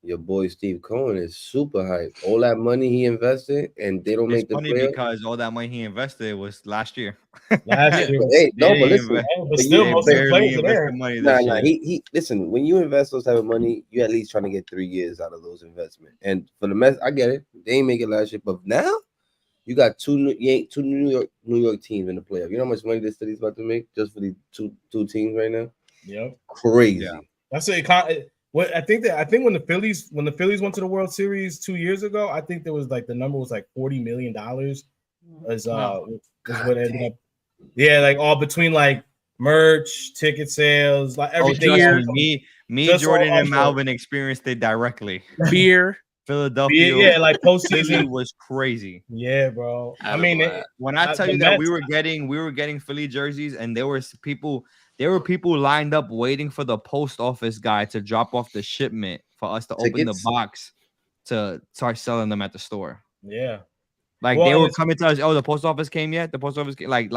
Your boy Steve Cohen is super hyped. All that money he invested, and they don't make the playoffs. Because all that money he invested was last year. Last year, but listen, but still, most of the players are there. Nah. He listen. When you invest those type of money, you at least trying to get 3 years out of those investments. And for the Mets, I get it. They ain't make it last year, but now you got two New York teams in the playoff. You know how much money this city's about to make just for these two teams right now? Yep, crazy. Yeah. That's what I think when the Phillies went to the World Series 2 years ago, I think there was like the number was like $40 million was what ended up. Yeah, like all between like merch, ticket sales, like everything. Me, Jordan, and Malvin experienced it directly. Beer. Philadelphia, yeah, like postseason was crazy. Yeah, bro. I mean, when I tell you that we were getting Philly jerseys, and there were people lined up waiting for the post office guy to drop off the shipment for us to open the box to start selling them at the store. Yeah, like they were coming to us. Oh, the post office came yet? The post office came, like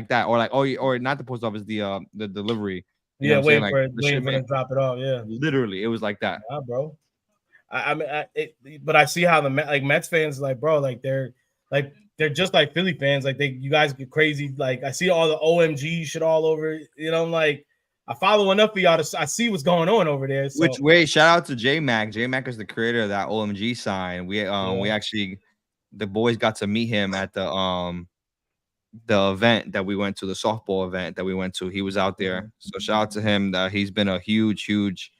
that, or like or not the post office, the delivery. You know waiting for them to drop it off. Yeah, literally, it was like that. Yeah, bro. But I see how the Mets fans like, bro, like they're just like Philly fans. Like you guys get crazy. Like I see all the OMG shit all over. I'm like, I follow enough of y'all I see what's going on over there. So. Shout out to J Mac. J Mac is the creator of that OMG sign. We actually, the boys got to meet him at the event that we went to, the softball event that we went to. He was out there. So shout out to him. He's been a huge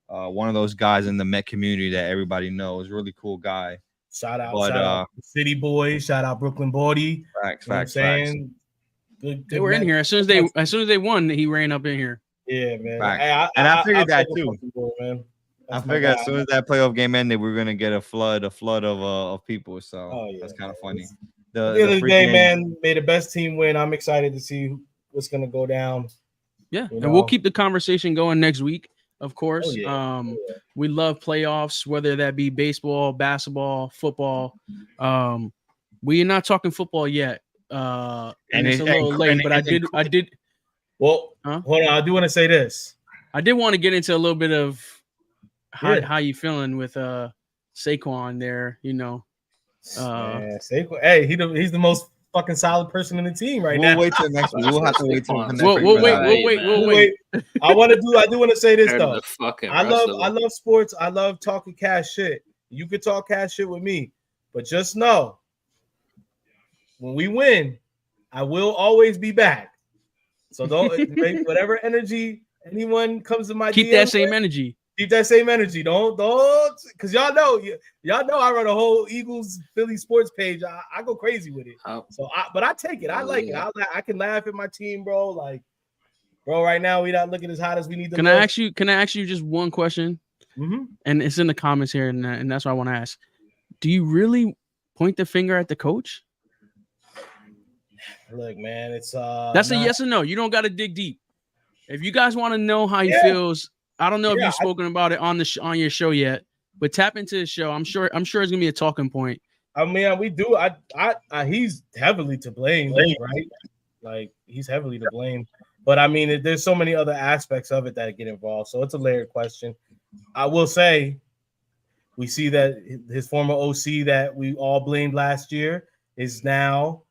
one of those guys in the Met community that everybody knows. Really cool guy. Shout out City Boys. Shout out Brooklyn Body. Facts. Good they were in here as soon as they won. He ran up in here. Yeah, man. I figured that too. Man. I figured as soon as that playoff game ended, we were gonna get a flood of people. So that's kind of funny. At the end of the day, man, may the best team win. I'm excited to see what's gonna go down. Yeah, and we'll keep the conversation going next week. Of course, we love playoffs, whether that be baseball, basketball, football. We're not talking football yet, and it's a little late. But I did. Well, hold on. I do want to say this. I did want to get into a little bit of how you feeling with Saquon there. Saquon. Hey, he's the most fucking solid person in the team right now. We'll wait till next week. We'll have to wait till next week. We'll wait. I do want to say this though. I love sports. I love talking cash shit. You can talk cash shit with me, but just know when we win, I will always be back. So don't whatever energy anyone comes to my keep DM that same energy. Keep that same energy. Don't because y'all know I run a whole Eagles Philly sports page. I go crazy with it. But I take it. I like it. I can laugh at my team, bro. Like, bro, right now we not looking as hot as we need to. Can I ask you just one question? Mm-hmm. And it's in the comments here, and that's what I want to ask. Do you really point the finger at the coach? Look, man, it's that's a yes or no. You don't got to dig deep. If you guys want to know how he feels, I don't know if you've spoken about it on the on your show yet, but tap into the show. I'm sure it's gonna be a talking point. I mean, we do. He's heavily to blame, right? Like he's heavily to blame. But I mean, there's so many other aspects of it that get involved. So it's a layered question. I will say, we see that his former OC that we all blamed last year is now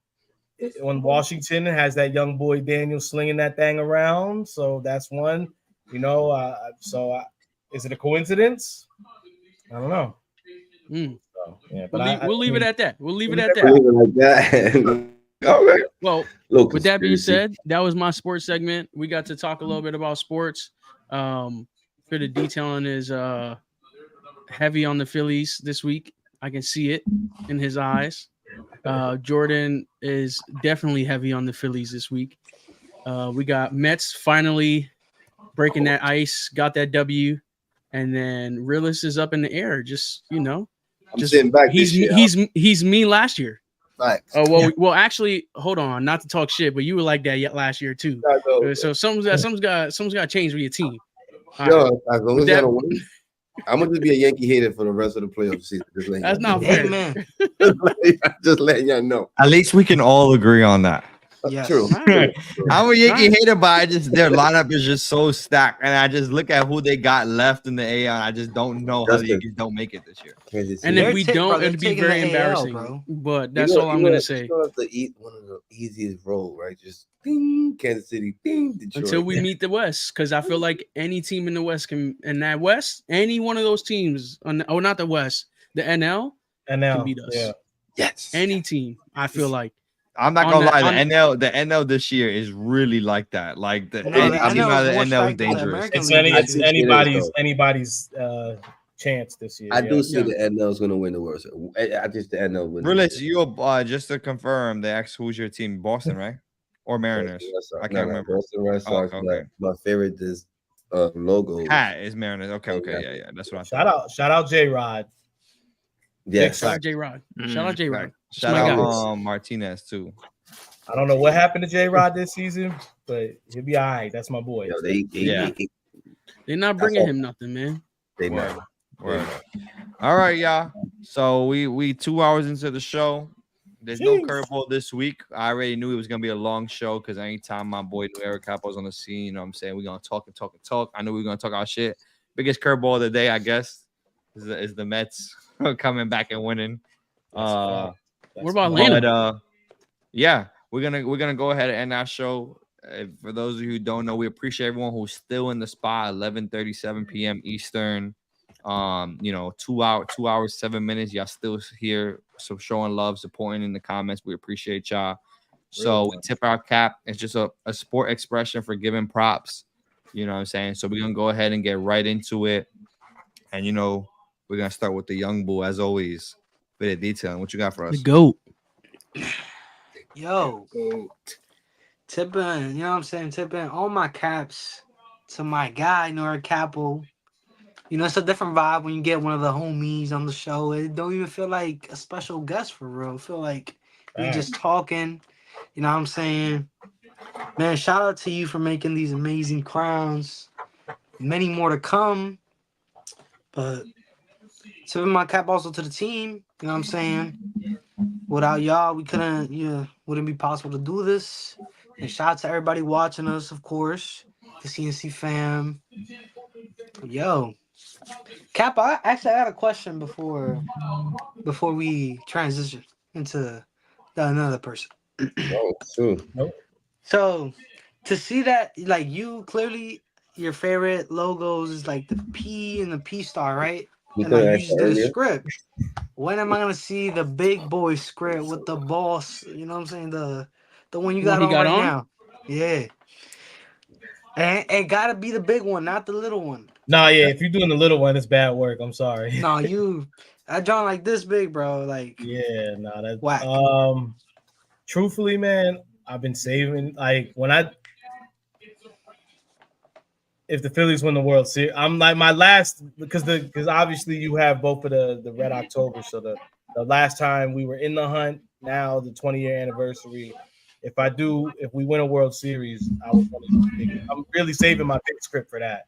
on Washington and has that young boy Daniel slinging that thing around. So that's one. You know, is it a coincidence? I don't know. So, yeah, but we'll leave it at that. We'll leave it at that. Like that. Okay. Well, with that being said, that was my sports segment. We got to talk a little bit about sports. For the detailing is heavy on the Phillies this week. I can see it in his eyes. Jordan is definitely heavy on the Phillies this week. We got Mets finally breaking that ice, got that W, and then Realist is up in the air. Just sitting back. He's me last year. Facts. Oh well, well actually, hold on, not to talk shit, but you were like that last year too. So something's got to change with your team. Yo, as long as I don't win, I'm gonna just be a Yankee hater for the rest of the playoff season. That's not fair, man. Just letting y'all know. At least we can all agree on that. Yes. True. I'm a Yankee hater, but their lineup is just so stacked, and I just look at who they got left in the AL, and I just don't know how the Yankees don't make it this year. And if we don't, it'd be very embarrassing. Bro. But that's all I'm gonna say. You have to eat one of the easiest roles, right? Just ding, Kansas City, ding, Detroit. Until we meet the West, because I feel like any team in the West any one of those teams, not the West, the NL can beat us. Yeah. Yes. Any team, I feel like. I'm not gonna lie, the NL this year is really like that. Like the NL is dangerous. It's anybody's chance this year. I do see the NL is gonna win the World Series. I just the NL win. Realist, just to confirm, they asked who's your team, Boston, right? Or Mariners? I can't remember. Boston Red Sox. Okay. My favorite is logo. Hat is Mariners. Okay, yeah. That's what I thought. Shout out J-Rod. Yes. Shout out J-Rod. Shout out J-Rod. Shout out Martinez too. I don't know what happened to J-Rod this season, but he'll be all right. That's my boy. They're not bringing him nothing, man. They not. All right, y'all. So we 2 hours into the show. There's no curveball this week. I already knew it was gonna be a long show because anytime my boy Eric Capo's on the scene, you know what I'm saying, we're gonna talk and talk and talk. I knew we were gonna talk our shit. Biggest curveball of the day, I guess, is the Mets coming back and winning. What about Atlanta? Yeah, we're gonna go ahead and end our show. For those of you who don't know, we appreciate everyone who's still in the spot. 11:37 p.m. Eastern. 2 hours 7 minutes. Y'all still here, so showing love, supporting in the comments. We appreciate y'all. So we tip our cap. It's just a sport expression for giving props. You know what I'm saying? So we're gonna go ahead and get right into it. And we're gonna start with the young bull as always. Bit of detailing. What you got for us? The GOAT. Yo, tipping, you know what I'm saying? Tipping all my caps to my guy, Nora Capo. It's a different vibe when you get one of the homies on the show. It don't even feel like a special guest for real. Feel like we just talking. You know what I'm saying? Man, shout out to you for making these amazing crowns. Many more to come. But tipping my cap also to the team. You know what I'm saying? Without y'all, we wouldn't be possible to do this. And shout out to everybody watching us, of course. The CNC fam. Yo. Cap, I got a question before we transition into another person. So to see that, like, you clearly your favorite logos is like the P and the P star, right? And like you just did a script. When am I gonna see the big boy script with the boss? You know what I'm saying? The one you got on right now. Yeah. And it gotta be the big one, not the little one. Nah, yeah. If you're doing the little one, it's bad work. I'm sorry. No, I drawn like this big, bro. Like, yeah, nah, that's whack. Truthfully, man, I've been saving. Like if the Phillies win the World Series, I'm like my last because obviously you have both of the Red October. So the last time we were in the hunt, now the 20-year anniversary if we win a World Series, I'm really saving my big script for that.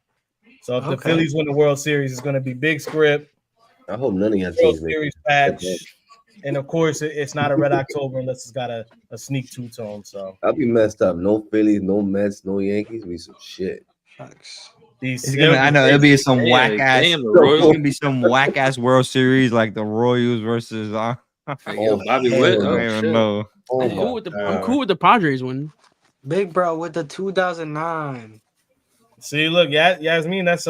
So if the Phillies win the World Series, it's going to be big script. I hope none of your World teams make Series patch, and of course, it's not a Red October unless it's got a sneak two-tone. So I'll be messed up. No Phillies, no Mets, no Yankees. We some shit. I know it'll be some whack ass. It's gonna be some whack ass World Series like the Royals versus. Bobby Witt. I don't even know. I'm cool with the Padres winning. Big bro with the 2009. See, look, Yasmin, that's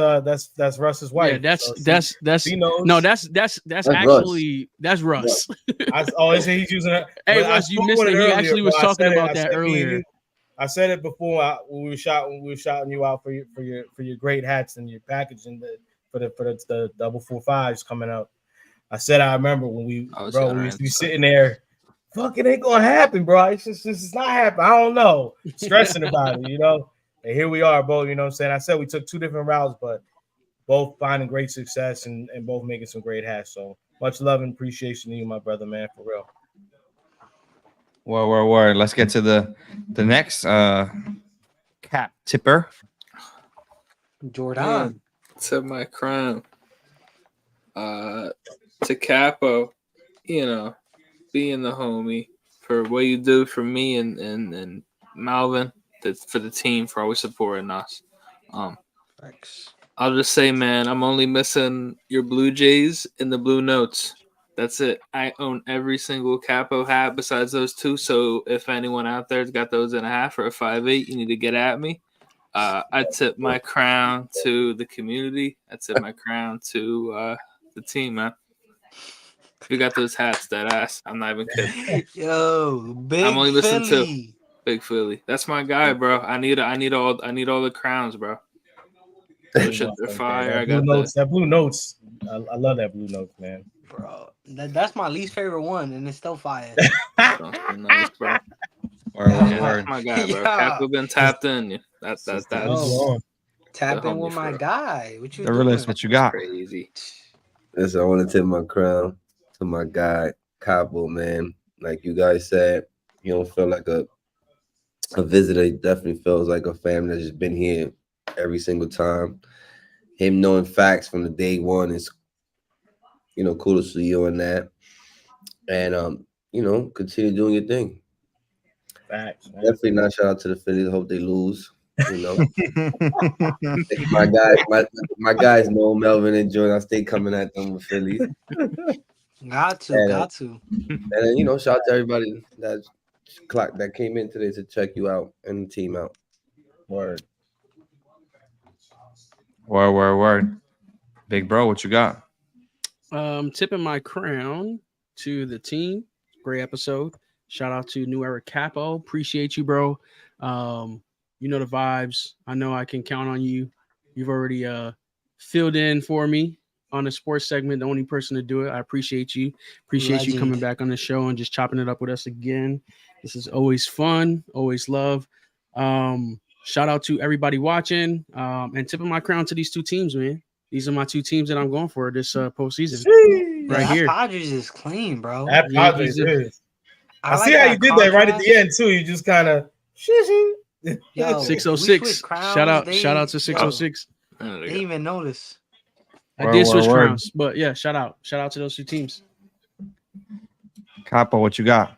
Russ's wife. Yeah, that's he knows. No, that's actually that's Russ. He's using it. Hey, Russ, you missed it. He actually was talking about that earlier. I said it before when we were shouting you out for your great hats and your packaging for the 445s coming out. I said I remember when we used to be sitting there. Fuck, it ain't gonna happen, bro. It's not happening. I don't know. Stressing about it, you know. And here we are, both. You know what I'm saying? I said we took two different routes, but both finding great success and both making some great hats. So much love and appreciation to you, my brother, man, for real. Word. Let's get to the next cap tipper. Jordan. To my crown. To Capo, being the homie for what you do for me and Malvin, for the team, for always supporting us. Thanks. I'll just say, man, I'm only missing your Blue Jays and the Blue Notes. That's it. I own every single Capo hat besides those two. So if anyone out there's got those in a half or a 5.8, you need to get at me. I tip my crown to the community. I tip my crown to the team, man. If you got those hats, that ass. I'm not even kidding. Yo, big I'm only missing Philly. two. Big Philly. That's my guy, bro. I need all the crowns, bro. Shit, they're fire. I got that Blue Notes. I love that Blue Notes, man. Bro, that's my least favorite one, and it's still fire. Nice, bro. That's my guy, bro. Capo been tapped in. That's Tap in with my guy. What you the realest what you got? Crazy. Listen, I want to tip my crown to my guy, Capo, man. Like you guys said, you don't feel like a visitor. He definitely feels like a family that's just been here every single time. Him knowing facts from the day one is, kudos to you on that. And continue doing your thing. Facts, man. Definitely not shout out to the Phillies. I hope they lose. My guys know Melvin and Jordan. I stay coming at them with Phillies. Got to. And then, shout out to everybody that came in today to check you out and the team out. Word. Big bro, what you got? Tipping my crown to the team. Great episode. Shout out to New Era Capo. Appreciate you, bro. You know the vibes. I know I can count on you. You've already filled in for me on the sports segment, the only person to do it. I appreciate you. Appreciate you coming back on the show and just chopping it up with us again. This is always fun, always love. Shout out to everybody watching, and tipping my crown to these two teams, man. These are my two teams that I'm going for this postseason. Right here. Padres is clean, bro. That Padres is. I see how you did that right at the end too. You just kind of 606. Shout out to 606. I didn't even notice. I did switch crowns, but yeah, shout out to those two teams. Capo, what you got?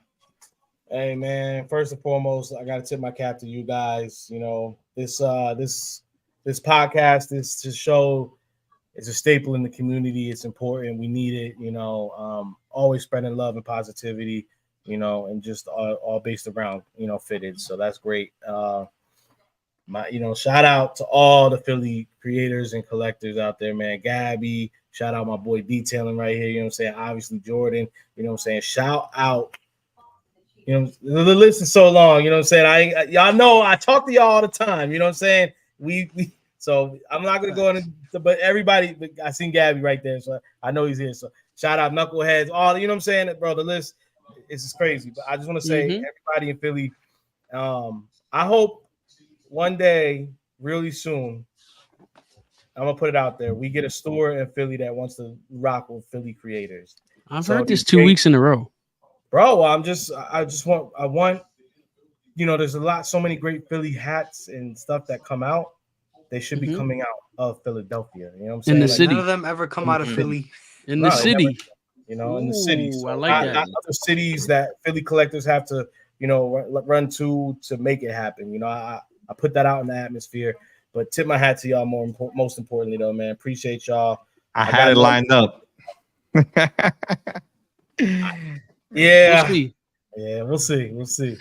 Hey man, first and foremost, I gotta tip my cap to you guys. This podcast, this show is a staple in the community. It's important. We need it. Always spreading love and positivity. And just all based around, fitted. So that's great. Shout out to all the Philly creators and collectors out there, man. Gabby, shout out my boy Detailing right here. Obviously Jordan, shout out. The list is so long, y'all know I talk to y'all all the time, we so I'm not gonna go into, but everybody, I seen Gabby right there, so I know he's here. So shout out Knuckleheads, all bro. The list is crazy, but I just want to say everybody in Philly, I hope one day, really soon, I'm gonna put it out there, we get a store in Philly that wants to rock with Philly creators. I've heard this 2 weeks in a row, bro. I want there's so many great Philly hats and stuff that come out. They should be coming out of Philadelphia. You know what I'm saying? In the Like, city. None of them ever come out of Philly. In the city. In the city. So I like that. Not other cities that Philly collectors have to, run to make it happen. I put that out in the atmosphere. But tip my hat to y'all most importantly, though, man. Appreciate y'all. I had it lined up. Yeah. We'll see. Yeah, we'll see. We'll see.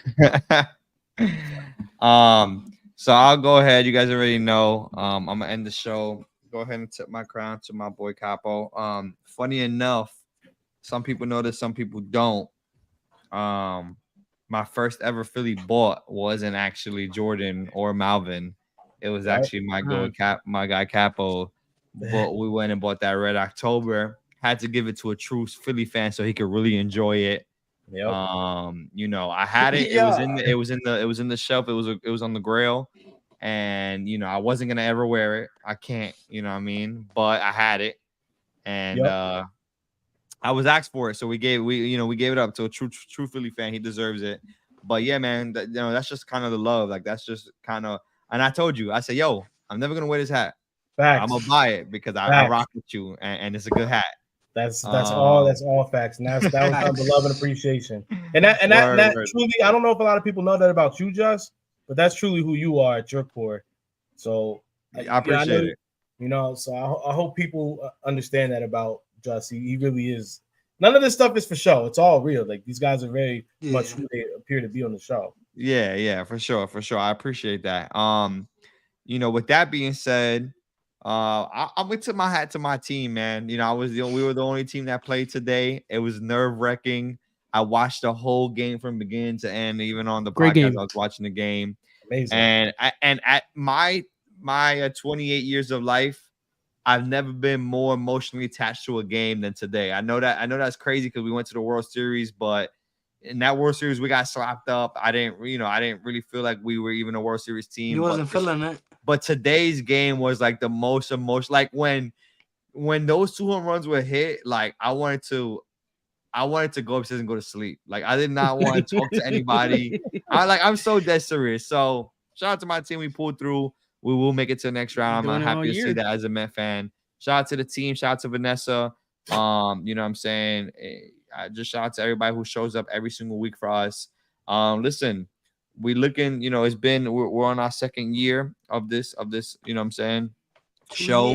So I'll go ahead. You guys already know. I'm gonna end the show. Go ahead and tip my crown to my boy Capo. Funny enough, some people know this, some people don't. My first ever Philly bought wasn't actually Jordan or Malvin. It was actually my guy Capo. But we went and bought that Red October. Had to give it to a true Philly fan so he could really enjoy it. Yep. I had it. It was in the shelf. It was on the grail, and I wasn't gonna ever wear it. I can't, but I had it, and I was asked for it, so we gave it up to a true Philly fan. He deserves it. But yeah, man, that's just kind of the love. Like that's just kind of. And I told you, I said, yo, I'm never gonna wear this hat. Facts. I'm gonna buy it because I rock with you, and it's a good hat. That's all facts. And that was kind of love and appreciation. And that truly, I don't know if a lot of people know that about you, Just, but that's truly who you are at your core. So I appreciate it. So I hope people understand that about Just. He really is. None of this stuff is for show. It's all real. Like these guys are very much who they appear to be on the show. Yeah, for sure. I appreciate that. With that being said, I'm gonna tip my hat to my team, man. We were the only team that played today. It was nerve-wracking. I watched the whole game from beginning to end. Even on the podcast, I was watching the game. Amazing. And at my 28 years of life, I've never been more emotionally attached to a game than today. I know that's crazy because we went to the World Series, but in that World Series we got slapped up. I didn't really feel like we were even a World Series team. You wasn't feeling it. But today's game was like the most emotional. Like when those 2 home runs were hit, like I wanted to go upstairs and go to sleep. Like I did not want to talk to anybody. I'm so dead serious. So shout out to my team. We pulled through. We will make it to the next round. I'm happy to see that as a Met fan. Shout out to the team. Shout out to Vanessa. You know what I'm saying? Just shout out to everybody who shows up every single week for us. Listen, we looking, we're on our 2nd year of this, you know what I'm saying, show.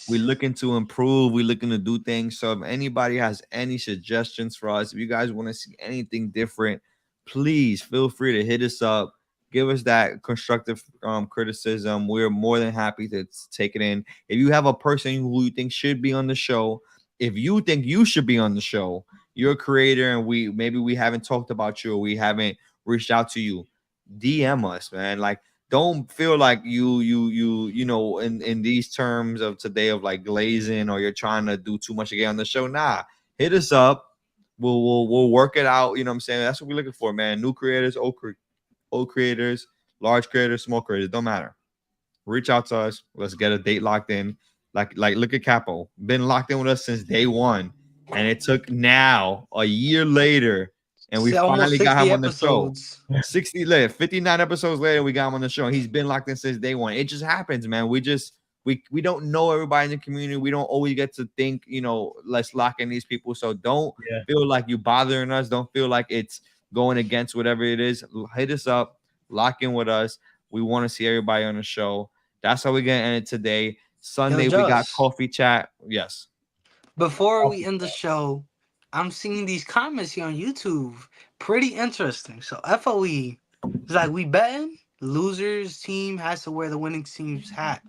We looking to improve. We looking to do things. So if anybody has any suggestions for us, if you guys want to see anything different, please feel free to hit us up. Give us that constructive criticism. We're more than happy to take it in. If you have a person who you think should be on the show, if you think you should be on the show, you're a creator and we haven't talked about you or we haven't reached out to you, DM us, man. Like don't feel like you in these terms of today of like glazing or you're trying to do too much to get on the show. Nah, hit us up. We'll work it out. You know what I'm saying? That's what we're looking for, man. New creators, old creators, large creators, small creators, don't matter. Reach out to us. Let's get a date locked in. Like look at Capo. Been locked in with us since day one. And it took now a year later. And we finally got him on the show. 59 episodes later, we got him on the show. And he's been locked in since day one. It just happens, man. We don't know everybody in the community. We don't always get to think, let's lock in these people. So don't feel like you bothering us. Don't feel like it's going against whatever it is. Hit us up. Lock in with us. We want to see everybody on the show. That's how we're going to end it today. Sunday, we got coffee chat. Yes. Before we end the show, I'm seeing these comments here on YouTube. Pretty interesting. So FOE, it's like we betting losers team has to wear the winning team's hat.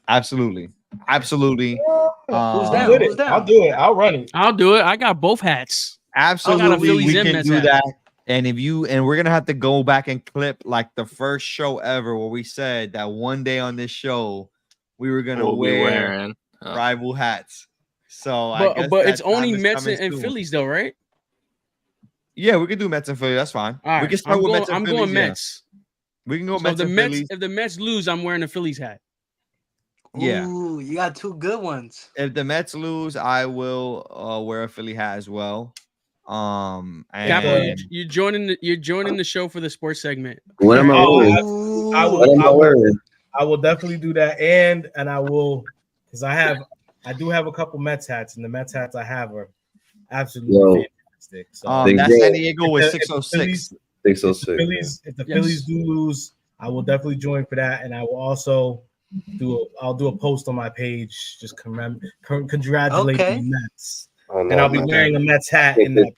Absolutely. Who's down? I'll do it. I'll run it. I'll do it. I got both hats. Absolutely, we can do that. And we're gonna have to go back and clip like the first show ever where we said that one day on this show we were gonna wear rival hats. So but it's only Mets and Phillies though, right? Yeah, we can do Mets and Phillies. That's fine. All right. We can start with Mets and I'm Phillies. going Mets. We can go So Mets and Phillies. If the Mets lose, I'm wearing a Phillies hat. Yeah. Ooh, you got two good ones. If the Mets lose, I will wear a Philly hat as well. Capo, And you're joining the show for the sports segment. What am I wearing? I will definitely do that, and I will, because I do have a couple Mets hats, and the Mets hats I have are absolutely fantastic. So that's San Diego with 606. 606. If the Phillies do lose, I will definitely join for that, and I will also I'll do a post on my page just congratulate the Mets, and I'll be wearing a Mets hat in that.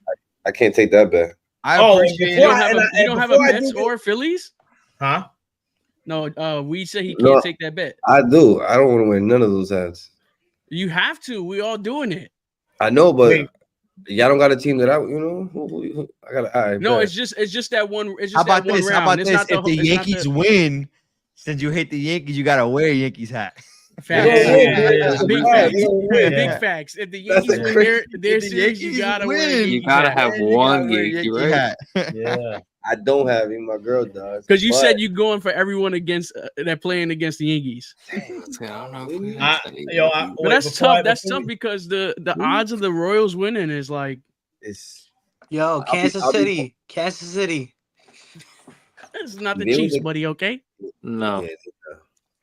I can't take that bet. I appreciate you don't have a Mets or Phillies? Huh? No, we say he can't take that bet. I do. I don't want to wear none of those hats. You have to. We all doing it. I know, but y'all don't got a team that I, who I got. No, it's just that one. It's just How about that one this? round. How about it's this? Not the, If the Yankees win, since you hate the Yankees, you gotta wear a Yankees hat. Facts. Big facts. Big facts. If the Yankees win their series, you gotta win. You gotta have one Yankee, right? Yeah. I don't have him. My girl does. Because you said you're going for everyone against that playing against the Yankees. But that's tough. That's tough because the odds of the Royals winning is like Kansas City. Kansas City. It's not the Chiefs, buddy. Okay. No.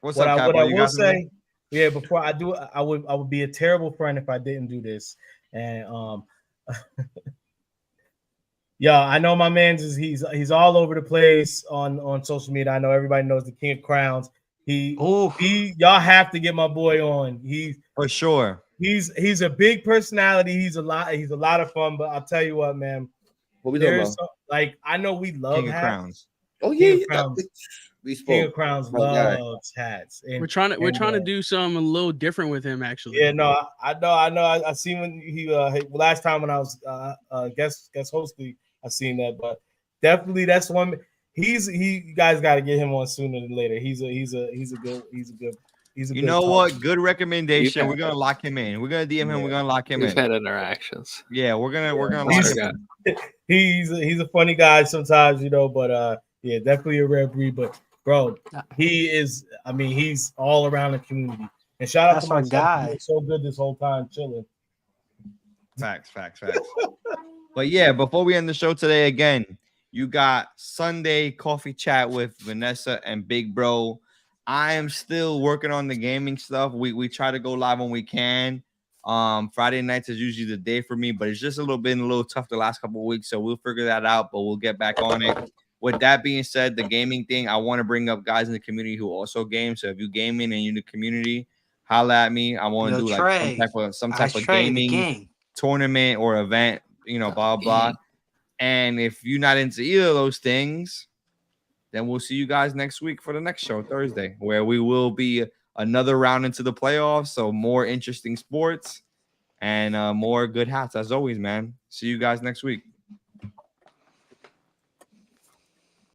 What I will say, before I do, I would be a terrible friend if I didn't do this. And I know my man's he's all over the place on social media. I know everybody knows the King of Crowns. Y'all have to get my boy on. For sure. He's a big personality. He's a lot of fun. But I'll tell you what, man. What we doing about? Like I know we love King of Crowns. Oh yeah, King of Crowns. King of Crowns loves hats. And, we're trying to do something a little different with him, actually. Yeah, no, I know. I seen when he last time when I was guest hosting, I seen that, but definitely that's one. You guys got to get him on sooner than later. He's a good. You know what? Good recommendation. We're gonna lock him in. We're gonna DM him. We're gonna lock him in. We've had interactions. Yeah, we're gonna lock him in. He's a funny guy sometimes, but yeah, definitely a rare breed. But bro, he is. I mean, he's all around the community. And shout out to my guy. He was so good this whole time chilling. Facts. But yeah, before we end the show today, again, you got Sunday coffee chat with Vanessa and Big Bro. I am still working on the gaming stuff. We try to go live when we can. Friday nights is usually the day for me, but it's just a little tough the last couple of weeks, so we'll figure that out. But we'll get back on it. With that being said, the gaming thing, I want to bring up guys in the community who also game. So if you gaming and you're in the community, holla at me. I want to do like some type of gaming tournament or event, blah blah. And if you're not into either of those things, then we'll see you guys next week for the next show, Thursday, where we will be another round into the playoffs. So more interesting sports and more good hats as always, man. See you guys next week.